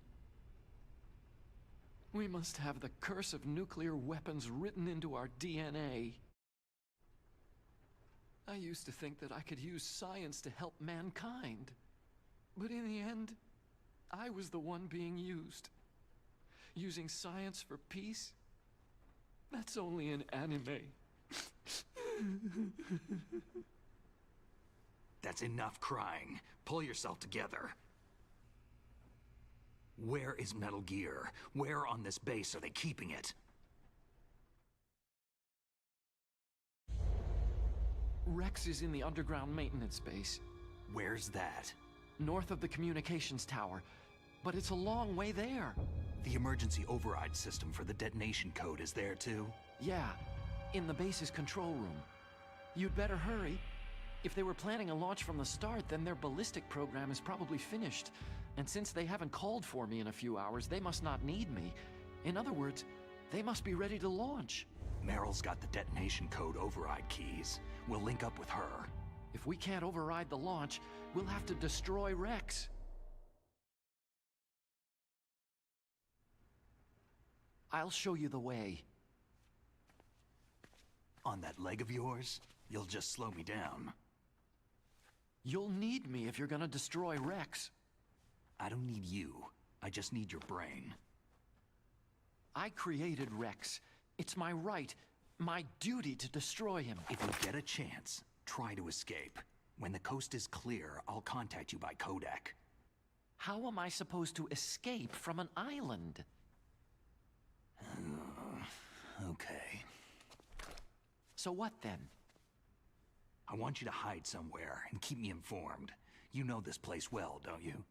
We must have the curse of nuclear weapons written into our DNA. I used to think that I could use science to help mankind. But in the end, I was the one being used. Using science for peace? That's only in anime. That's enough crying. Pull yourself together. Where is Metal Gear? Where on this base are they keeping it? Rex is in the underground maintenance base. Where's that? North of the communications tower. But it's a long way there. The emergency override system for the detonation code is there too? Yeah, in the base's control room. You'd better hurry. If they were planning a launch from the start, then their ballistic program is probably finished. And since they haven't called for me in a few hours, they must not need me. In other words, they must be ready to launch. Meryl's got the detonation code override keys. We'll link up with her. If we can't override the launch, we'll have to destroy Rex. I'll show you the way. On that leg of yours, you'll just slow me down. You'll need me if you're gonna destroy Rex. I don't need you. I just need your brain. I created Rex. It's my right, my duty to destroy him. If you get a chance, try to escape. When the coast is clear, I'll contact you by codec. How am I supposed to escape from an island? Okay. So what then? I want you to hide somewhere and keep me informed. You know this place well, don't you?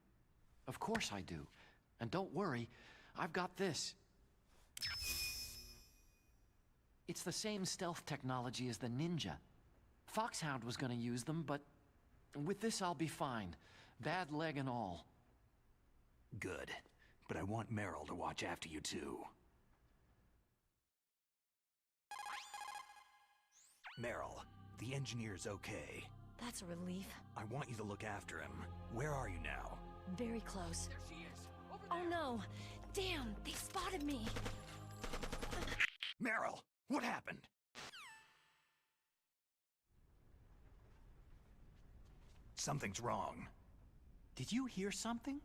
Of course I do. And don't worry, I've got this. It's the same stealth technology as the Ninja. Foxhound was gonna use them, but with this I'll be fine. Bad leg and all. Good. But I want Meryl to watch after you too. Meryl, the engineer's okay. That's a relief. I want you to look after him. Where are you now? Very close. There she is. Oh no! Damn, they spotted me! Meryl, what happened? Something's wrong. Did you hear something?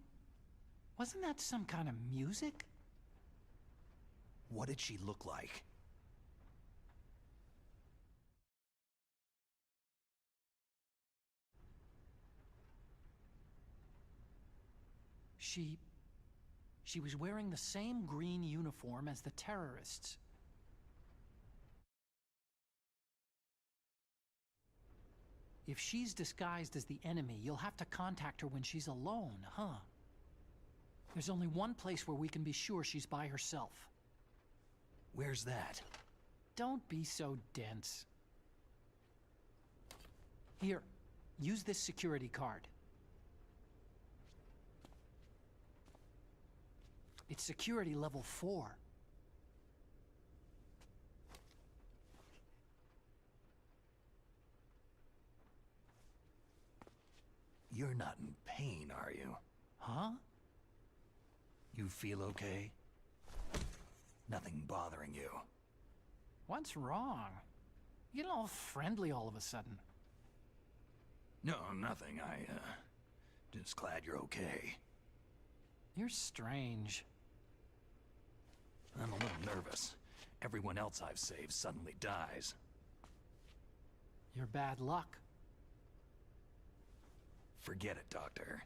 Wasn't that some kind of music? What did she look like? She was wearing the same green uniform as the terrorists. If she's disguised as the enemy, you'll have to contact her when she's alone, huh? There's only one place where we can be sure she's by herself. Where's that? Don't be so dense. Here, use this security card. It's security level 4. You're not in pain, are you? Huh? You feel okay? Nothing bothering you? What's wrong? You get all friendly all of a sudden. No, nothing. Just glad you're okay. You're strange. I'm a little nervous. Everyone else I've saved suddenly dies. You're bad luck. Forget it, Doctor.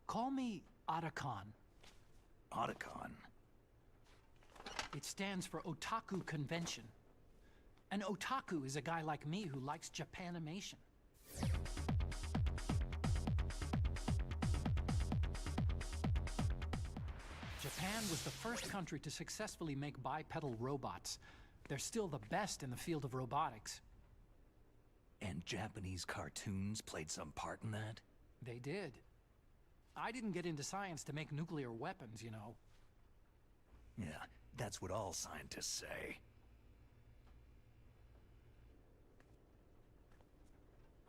Call me Otacon. Otacon? It stands for Otaku Convention. An otaku is a guy like me who likes Japanimation. Japan was the first country to successfully make bipedal robots. They're still the best in the field of robotics. And Japanese cartoons played some part in that? They did. I didn't get into science to make nuclear weapons, you know. Yeah, that's what all scientists say.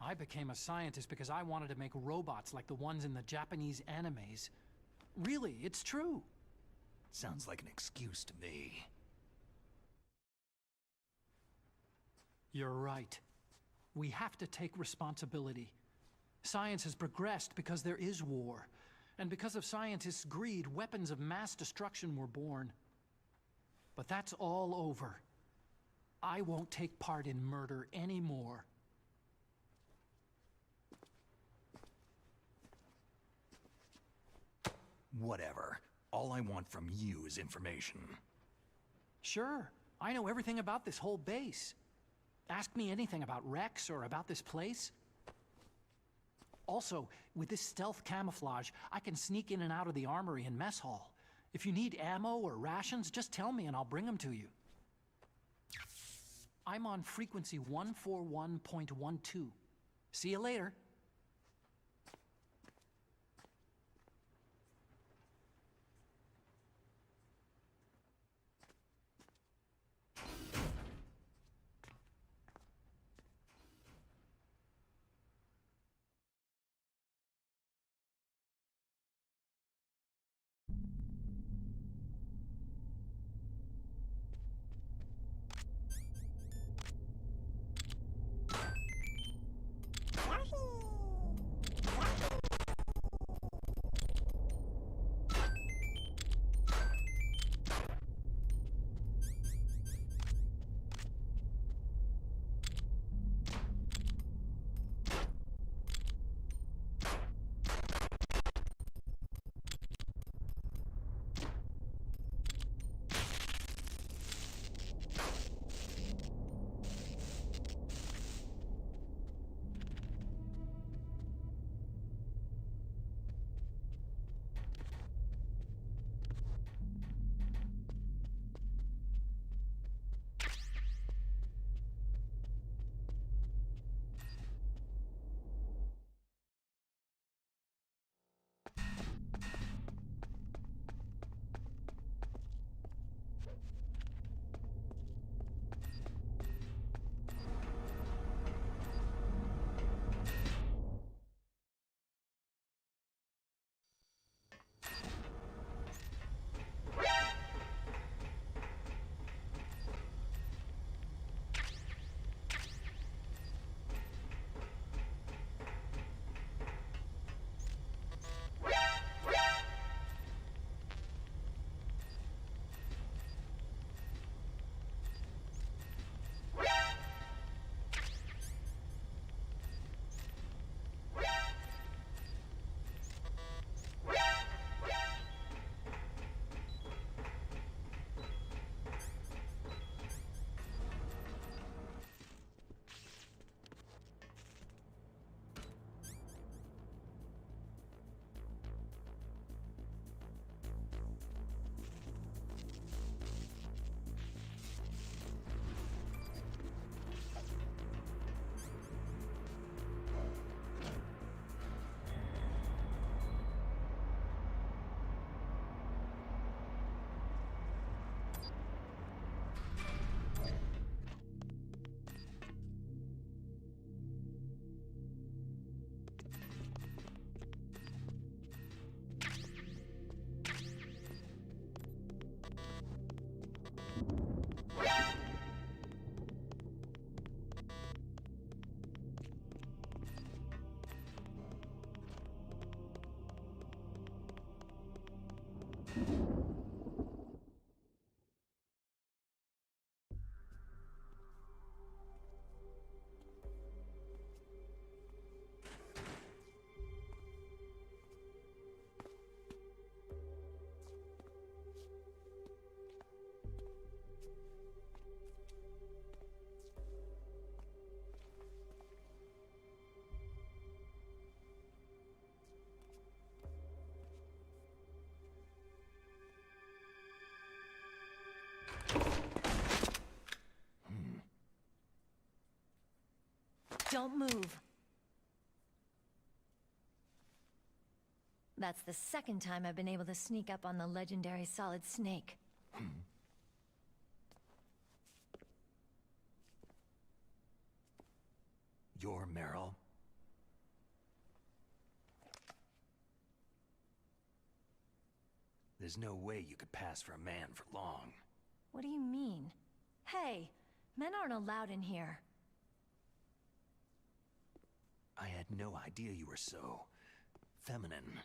I became a scientist because I wanted to make robots like the ones in the Japanese animes. Really, it's true. Sounds like an excuse to me. You're right. We have to take responsibility. Science has progressed because there is war. And because of scientists' greed, weapons of mass destruction were born. But that's all over. I won't take part in murder anymore. Whatever. All I want from you is information. Sure. I know everything about this whole base. Ask me anything about Rex or about this place. Also, with this stealth camouflage, I can sneak in and out of the armory and mess hall. If you need ammo or rations, just tell me and I'll bring them to you. I'm on frequency 141.12. See you later. Don't move. That's the second time I've been able to sneak up on the legendary Solid Snake. You're Meryl? There's no way you could pass for a man for long. What do you mean? Hey, men aren't allowed in here. I had no idea you were so feminine.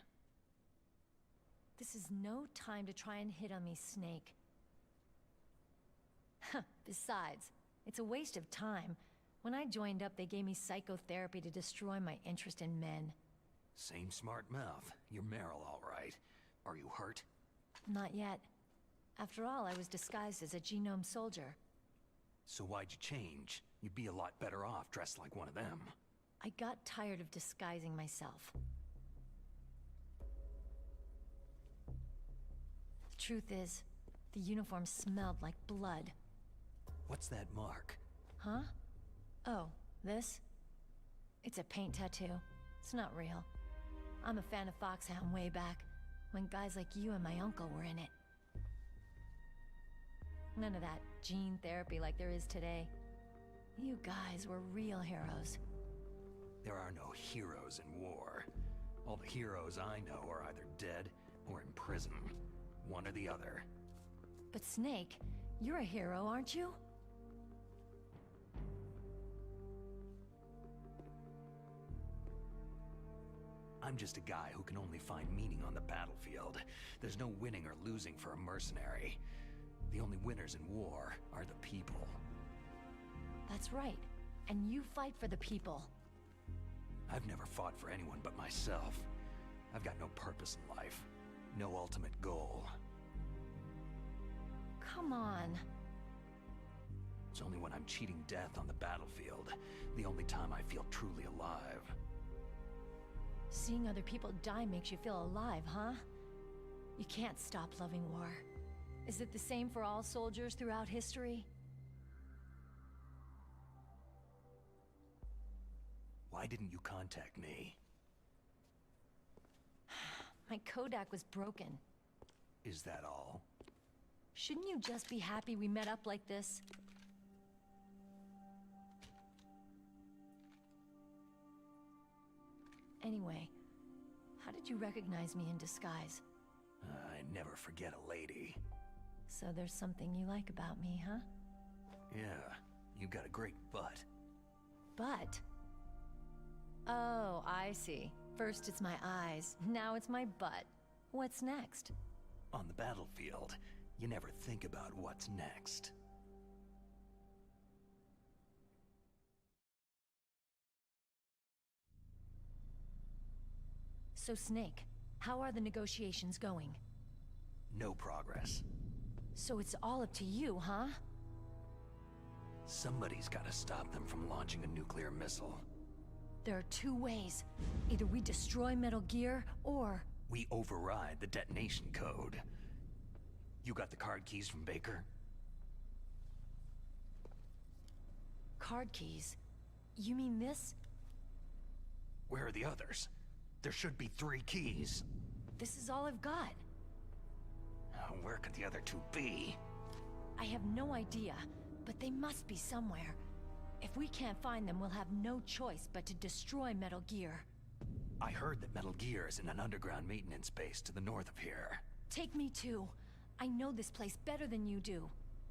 This is no time to try and hit on me, Snake. Besides, it's a waste of time. When I joined up, they gave me psychotherapy to destroy my interest in men. Same smart mouth. You're Meryl, all right. Are you hurt? Not yet. After all, I was disguised as a genome soldier. So why'd you change? You'd be a lot better off dressed like one of them. I got tired of disguising myself. The truth is, the uniform smelled like blood. What's that mark? Huh? Oh, this? It's a paint tattoo. It's not real. I'm a fan of Foxhound way back, when guys like you and my uncle were in it. None of that gene therapy like there is today. You guys were real heroes. There are no heroes in war. All the heroes I know are either dead or in prison. One or the other. But Snake, you're a hero, aren't you? I'm just a guy who can only find meaning on the battlefield. There's no winning or losing for a mercenary. The only winners in war are the people. That's right. And you fight for the people. I've never fought for anyone but myself. I've got no purpose in life. No ultimate goal. Come on. It's only when I'm cheating death on the battlefield, the only time I feel truly alive. Seeing other people die makes you feel alive, huh? You can't stop loving war. Is it the same for all soldiers throughout history? Why didn't you contact me? My Kodak was broken. Is that all? Shouldn't you just be happy we met up like this? Anyway, how did you recognize me in disguise? I never forget a lady. So there's something you like about me, huh? Yeah, you got a great butt. Butt? Oh, I see. First it's my eyes, now it's my butt. What's next? On the battlefield, you never think about what's next. So Snake, how are the negotiations going? No progress. So it's all up to you, huh? Somebody's gotta stop them from launching a nuclear missile. There are two ways. Either we destroy Metal Gear, or... we override the detonation code. You got the card keys from Baker? Card keys? You mean this? Where are the others? There should be 3 keys. This is all I've got. Where could the other 2 be? I have no idea, but they must be somewhere. If we can't find them, we'll have no choice but to destroy Metal Gear. I heard that Metal Gear is in an underground maintenance base to the north of here. Take me too. I know this place better than you do.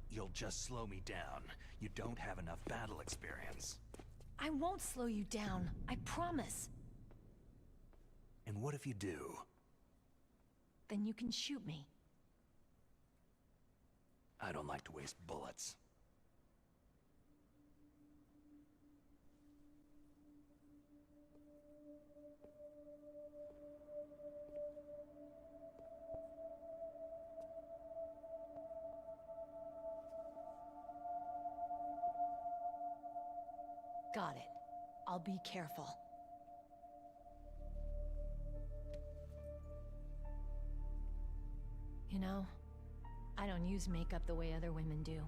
You'll just slow me down. You don't have enough battle experience. I won't slow you down, I promise. And what if you do? Then you can shoot me. I don't like to waste bullets. Got it. I'll be careful. You know, I don't use makeup the way other women do.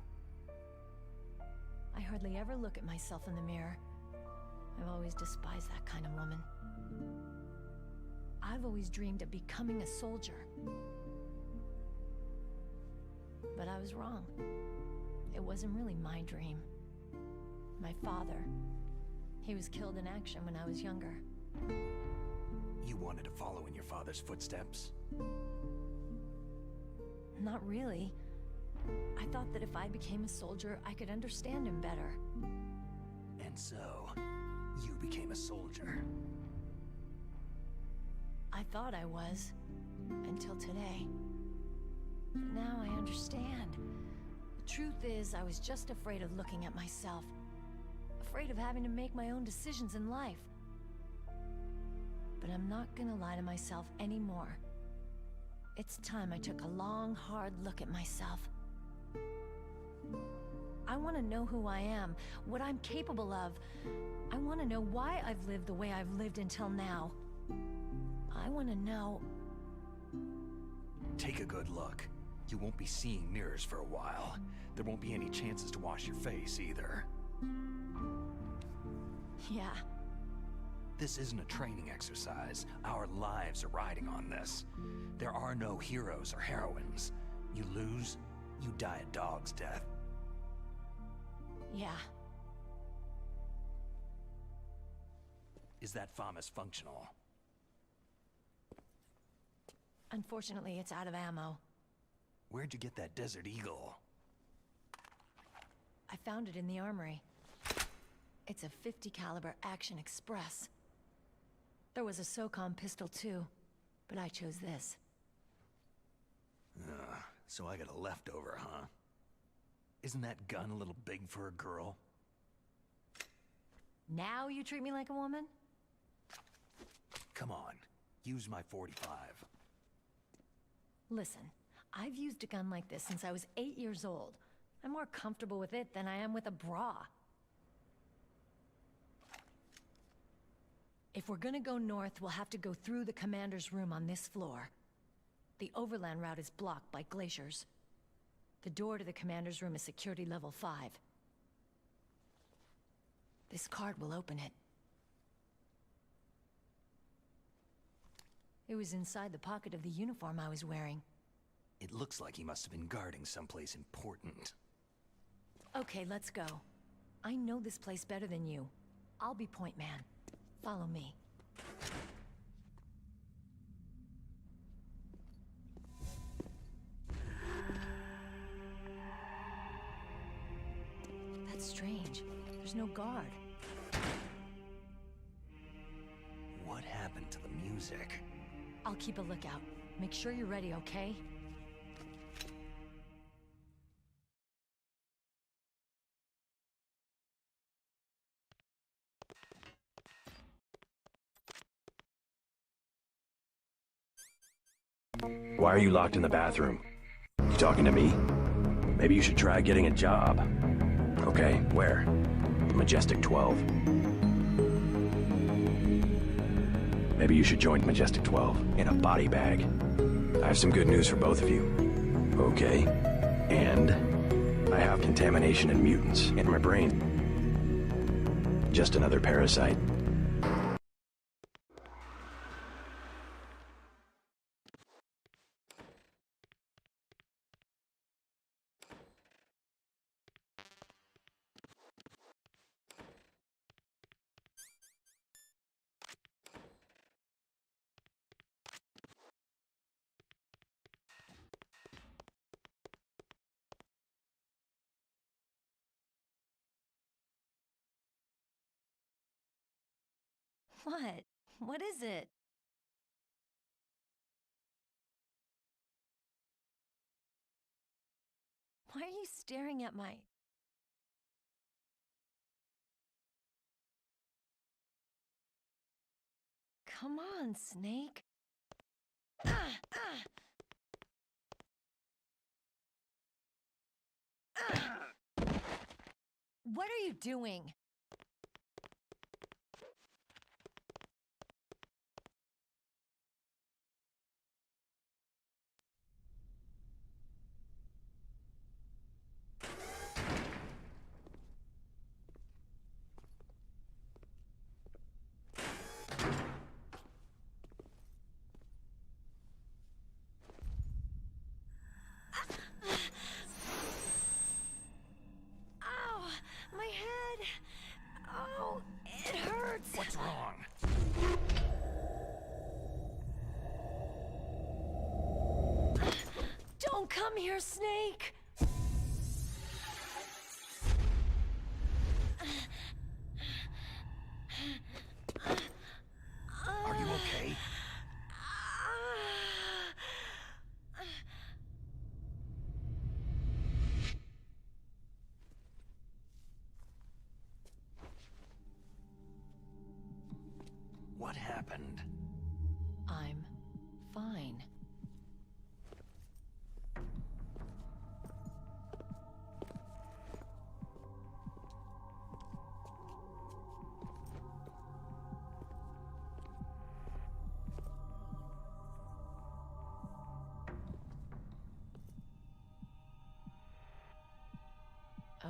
I hardly ever look at myself in the mirror. I've always despised that kind of woman. I've always dreamed of becoming a soldier. But I was wrong. It wasn't really my dream. My father, he was killed in action when I was younger. You wanted to follow in your father's footsteps? Not really. I thought that if I became a soldier, I could understand him better. And so, you became a soldier. I thought I was, until today. But now I understand. The truth is, I was just afraid of looking at myself. Afraid of having to make my own decisions in life. But I'm not gonna lie to myself anymore. It's time I took a long, hard look at myself. I want to know who I am, what I'm capable of. I want to know why I've lived the way I've lived until now. I want to know... Take a good look. You won't be seeing mirrors for a while. There won't be any chances to wash your face, either. Yeah. This isn't a training exercise. Our lives are riding on this. There are no heroes or heroines. You lose, you die a dog's death. Yeah. Is that FAMAS functional? Unfortunately, it's out of ammo. Where'd you get that Desert Eagle? I found it in the armory. It's a 50 caliber Action Express. There was a SOCOM pistol too, but I chose this. So I got a leftover, huh? Isn't that gun a little big for a girl? Now you treat me like a woman? Come on, use my .45. Listen, I've used a gun like this since I was 8 years old. I'm more comfortable with it than I am with a bra. If we're gonna go north, we'll have to go through the commander's room on this floor. The overland route is blocked by glaciers. The door to the commander's room is security level 5. This card will open it. It was inside the pocket of the uniform I was wearing. It looks like he must have been guarding someplace important. Okay, let's go. I know this place better than you. I'll be point man. Follow me. That's strange. There's no guard. What happened to the music? I'll keep a lookout. Make sure you're ready, okay? Why are you locked in the bathroom? You talking to me? Maybe you should try getting a job. Okay, where? Majestic 12. Maybe you should join Majestic 12 in a body bag. I have some good news for both of you. Okay? And I have contamination and mutants in my brain. Just another parasite. What? What is it? Why are you staring at my... Come on, Snake. What are you doing? Ow! My head! Oh, it hurts! What's wrong? Don't come here, Snake! Are you okay? What happened? I'm fine.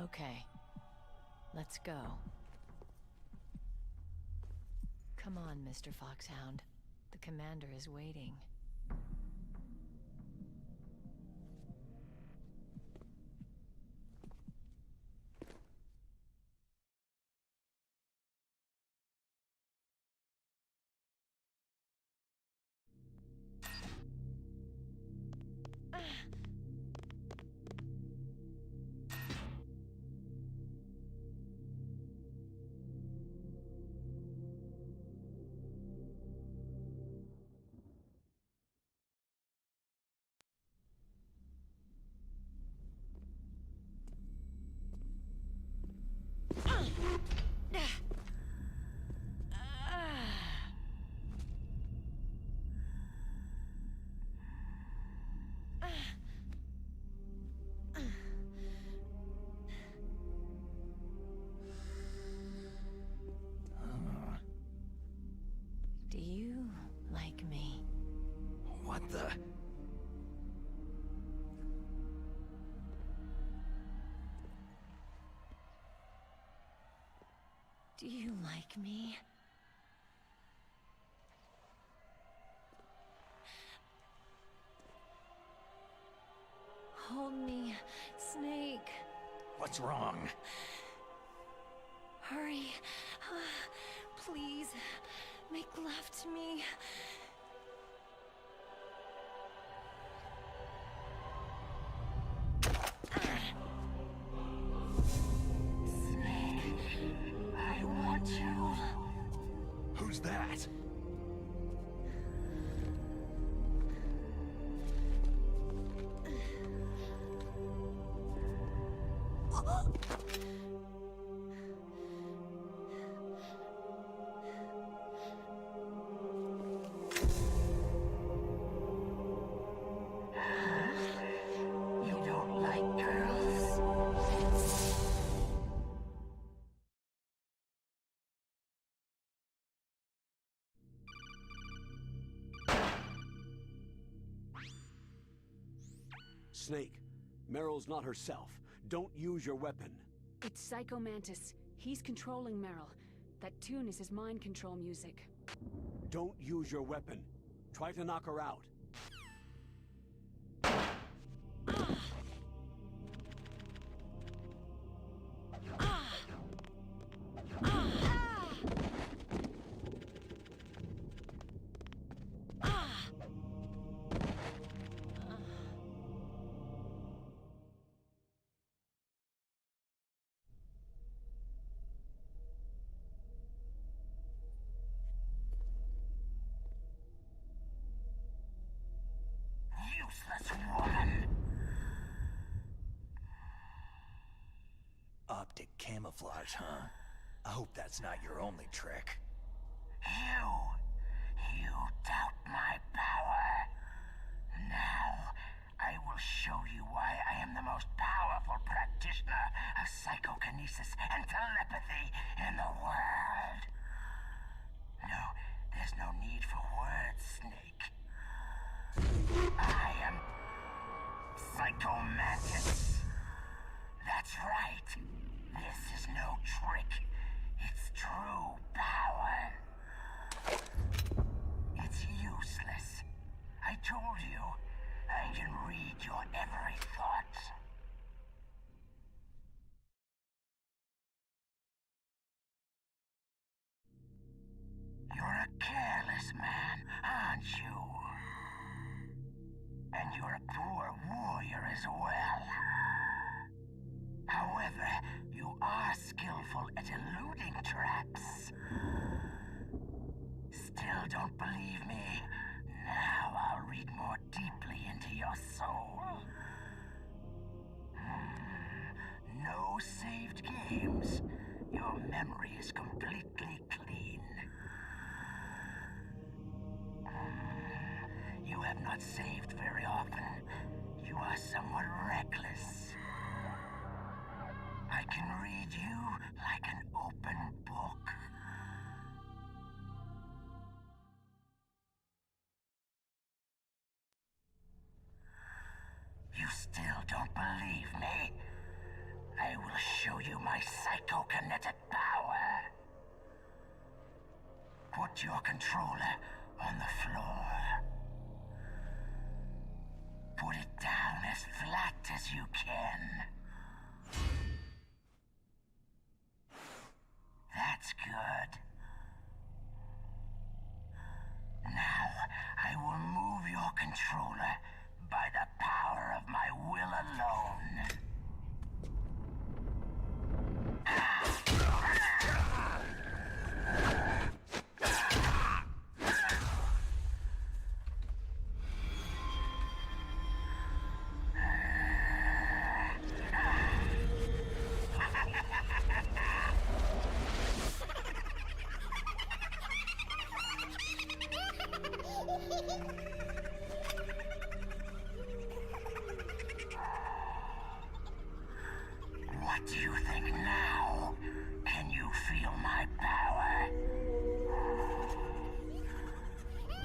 Okay. Let's go. Come on, Mr. Foxhound. The commander is waiting. Do you like me? What the? Do you like me? Hold me, Snake. What's wrong? Hurry. Please, make love to me. Snake, I want you. Who's that? You don't like girls? Snake, Meryl's not herself. Don't use your weapon. It's Psycho Mantis. He's controlling Meryl. That tune is his mind control music. Don't use your weapon. Try to knock her out. Useless woman! Optic camouflage, huh? I hope that's not your only trick. You doubt my power. Now, I will show you why I am the most powerful practitioner of psychokinesis and telepathy in the world. No, there's no need for words, Snake. I am Psycho Mantis. That's right. This is no trick. It's true power. It's useless. I told you, I can read your every thought. You're a careless man, aren't you? And you're a poor warrior as well. However, you are skillful at eluding traps. Still don't believe me? Now I'll read more deeply into your soul. No saved games. Your memory is completely clean. You have not saved very often. You are somewhat reckless. I can read you like an open book. You still don't believe me? I will show you my psychokinetic power. Put your controller on the floor. Put it down as flat as you can. That's good. Now, I will move your controller by the power of my will alone. What do you think now? Can you feel my power?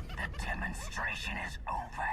The demonstration is over.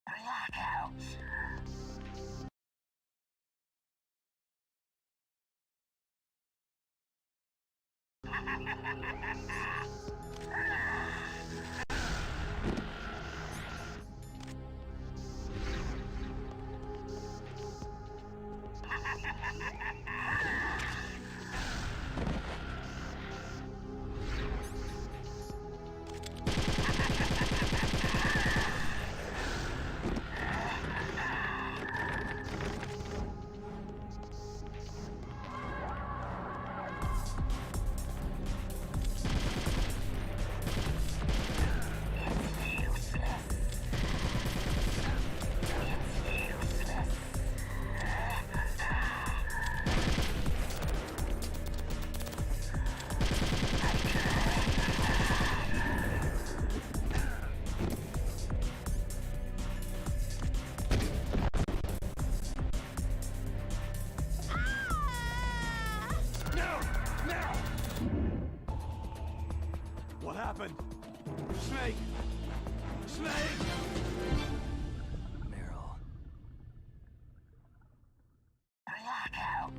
Blackout. What happened? Snake! Snake! Meryl. Blackout.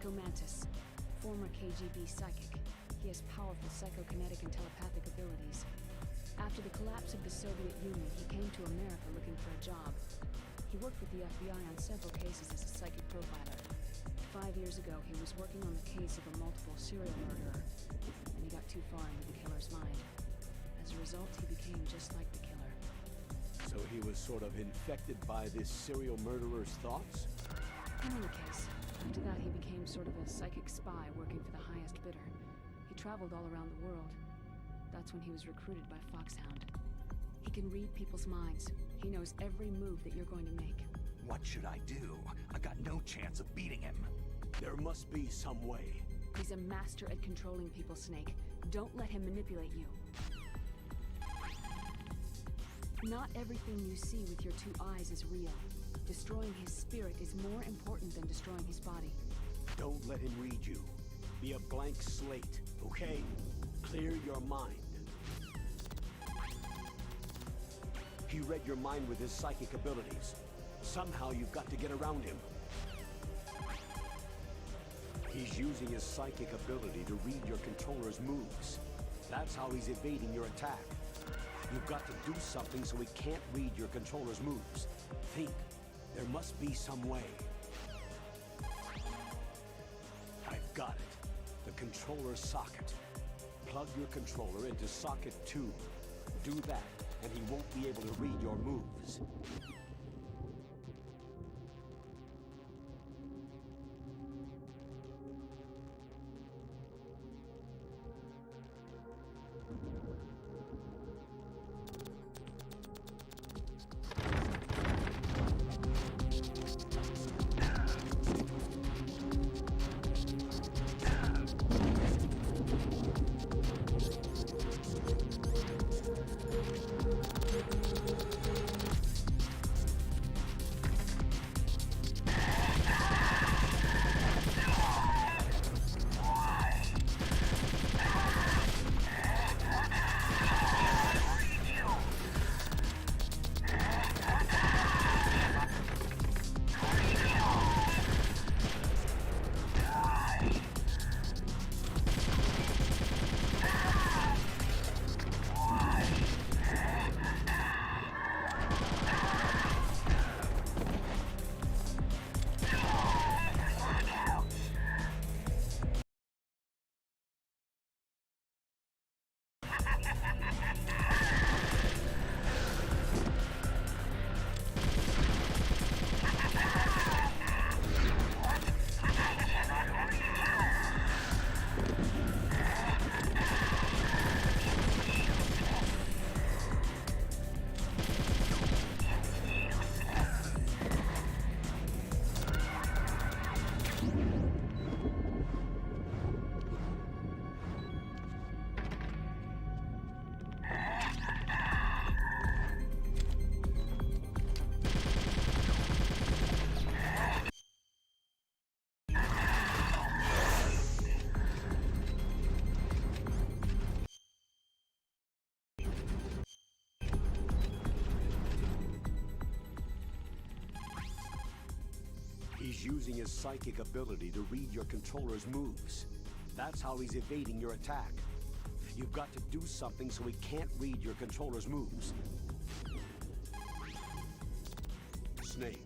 Mantis, former KGB psychic. He has powerful psychokinetic and telepathic abilities. After the collapse of the Soviet Union, he came to America looking for a job. He worked with the FBI on several cases as a psychic profiler. 5 years ago, he was working on the case of a multiple serial murderer, and he got too far into the killer's mind. As a result, he became just like the killer. So he was sort of infected by this serial murderer's thoughts? In any case, after that he became sort of a psychic spy working for the highest bidder. He traveled all around the world. That's when he was recruited by Foxhound. He can read people's minds. He knows every move that you're going to make. What should I do? I got no chance of beating him. There must be some way. He's a master at controlling people, Snake. Don't let him manipulate you. Not everything you see with your two eyes is real. Destroying his spirit is more important than destroying his body. Don't let him read you. Be a blank slate, okay? Clear your mind. He read your mind with his psychic abilities. Somehow you've got to get around him. He's using his psychic ability to read your controller's moves. That's how he's evading your attack. You've got to do something so he can't read your controller's moves. Think. There must be some way. I've got it. The controller socket. Plug your controller into socket 2. Do that, and he won't be able to read your moves. He's using his psychic ability to read your controller's moves. That's how he's evading your attack. You've got to do something so he can't read your controller's moves. Snake,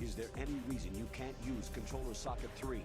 is there any reason you can't use controller socket 3?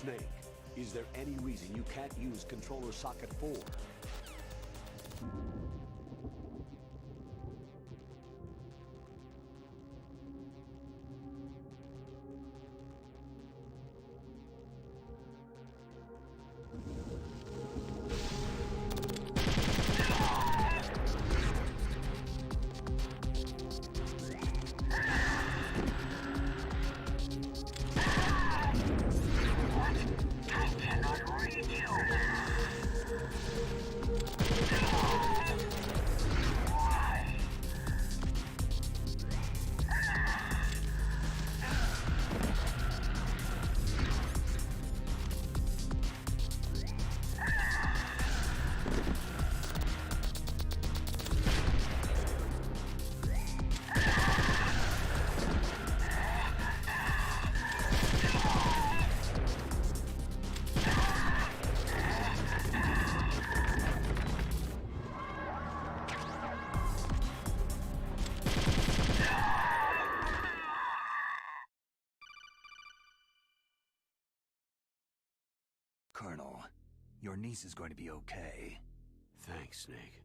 Snake, is there any reason you can't use Controller Socket 4? Colonel, your niece is going to be okay. Thanks, Snake.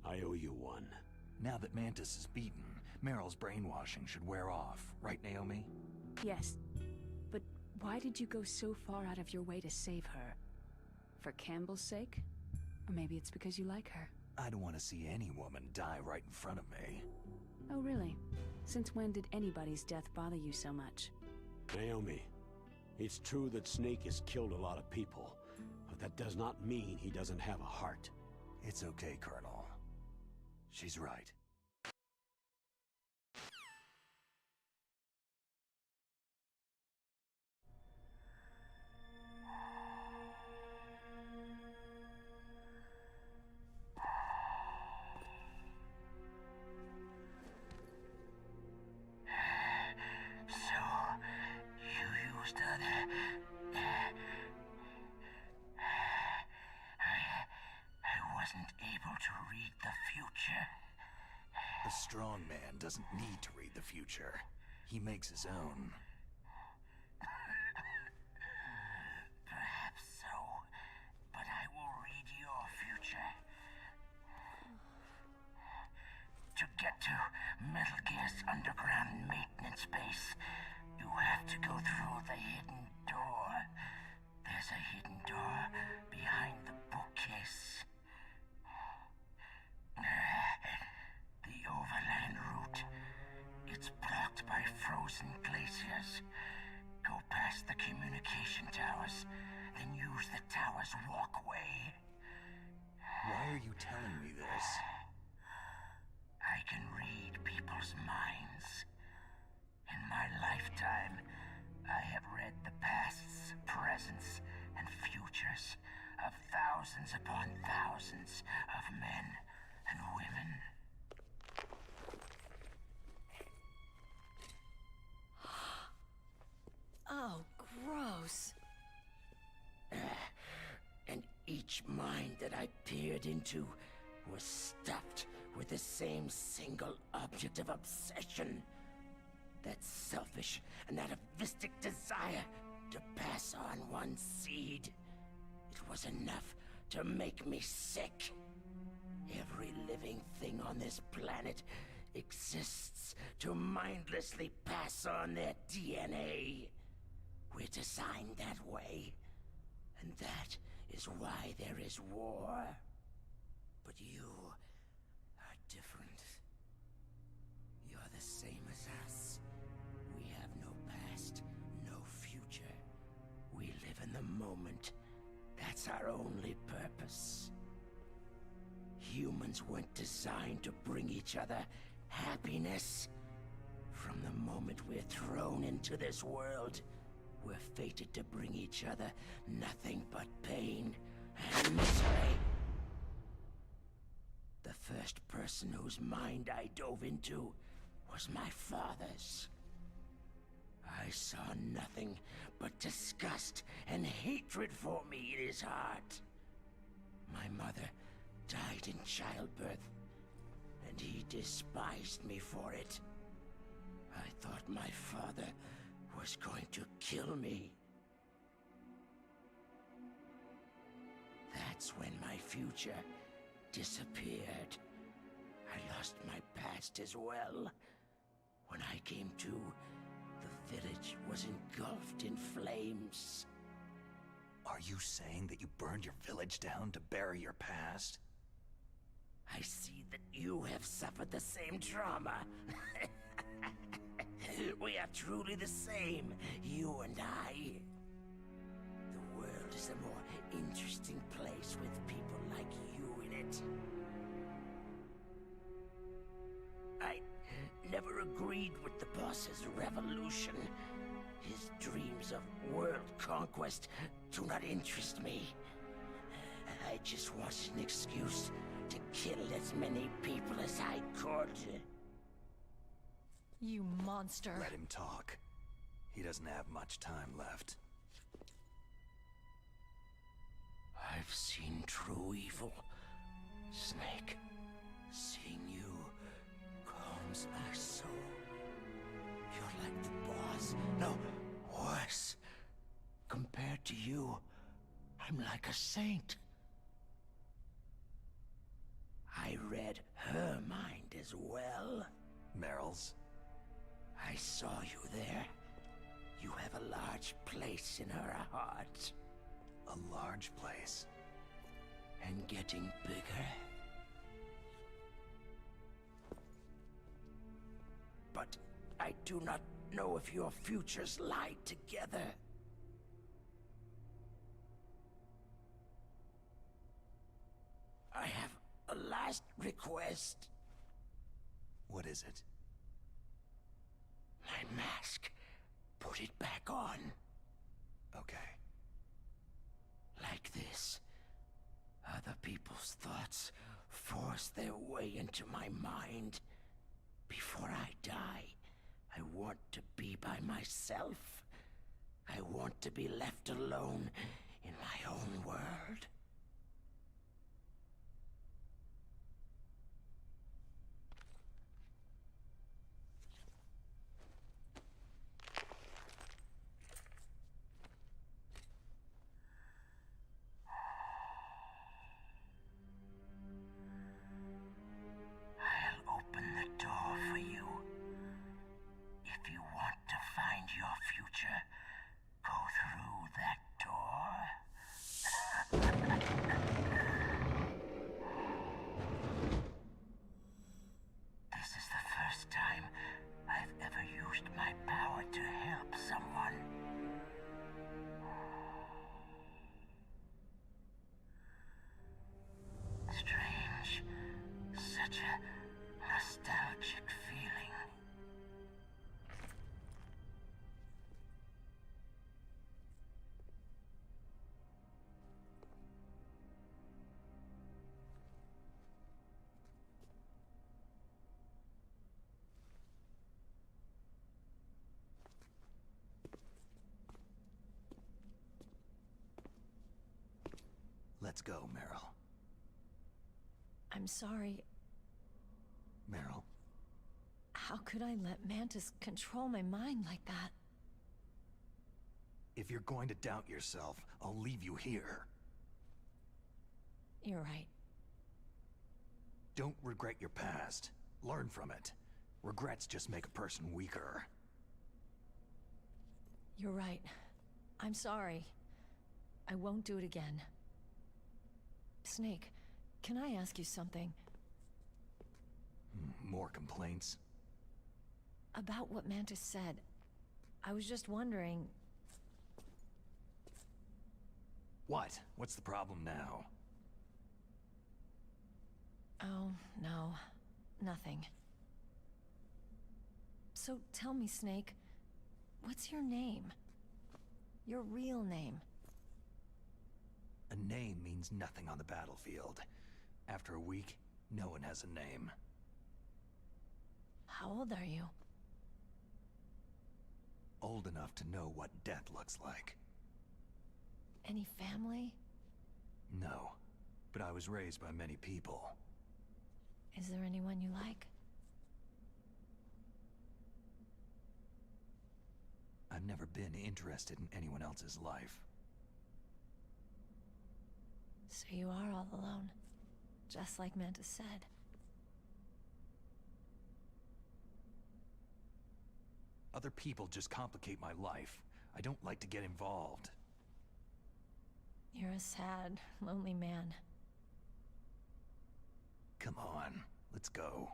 I owe you one. Now that Mantis is beaten, Meryl's brainwashing should wear off, right, Naomi? Yes. But why did you go so far out of your way to save her? For Campbell's sake? Or maybe it's because you like her. I don't want to see any woman die right in front of me. Oh, really? Since when did anybody's death bother you so much? Naomi, it's true that Snake has killed a lot of people, but that does not mean he doesn't have a heart. It's okay, Colonel. She's right. A strong man doesn't need to read the future. He makes his own. Perhaps so, but I will read your future. To get to Metal Gear's underground maintenance base, you have to go through the hidden door. There's a hidden door behind the bookcase. The overland route. It's blocked by frozen glaciers. Go past the communication towers, then use the tower's walkway. Why are you telling me this? I can read people's minds. In my lifetime, I have read the pasts, presents, and futures of thousands upon thousands of men and women. Oh, gross. And each mind that I peered into was stuffed with the same single object of obsession. That selfish and atavistic desire to pass on one seed. It was enough to make me sick. Every living thing on this planet exists to mindlessly pass on their DNA. We're designed that way. And that is why there is war. But you are different. You're the same as us. We have no past, no future. We live in the moment. That's our only purpose. Humans weren't designed to bring each other happiness. From the moment we're thrown into this world, we're fated to bring each other nothing but pain and misery. The first person whose mind I dove into was my father's. I saw nothing but disgust and hatred for me in his heart. My mother died in childbirth, and he despised me for it. I thought my father was going to kill me. That's when my future disappeared. I lost my past as well. When I came to, the village was engulfed in flames. Are you saying that you burned your village down to bury your past? I see that you have suffered the same trauma. We are truly the same, you and I. The world is a more interesting place with people like you in it. I never agreed with the boss's revolution. His dreams of world conquest do not interest me. I just wanted an excuse to kill as many people as I could. You monster. Let him talk. He doesn't have much time left. I've seen true evil, Snake. Seeing you calms my soul. You're like the boss. No, worse. Compared to you, I'm like a saint. I read her mind as well. Meryl's? I saw you there. You have a large place in her heart. A large place? And getting bigger. But I do not know if your futures lie together. I have a last request. What is it? My mask. Put it back on. Okay. Like this. Other people's thoughts force their way into my mind. Before I die, I want to be by myself. I want to be left alone in my own world. I'll open the door for you. If you want to find your future, go through that door. This is the first time I've ever used my power to help someone. Strange. Such a nostalgic feeling. Let's go, Meryl. I'm sorry. Meryl? How could I let Mantis control my mind like that? If you're going to doubt yourself, I'll leave you here. You're right. Don't regret your past. Learn from it. Regrets just make a person weaker. You're right. I'm sorry. I won't do it again. Snake, can I ask you something? More complaints? About what Mantis said. I was just wondering... What? What's the problem now? Oh, no. Nothing. So tell me, Snake, what's your name? Your real name? A name means nothing on the battlefield. After a week, no one has a name. How old are you? Old enough to know what death looks like. Any family? No, but I was raised by many people. Is there anyone you like? I've never been interested in anyone else's life. So you are all alone. Just like Mantis said. Other people just complicate my life. I don't like to get involved. You're a sad, lonely man. Come on, let's go.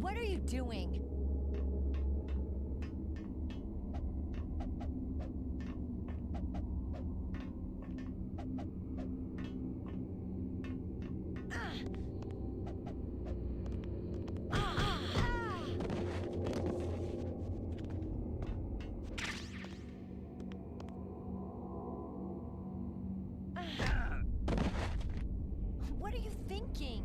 What are you doing? What are you thinking?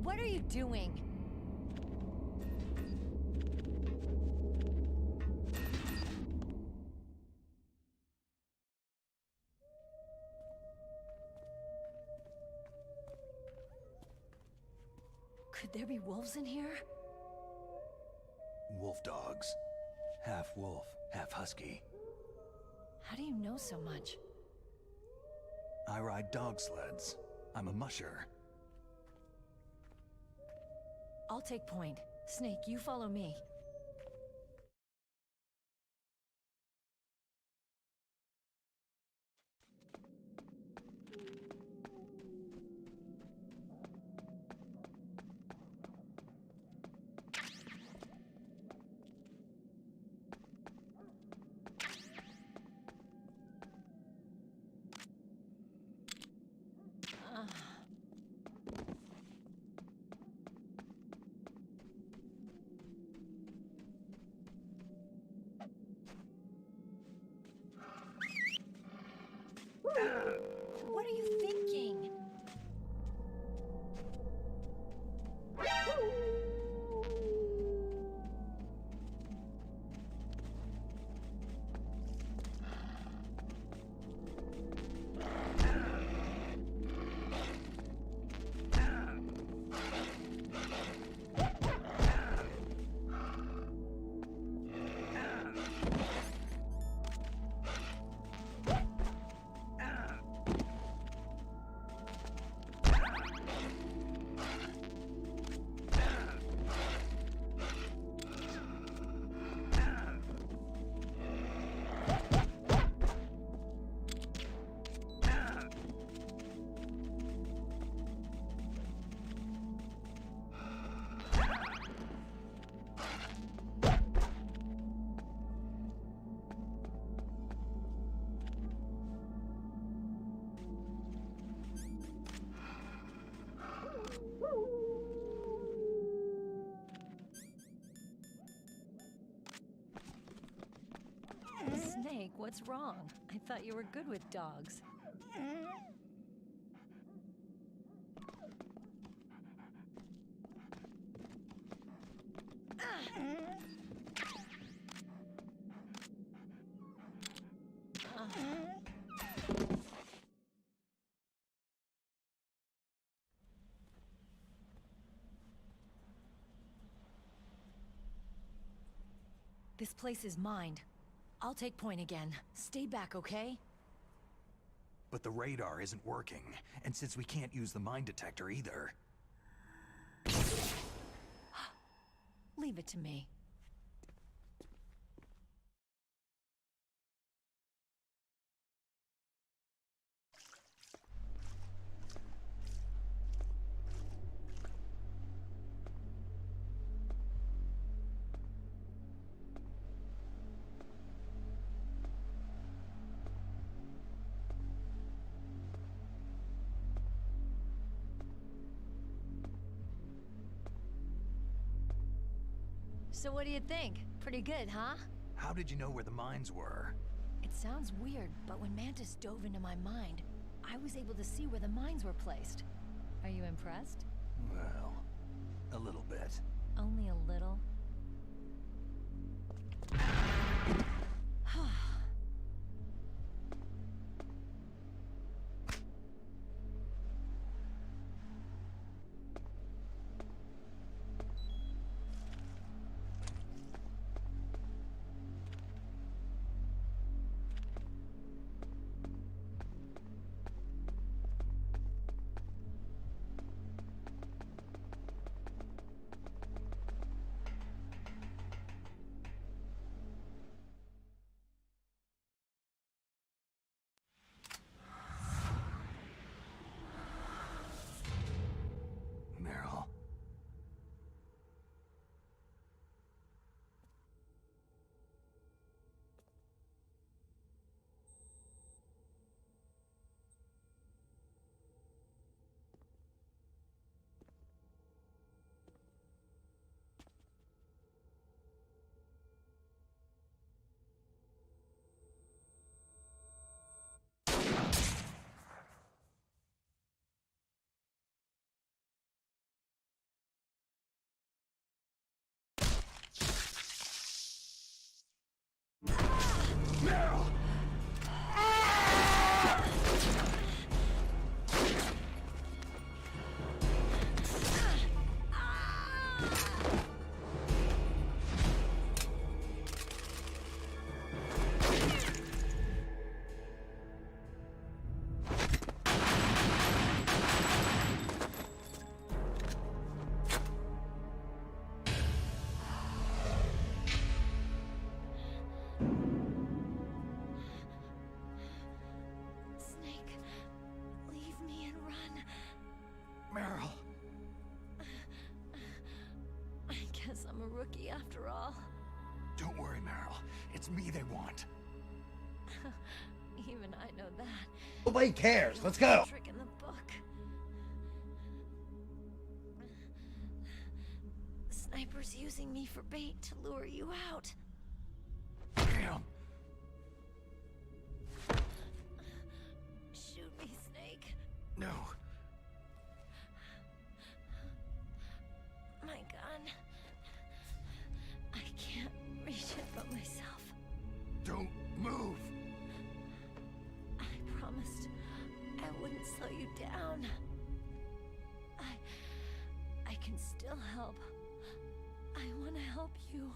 What are you doing? Could there be wolves in here? Wolf dogs. Half wolf, half husky. How do you know so much? I ride dog sleds. I'm a musher. I'll take point. Snake, you follow me. What are you thinking? Snake, what's wrong? I thought you were good with dogs. This place is mine. I'll take point again. Stay back, okay? but the radar isn't working. And since we can't use the mine detector either... Leave it to me. So what do you think? Pretty good, huh? How did you know where the mines were? It sounds weird, but when Mantis dove into my mind, I was able to see where the mines were placed. Are you impressed? Well, a little bit. Only a little? Meryl. Meryl! Meryl. I guess I'm a rookie after all. Don't worry, Meryl. It's me they want. Even I know that. Nobody cares. Let's go. Trick in the book. The sniper's using me for bait to lure you out. Damn. Shoot me, Snake. No. My gun. I can't reach it but myself. Don't move. I promised I wouldn't slow you down. I can still help. I want to help you.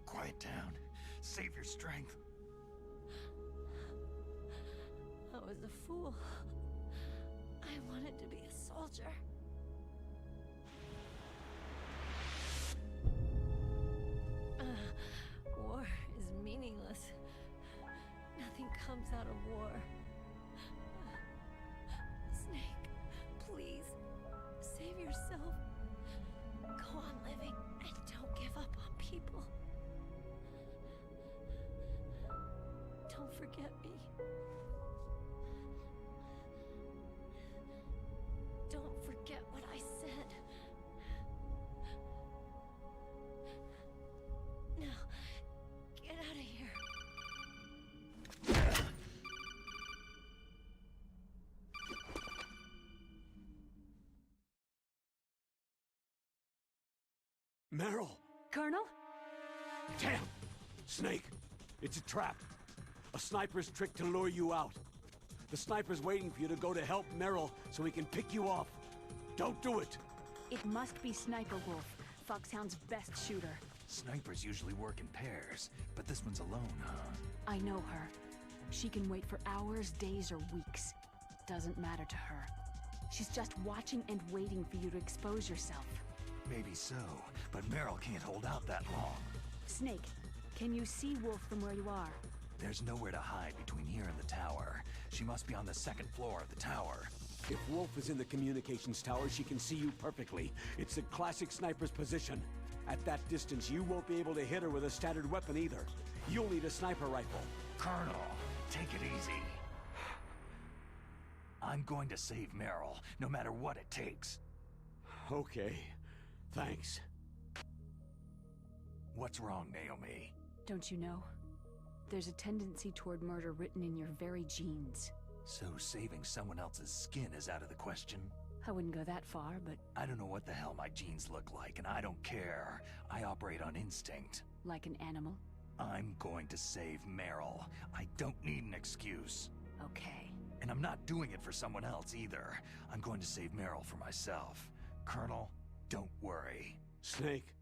Quiet down. Save your strength. I was a fool. I wanted to be a soldier. War is meaningless. Nothing comes out of war. Snake, please, save yourself. Go on living and don't give up on people. Don't forget me. Don't forget what I said. Now, get out of here. Meryl! Colonel? Damn! Snake! It's a trap. A sniper's trick to lure you out. The sniper's waiting for you to go to help Meryl so he can pick you off. Don't do it! It must be Sniper Wolf, Foxhound's best shooter. Snipers usually work in pairs, but this one's alone, huh? I know her. She can wait for hours, days, or weeks. doesn't matter to her. She's just watching and waiting for you to expose yourself. Maybe so, but Meryl can't hold out that long. Snake, can you see Wolf from where you are? There's nowhere to hide between here and the tower. She must be on the second floor of the tower. If Wolf is in the communications tower, she can see you perfectly. It's the classic sniper's position. At that distance, you won't be able to hit her with a standard weapon either. You'll need a sniper rifle. Colonel, take it easy. I'm going to save Meryl, no matter what it takes. Okay, thanks. What's wrong, Naomi? Don't you know? There's a tendency toward murder written in your very genes. So saving someone else's skin is out of the question? I wouldn't go that far, but... I don't know what the hell my genes look like, and I don't care. I operate on instinct. Like an animal? I'm going to save Meryl. I don't need an excuse. Okay. And I'm not doing it for someone else either. I'm going to save Meryl for myself. Colonel, don't worry. Snake,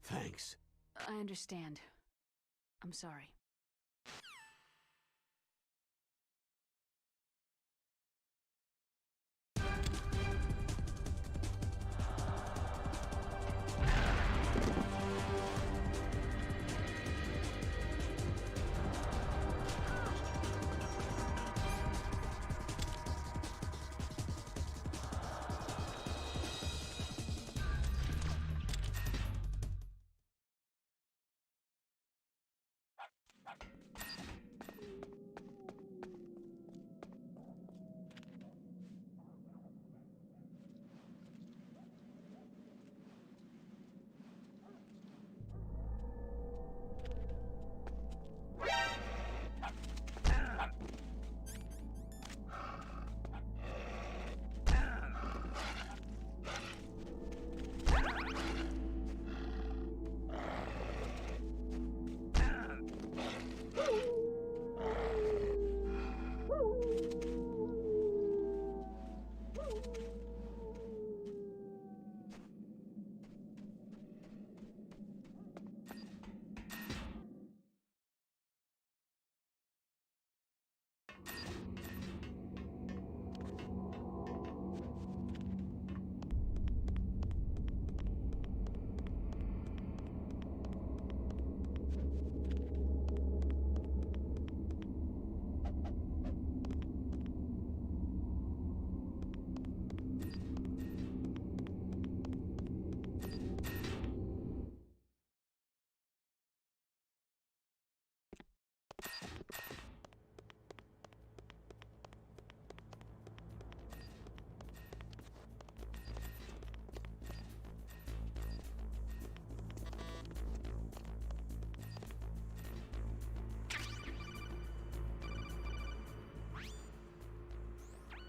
thanks. I understand. I'm sorry.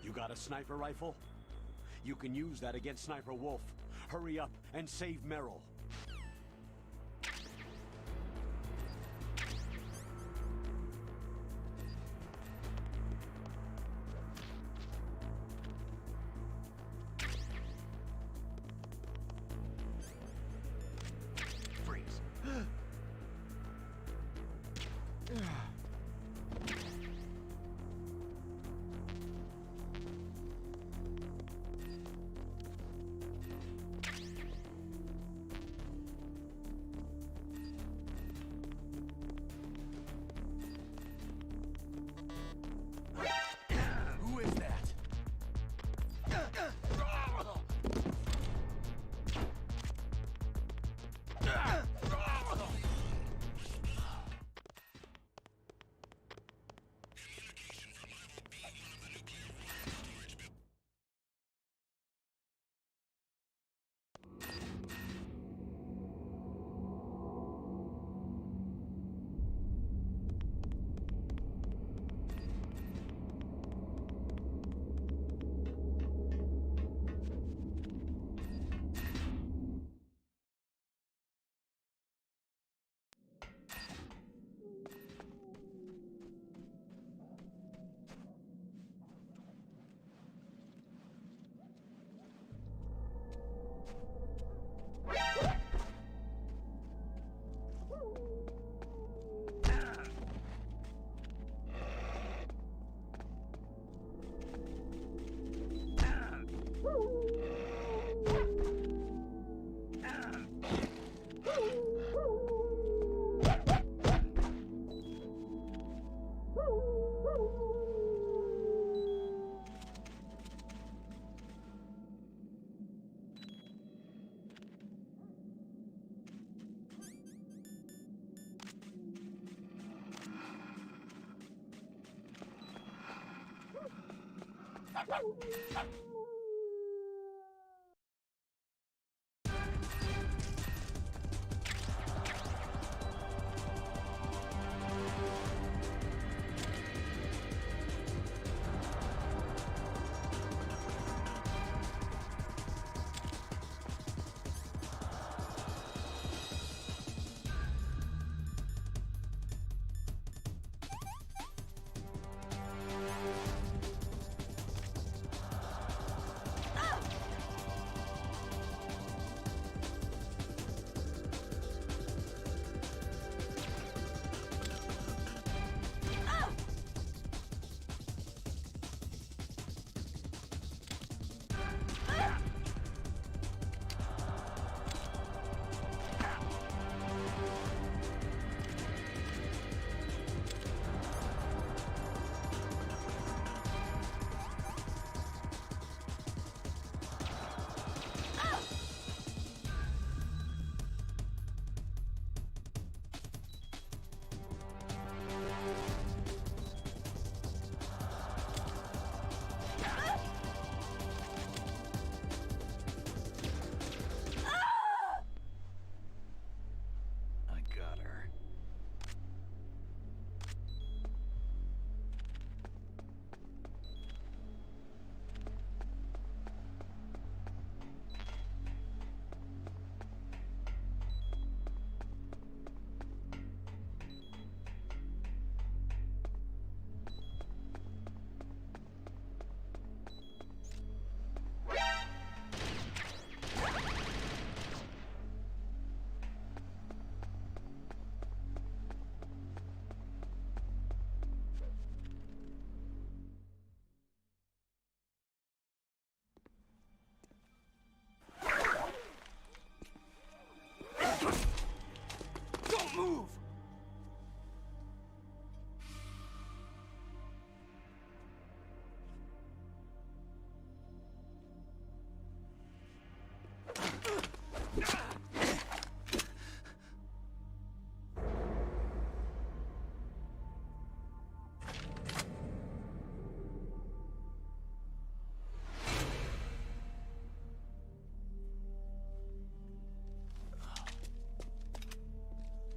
You got a sniper rifle? You can use that against Sniper Wolf. Hurry up and save Meryl. Freeze.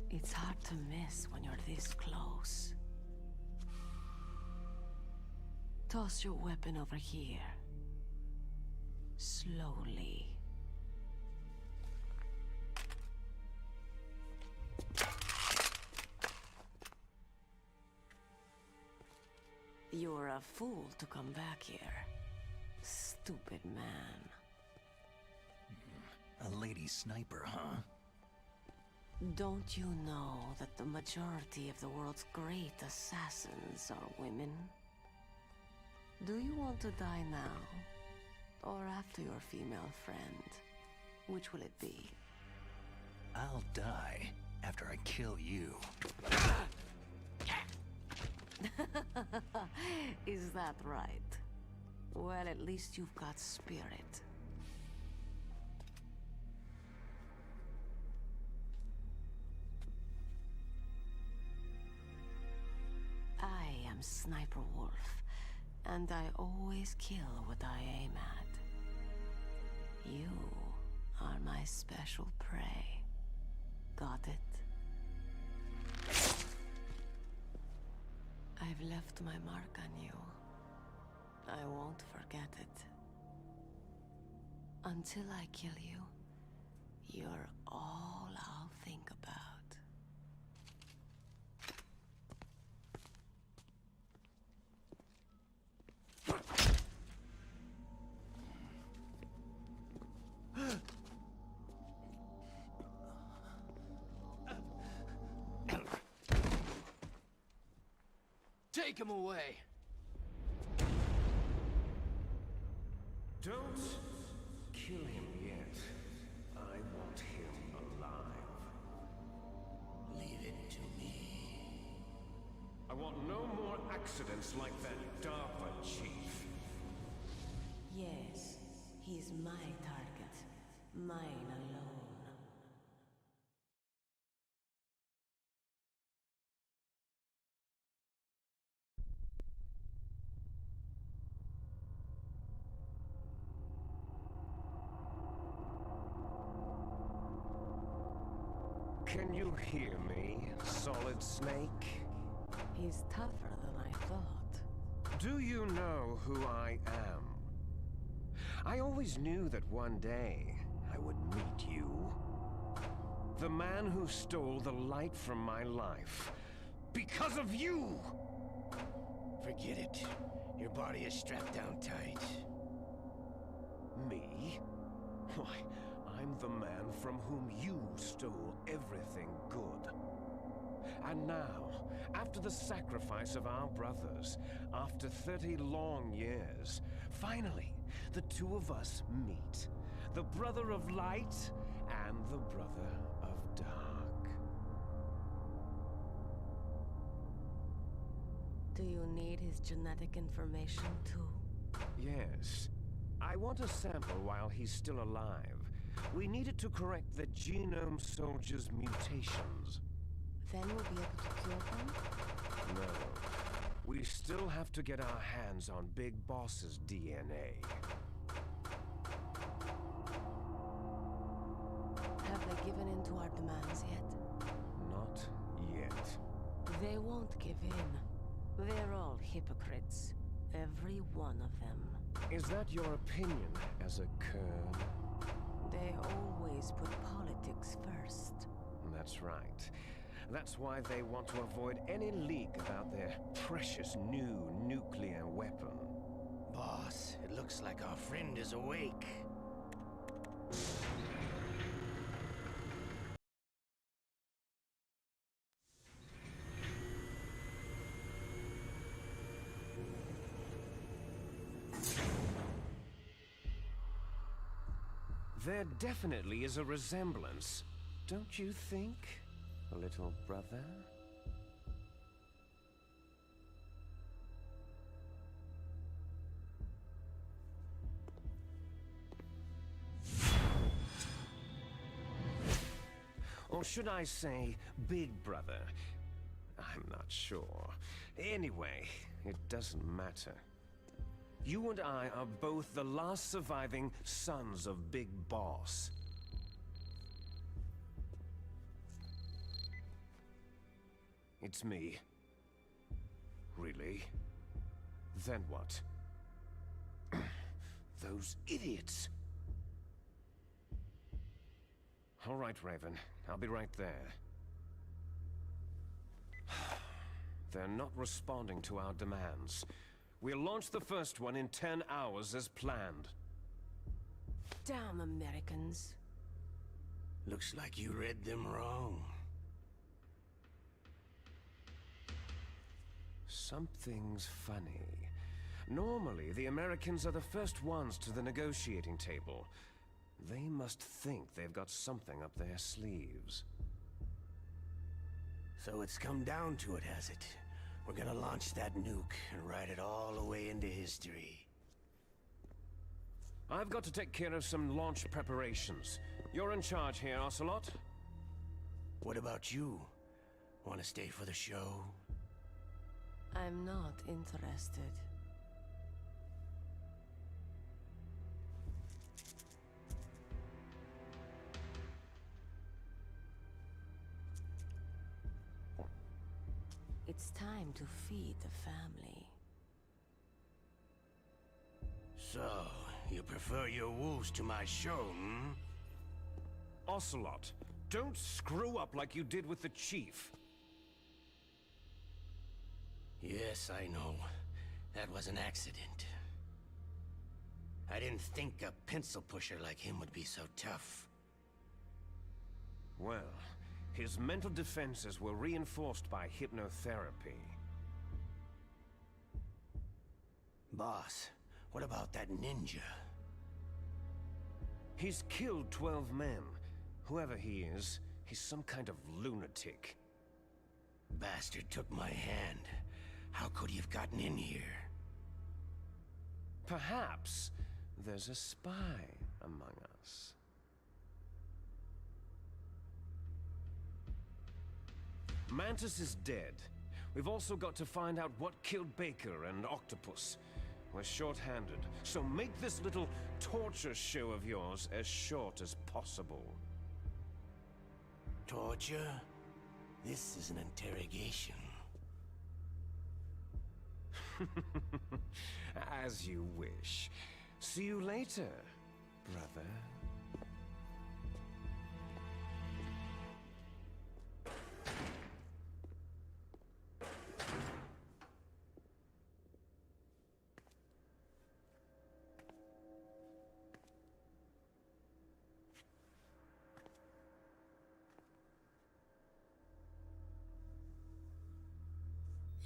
It's hard to miss when you're this close. Toss your weapon over here. Slowly. You're a fool to come back here. Stupid man. A lady sniper, huh? Don't you know that the majority of the world's great assassins are women? Do you want to die now? Or after your female friend? Which will it be? I'll die after I kill you. Is that right? Well, at least you've got spirit. I am Sniper Wolf, and I always kill what I aim at. You are my special prey. Got it? I've left my mark on you. I won't forget it. Until I kill you, you're all I'll think about. Take him away! Don't kill him yet. I want him alive. Leave it to me. I want no more accidents like that DARPA chief. Yes, he's my target. Mine alone. Can you hear me, Solid Snake? He's tougher than I thought. Do you know who I am? I always knew that one day I would meet you. The man who stole the light from my life. Because of you! Forget it. Your body is strapped down tight. Me? Why, I'm the man from whom you stole everything good. And now, after the sacrifice of our brothers, after 30 long years, finally, the two of us meet. The brother of light and the brother of dark. Do you need his genetic information too? Yes. I want a sample while he's still alive. We need it to correct the genome soldier's mutations. Then we'll be able to cure them? No. We still have to get our hands on Big Boss's DNA. Have they given in to our demands yet? Not yet. They won't give in. They're all hypocrites. Every one of them. Is that your opinion as a Kurd? They always put politics first. That's right. That's why they want to avoid any leak about their precious new nuclear weapon. Boss, it looks like our friend is awake. There definitely is a resemblance, don't you think, little brother? Or should I say, big brother? I'm not sure. Anyway, it doesn't matter. You and I are both the last surviving sons of Big Boss. It's me. Really? Then what? Those idiots! All right, Raven. I'll be right there. They're not responding to our demands. We'll launch the first one in 10 hours as planned. Damn Americans. Looks like you read them wrong. Something's funny. Normally, the Americans are the first ones to the negotiating table. They must think they've got something up their sleeves. So it's come down to it, has it? We're gonna launch that nuke and ride it all the way into history. I've got to take care of some launch preparations. You're in charge here, Ocelot. What about you? Want to stay for the show? I'm not interested. It's time to feed the family. So, you prefer your wolves to my show, hmm? Ocelot, don't screw up like you did with the Chief. Yes, I know. That was an accident. I didn't think a pencil pusher like him would be so tough. Well, his mental defenses were reinforced by hypnotherapy. Boss, what about that ninja? He's killed 12 men. Whoever he is, he's some kind of lunatic. Bastard took my hand. How could he have gotten in here? Perhaps there's a spy among us. Mantis is dead. We've also got to find out what killed Baker and Octopus. We're short-handed, so make this little torture show of yours as short as possible. Torture? This is an interrogation. As you wish. See you later, brother.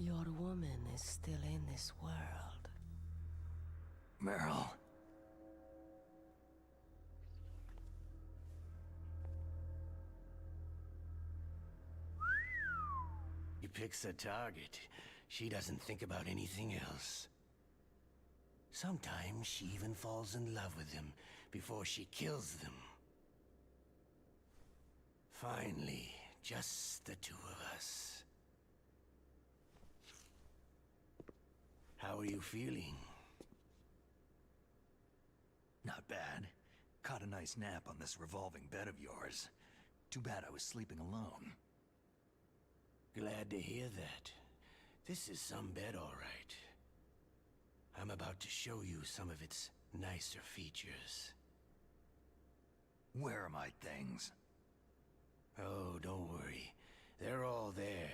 Your woman is still in this world. Meryl. He picks a target. She doesn't think about anything else. Sometimes she even falls in love with him before she kills them. Finally, just the two of us. How are you feeling? Not bad. Caught a nice nap on this revolving bed of yours. Too bad I was sleeping alone. Glad to hear that. This is some bed, all right. I'm about to show you some of its nicer features. Where are my things? Oh, don't worry. They're all there.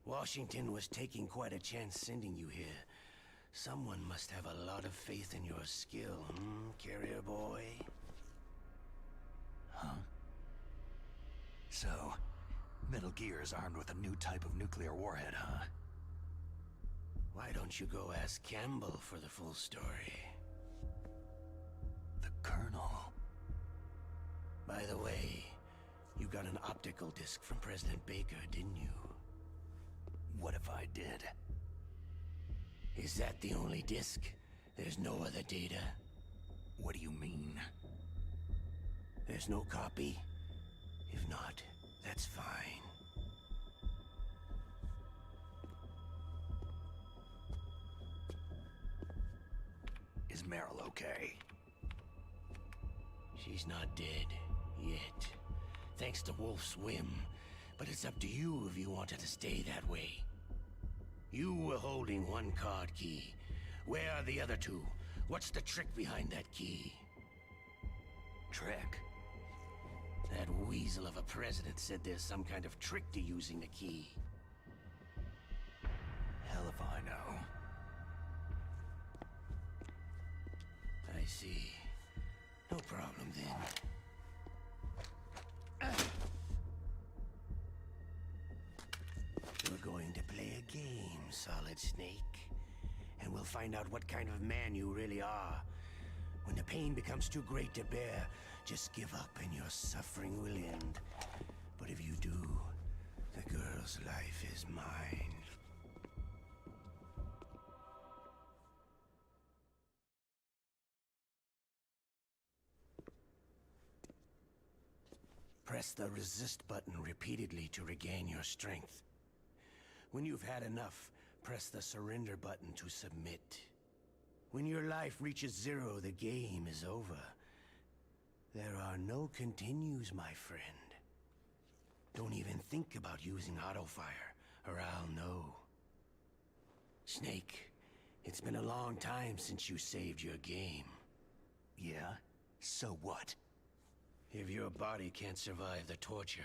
Washington was taking quite a chance sending you here. Someone must have a lot of faith in your skill, carrier boy? Huh? So, Metal Gear is armed with a new type of nuclear warhead, huh? Why don't you go ask Campbell for the full story? The Colonel. By the way, you got an optical disc from President Baker, didn't you? What if I did? Is that the only disc? There's no other data? What do you mean? There's no copy? If not, that's fine. Is Meryl okay? She's not dead, yet. Thanks to Wolf's whim. But it's up to you if you want her to stay that way. You were holding one card key. Where are the other two? What's the trick behind that key? Trick? That weasel of a president said there's some kind of trick to using the key. Hell if I know. I see. No problem then. We're going to play a game, Solid Snake. And we'll find out what kind of man you really are. When the pain becomes too great to bear, just give up and your suffering will end. But if you do, the girl's life is mine. Press the resist button repeatedly to regain your strength. When you've had enough, press the surrender button to submit. When your life reaches 0, the game is over. There are no continues, my friend. Don't even think about using auto-fire, or I'll know. Snake, it's been a long time since you saved your game. Yeah? So what? If your body can't survive the torture,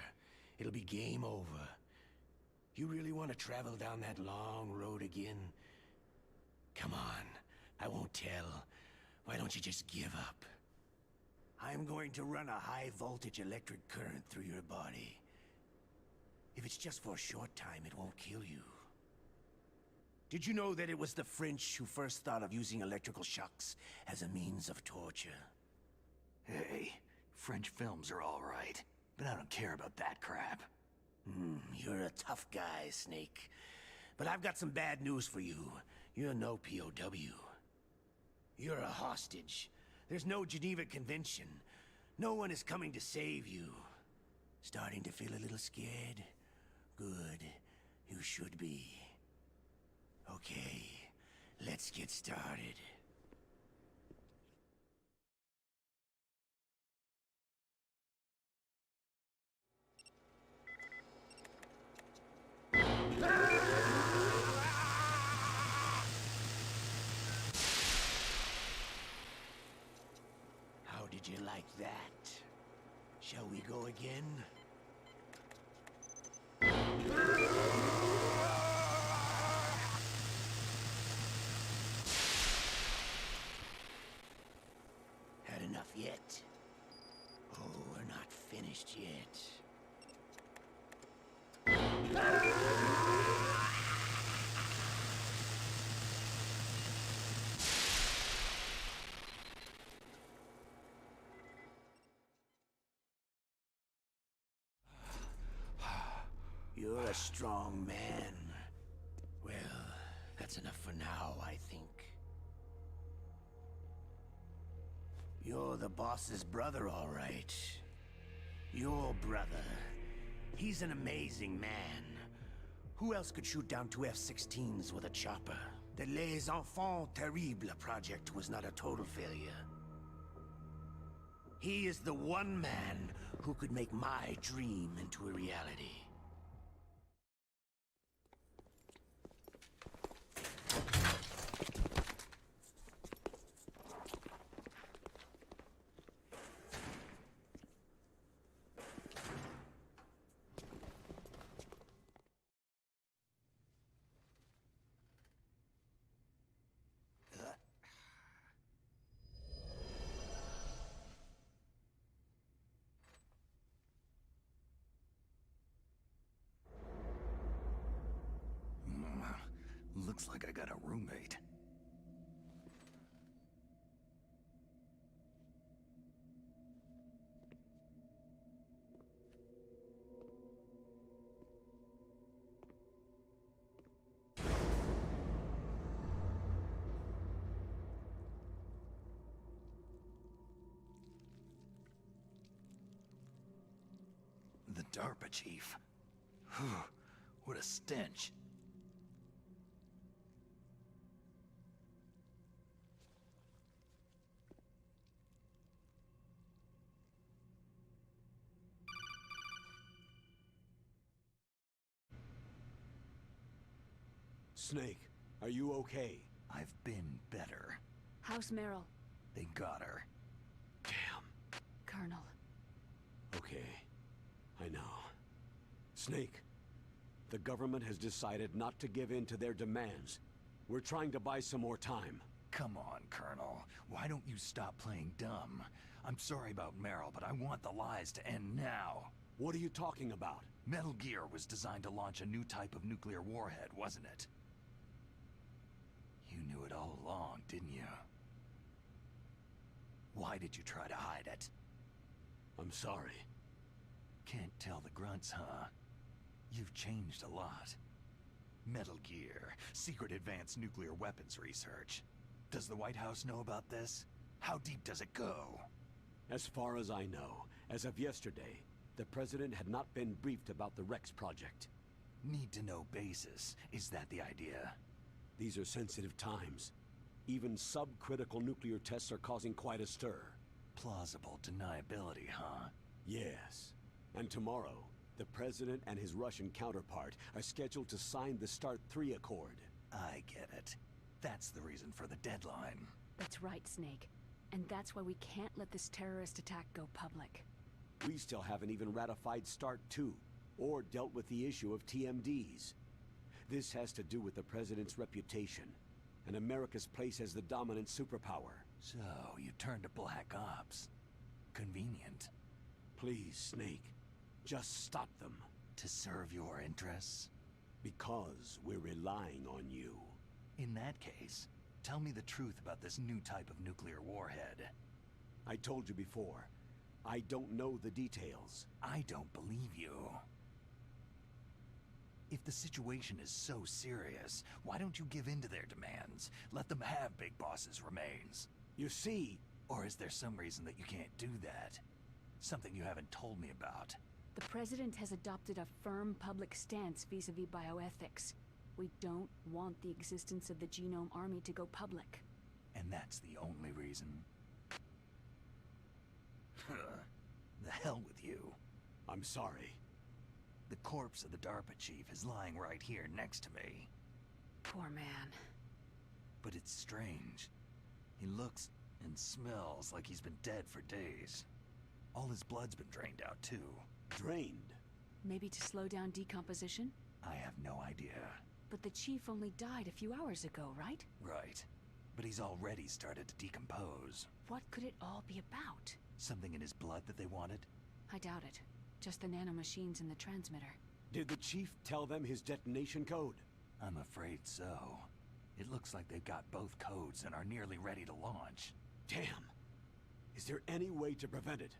it'll be game over. You really want to travel down that long road again? Come on, I won't tell. Why don't you just give up? I'm going to run a high-voltage electric current through your body. If it's just for a short time, it won't kill you. Did you know that it was the French who first thought of using electrical shocks as a means of torture? Hey, French films are all right, but I don't care about that crap. You're a tough guy, Snake. But I've got some bad news for you. You're no POW. You're a hostage. There's no Geneva Convention. No one is coming to save you. Starting to feel a little scared? Good. You should be. Okay, let's get started. like that. Shall we go again? Had enough yet? Oh, we're not finished yet. You're a strong man. Well, that's enough for now, I think. You're the boss's brother, all right. Your brother. He's an amazing man. Who else could shoot down 2 F-16s with a chopper? The Les Enfants Terribles project was not a total failure. He is the one man who could make my dream into a reality. Looks like I got a roommate. The DARPA chief. Whew, what a stench. Snake, are you okay? I've been better. How's Meryl? They got her. Damn. Colonel. Okay, I know. Snake, the government has decided not to give in to their demands. We're trying to buy some more time. Come on, Colonel. Why don't you stop playing dumb? I'm sorry about Meryl, but I want the lies to end now. What are you talking about? Metal Gear was designed to launch a new type of nuclear warhead, wasn't it? You knew it all along, didn't you? Why did you try to hide it? I'm sorry. Can't tell the grunts, huh? You've changed a lot. Metal Gear, secret advanced nuclear weapons research. Does the White House know about this? How deep does it go? As far as I know, as of yesterday, the President had not been briefed about the Rex project. Need-to-know basis. Is that the idea? These are sensitive times. Even subcritical nuclear tests are causing quite a stir. Plausible deniability, huh? Yes. And tomorrow, the President and his Russian counterpart are scheduled to sign the START 3 Accord. I get it. That's the reason for the deadline. That's right, Snake. And that's why we can't let this terrorist attack go public. We still haven't even ratified START 2, or dealt with the issue of TMDs. This has to do with the President's reputation, and America's place as the dominant superpower. So, you turned to Black Ops. Convenient. Please, Snake, just stop them. To serve your interests? Because we're relying on you. In that case, tell me the truth about this new type of nuclear warhead. I told you before, I don't know the details. I don't believe you. If the situation is so serious, why don't you give in to their demands? Let them have Big Boss's remains. You see... Or is there some reason that you can't do that? Something you haven't told me about. The President has adopted a firm public stance vis-a-vis bioethics. We don't want the existence of the Genome Army to go public. And that's the only reason? The hell with you. I'm sorry. The corpse of the DARPA chief is lying right here next to me. Poor man. But it's strange. He looks And smells like he's been dead for days. All his blood's been drained out, too. Drained? Maybe to slow down decomposition? I have no idea. But the chief only died a few hours ago, right? Right. But he's already started to decompose. What could it all be about? Something in his blood that they wanted? I doubt it. Just the nanomachines in the transmitter. Did the chief tell them his detonation code? I'm afraid so. It looks like they've got both codes and are nearly ready to launch. Damn! Is there any way to prevent it?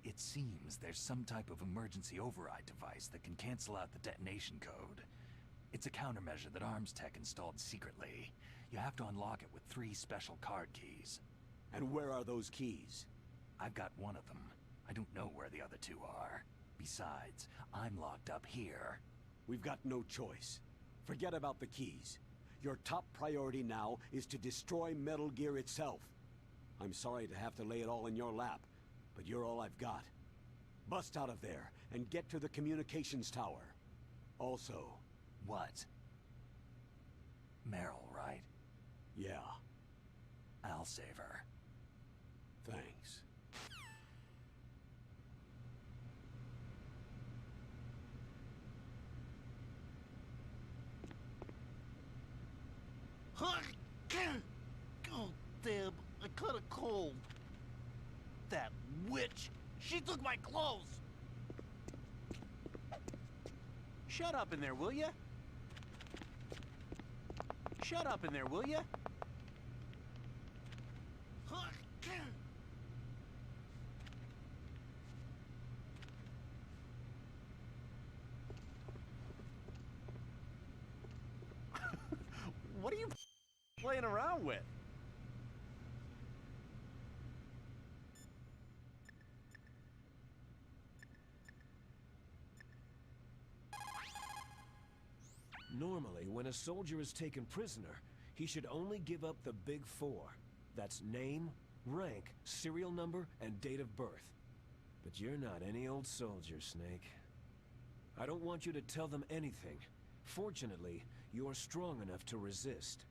It seems there's some type of emergency override device that can cancel out the detonation code. It's a countermeasure that Arms Tech installed secretly. You have to unlock it with 3 special card keys. And where are those keys? I've got one of them. I don't know where the other 2 are. Besides, I'm locked up here. We've got no choice. Forget about the keys. Your top priority now is to destroy Metal Gear itself. I'm sorry to have to lay it all in your lap, but you're all I've got. Bust out of there and get to the communications tower. Also... What? Meryl, right? Yeah. I'll save her. Thanks. Oh, damn. I caught a cold. That witch. She took my clothes. Shut up in there, will ya? Shut up in there, will ya? What are you playing around with? Normally, when a soldier is taken prisoner, he should only give up the big 4. That's name, rank, serial number, and date of birth. But you're not any old soldier, Snake. I don't want you to tell them anything. Fortunately, you're strong enough to resist.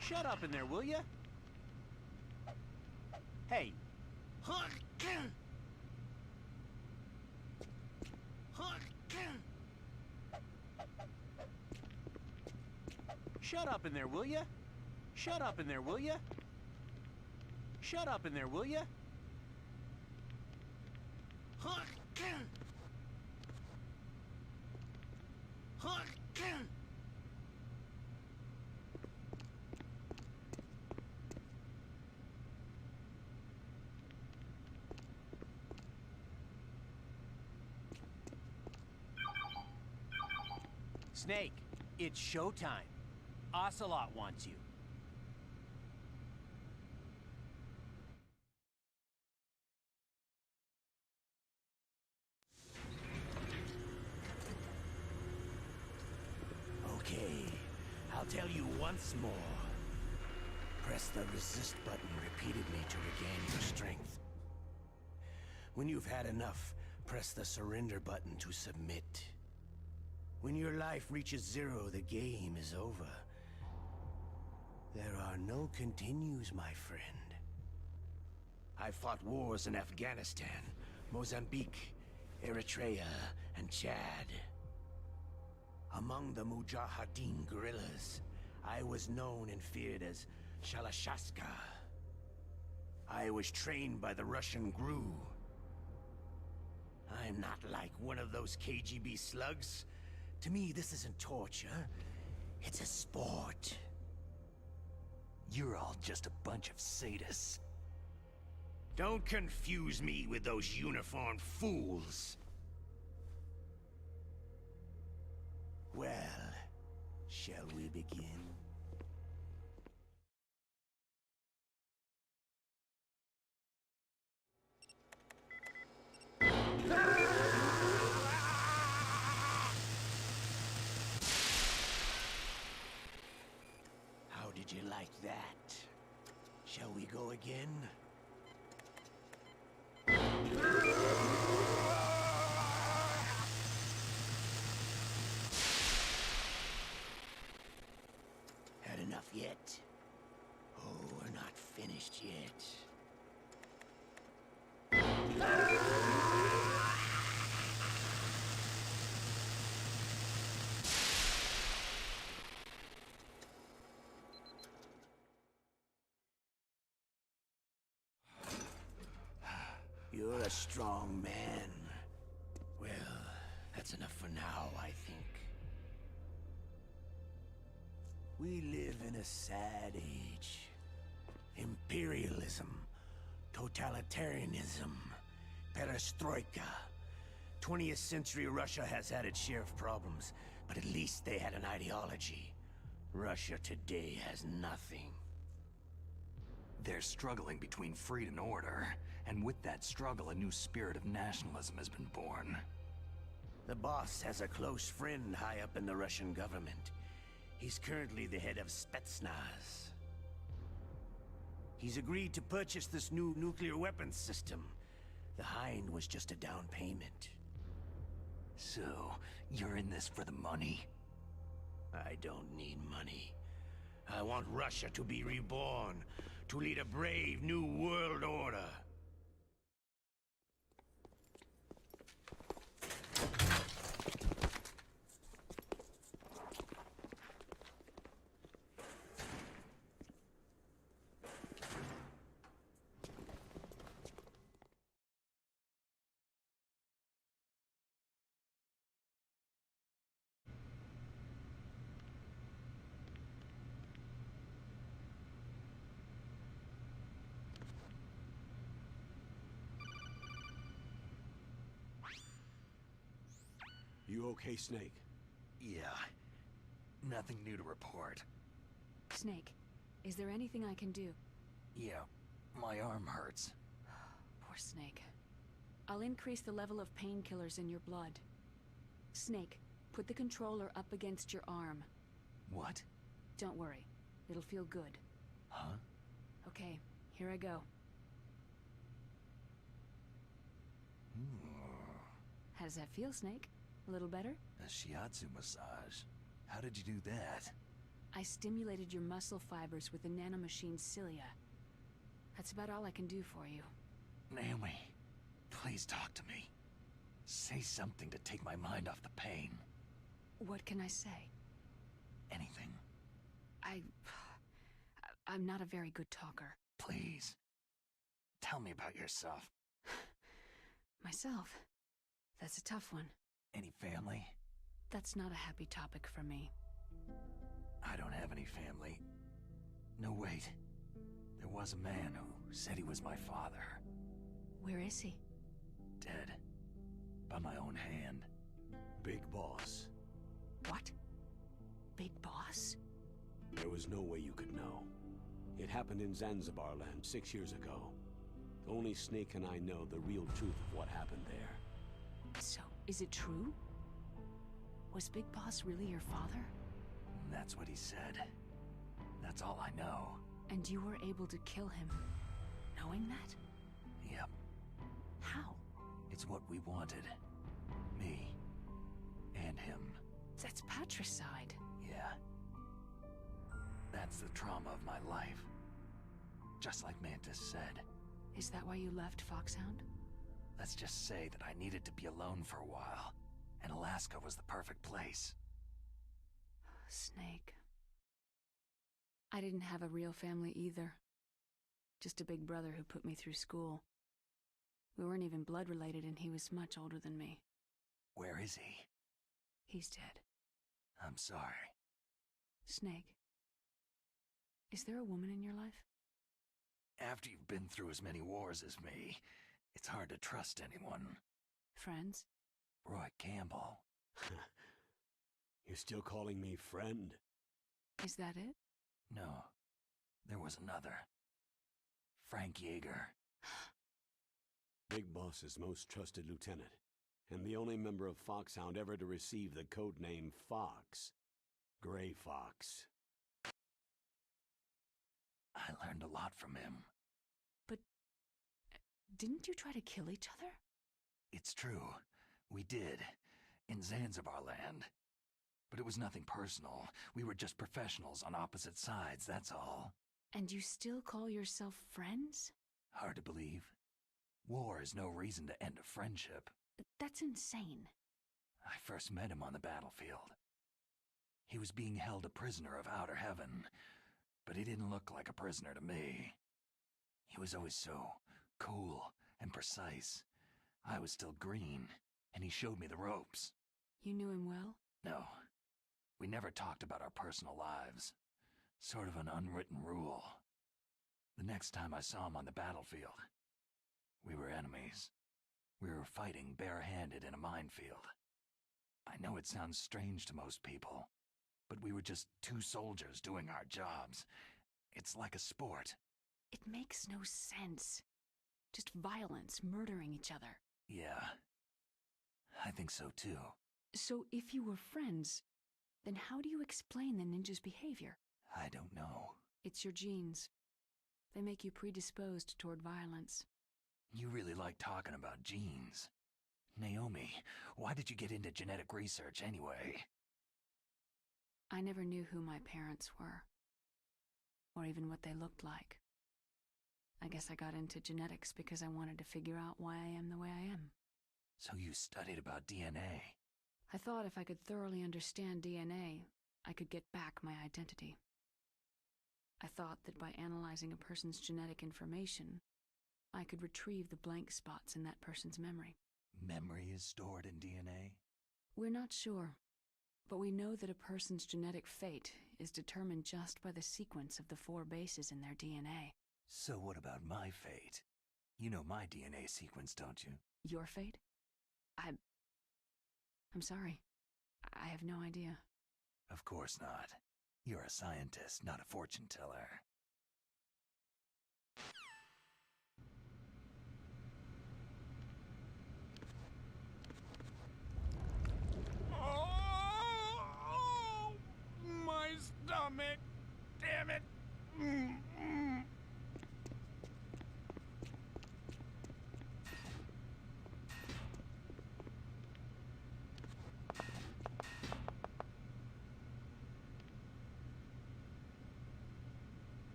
Shut up in there, will ya? Hey. Shut up in there, will ya? Shut up in there, will ya? Shut up in there, will ya? Snake, it's showtime. Ocelot wants you. Okay, I'll tell you once more. Press the resist button repeatedly to regain your strength. When you've had enough, press the surrender button to submit. When your life reaches 0, the game is over. There are no continues, my friend. I fought wars in Afghanistan, Mozambique, Eritrea, and Chad. Among the Mujahideen guerrillas, I was known and feared as Shalashaska. I was trained by the Russian GRU. I'm not like one of those KGB slugs. To me, this isn't torture. It's a sport. You're all just a bunch of sadists. Don't confuse me with those uniformed fools. Well, shall we begin? How did you like that? Shall we go again? Had enough yet? Oh, we're not finished yet. You're a strong man. Well, that's enough for now, I think. We live in a sad age. Imperialism, totalitarianism, perestroika. 20th century Russia has had its share of problems, but at least they had an ideology. Russia today has nothing. They're struggling between freedom and order, and with that struggle, a new spirit of nationalism has been born. The boss has a close friend high up in the Russian government. He's currently the head of Spetsnaz. He's agreed to purchase this new nuclear weapons system. The Hind was just a down payment. So, you're in this for the money? I don't need money. I want Russia to be reborn, to lead a brave new world order. You okay, Snake? Yeah. Nothing new to report. Snake, is there anything I can do? Yeah, my arm hurts. Poor Snake. I'll increase the level of painkillers in your blood. Snake, put the controller up against your arm. What? Don't worry. It'll feel good. Huh? Okay, here I go. How does that feel, Snake? A little better? A shiatsu massage. How did you do that? I stimulated your muscle fibers with the nanomachine cilia. That's about all I can do for you. Naomi, please talk to me. Say something to take my mind off the pain. What can I say? Anything. I'm not a very good talker. Please. Tell me about yourself. Myself? That's a tough one. Any family? That's not a happy topic for me. I don't have any family. No, wait. There was a man who said he was my father. Where is he? Dead. By my own hand. Big Boss. What? Big Boss? There was no way you could know. It happened in Zanzibar land 6 years ago. Only Snake and I know the real truth of what happened there. So, is it true? Was Big Boss really your father? That's what he said. That's all I know. And you were able to kill him, knowing that? Yep. How? It's what we wanted. Me. And him. That's patricide. Yeah. That's the trauma of my life. Just like Mantis said. Is that why you left Foxhound? Let's just say that I needed to be alone for a while, and Alaska was the perfect place. Snake. I didn't have a real family either. Just a big brother who put me through school. We weren't even blood related, and he was much older than me. Where is he? He's dead. I'm sorry. Snake. Is there a woman in your life? After you've been through as many wars as me, it's hard to trust anyone. Friends? Roy Campbell. You're still calling me friend? Is that it? No. There was another. Frank Yeager. Big Boss's most trusted lieutenant, and the only member of Foxhound ever to receive the code name Fox. Gray Fox. I learned a lot from him. But didn't you try to kill each other? It's true. We did. In Zanzibar land. But it was nothing personal. We were just professionals on opposite sides, that's all. And you still call yourself friends? Hard to believe. War is no reason to end a friendship. That's insane. I first met him on the battlefield. He was being held a prisoner of outer heaven, but he didn't look like a prisoner to me. He was always so cool and precise. I was still green, and he showed me the ropes. You knew him well? No. We never talked about our personal lives. Sort of an unwritten rule. The next time I saw him on the battlefield, we were enemies. We were fighting barehanded in a minefield. I know it sounds strange to most people, but we were just two soldiers doing our jobs. It's like a sport. It makes no sense. Just violence, murdering each other. Yeah. I think so too. So if you were friends, then how do you explain the ninja's behavior? I don't know. It's your genes. They make you predisposed toward violence. You really like talking about genes. Naomi, why did you get into genetic research anyway? I never knew who my parents were, or even what they looked like. I guess I got into genetics because I wanted to figure out why I am the way I am. So you studied about DNA? I thought if I could thoroughly understand DNA, I could get back my identity. I thought that by analyzing a person's genetic information, I could retrieve the blank spots in that person's memory. Memory is stored in DNA? We're not sure, but we know that a person's genetic fate is determined just by the sequence of the 4 bases in their DNA. So what about my fate? You know my DNA sequence, don't you? Your fate? I'm sorry. I have no idea. Of course not. You're a scientist, not a fortune teller. Oh, my stomach! Damn it!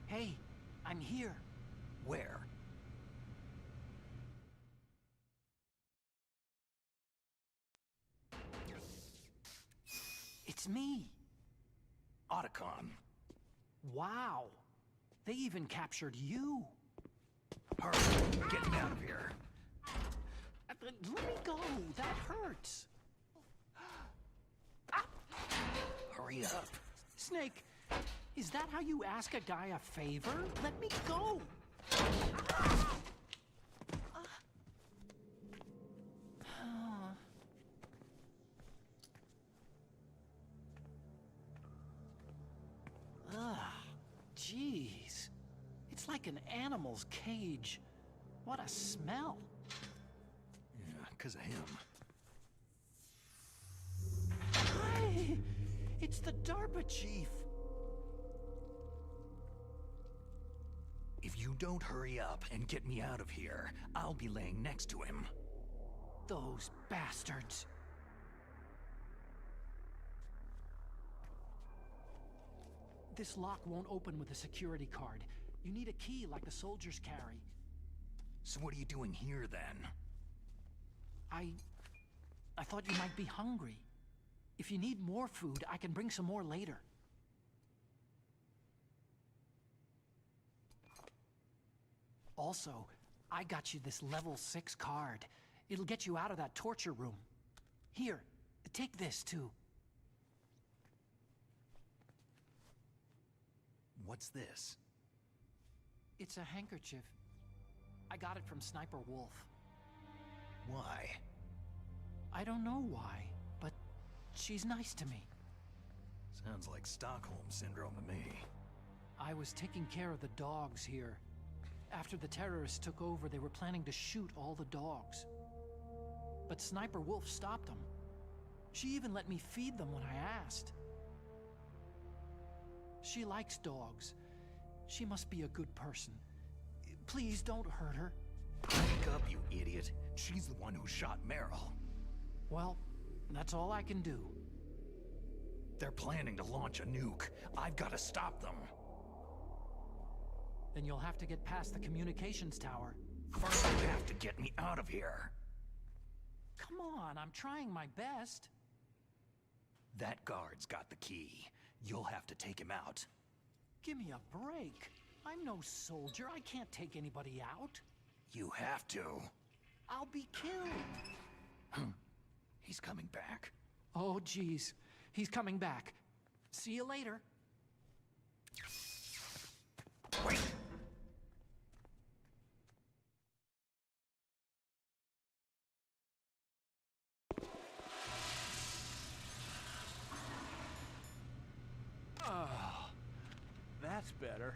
Hey, I'm here. Where? It's me. Otacon. Wow. They even captured you. Hurry, get me out of here. Let me go. That hurts. Hurry up. Snake, is that how you ask a guy a favor? Let me go. Jeez. It's like an animal's cage. What a smell. Yeah, 'cause of him. Hi! It's the DARPA chief. If you don't hurry up and get me out of here, I'll be laying next to him. Those bastards. This lock won't open with a security card. You need a key like the soldiers carry. So what are you doing here, then? I thought you might be hungry. If you need more food, I can bring some more later. Also, I got you this level 6 card. It'll get you out of that torture room. Here, take this too. What's this? It's a handkerchief. I got it from Sniper Wolf. Why? I don't know why, but she's nice to me. Sounds like Stockholm Syndrome to me. I was taking care of the dogs here. After the terrorists took over, they were planning to shoot all the dogs. But Sniper Wolf stopped them. She even let me feed them when I asked. She likes dogs. She must be a good person. Please don't hurt her. Wake up, you idiot. She's the one who shot Meryl. Well, that's all I can do. They're planning to launch a nuke. I've got to stop them. Then you'll have to get past the communications tower. First, you have to get me out of here. Come on, I'm trying my best. That guard's got the key. You'll have to take him out. Give me a break. I'm no soldier. I can't take anybody out. You have to. I'll be killed. He's coming back. Oh, geez. He's coming back. See you later. Wait! Oh, that's better.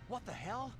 What the hell?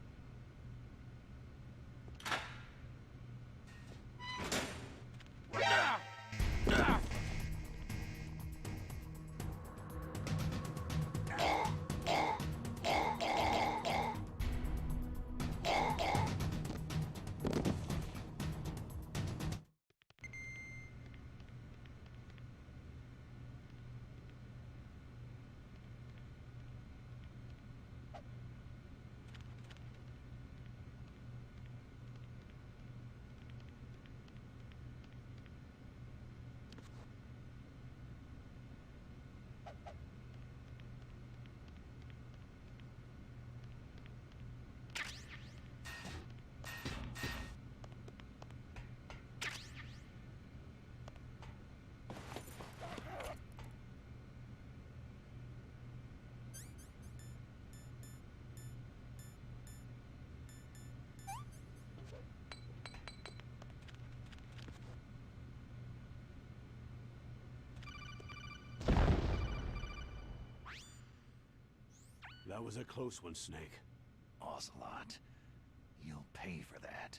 That was a close one, Snake. Ocelot, you'll pay for that.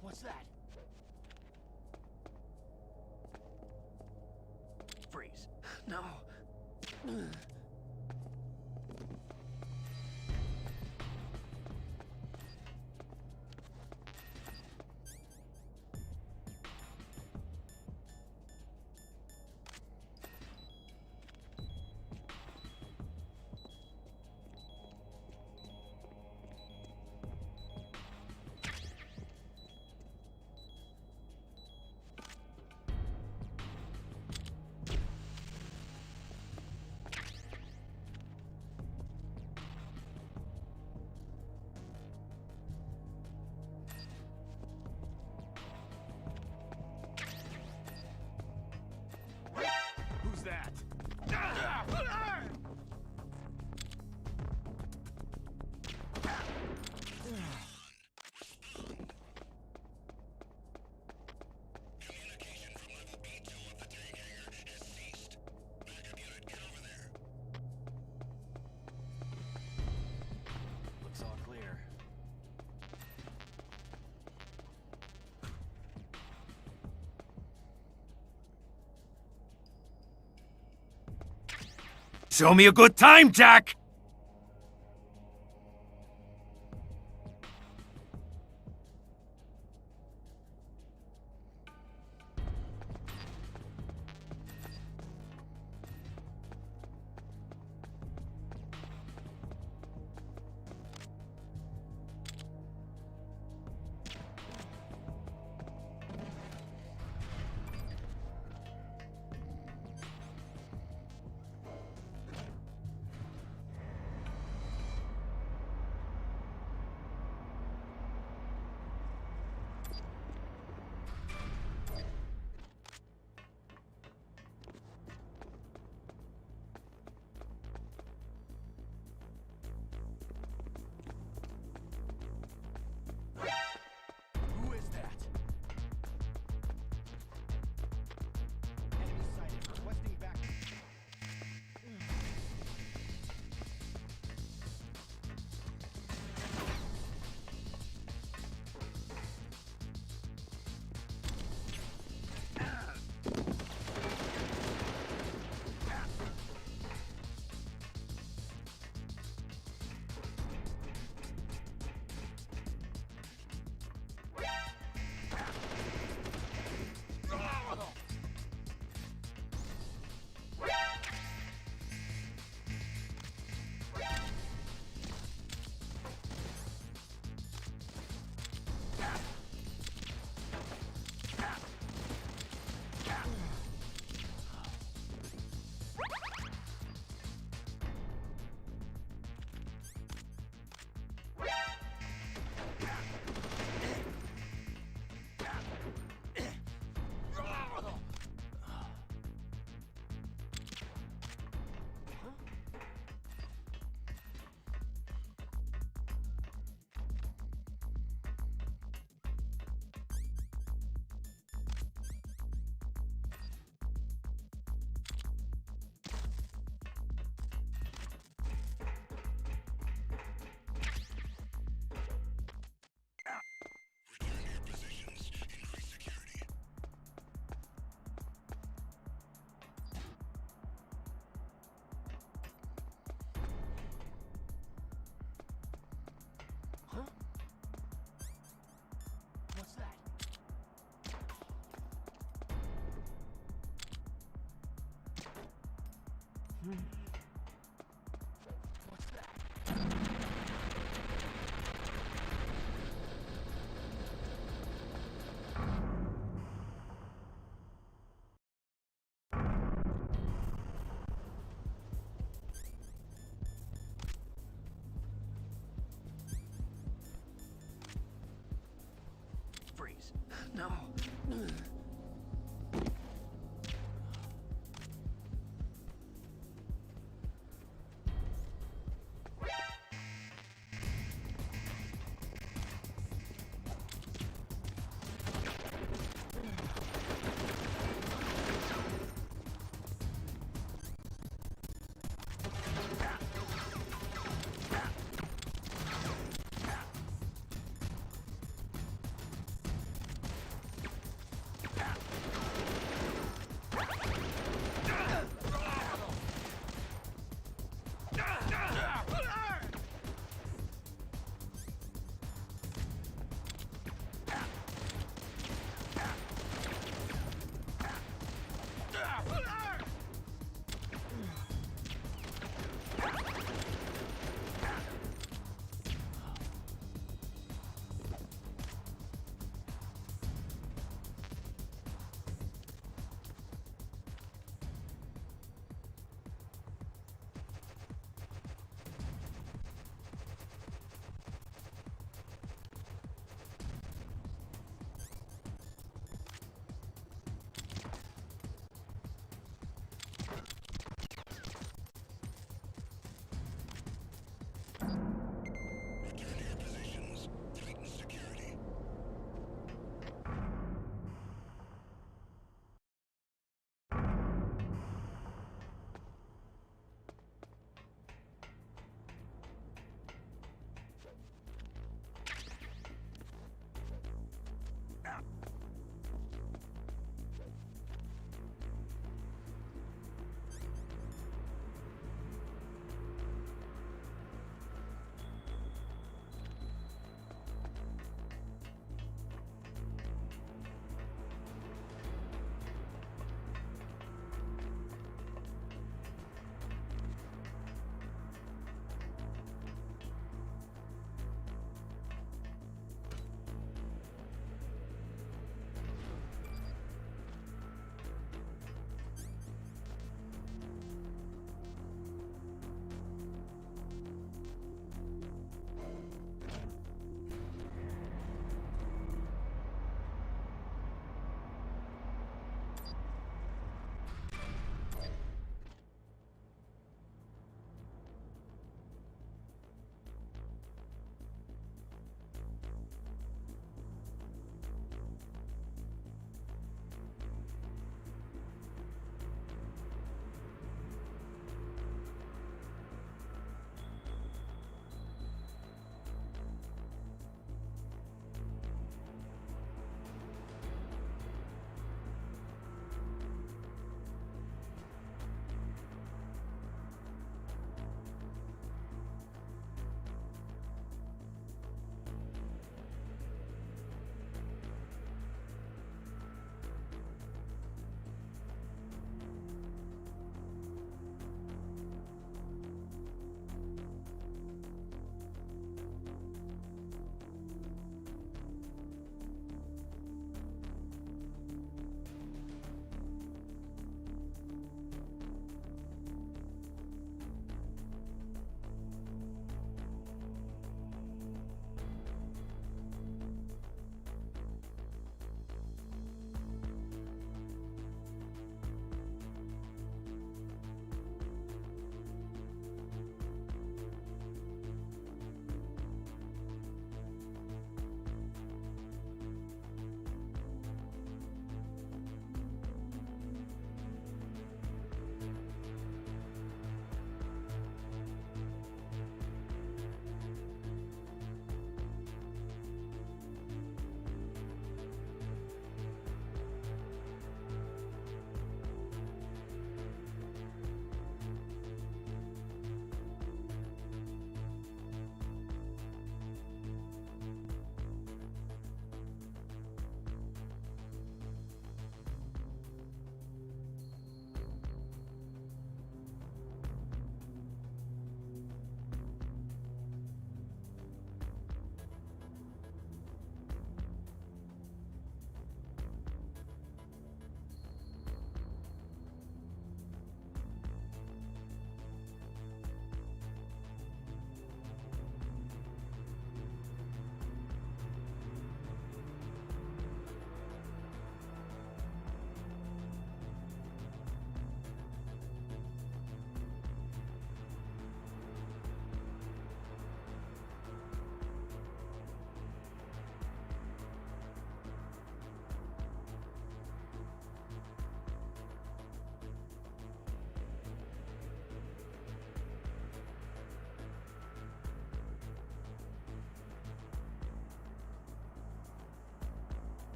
What's that? Freeze. No. that? Looks all clear. Show me a good time, Jack! Who is that? Enemy sighted. Requesting back. What's that? What's that? Freeze. No.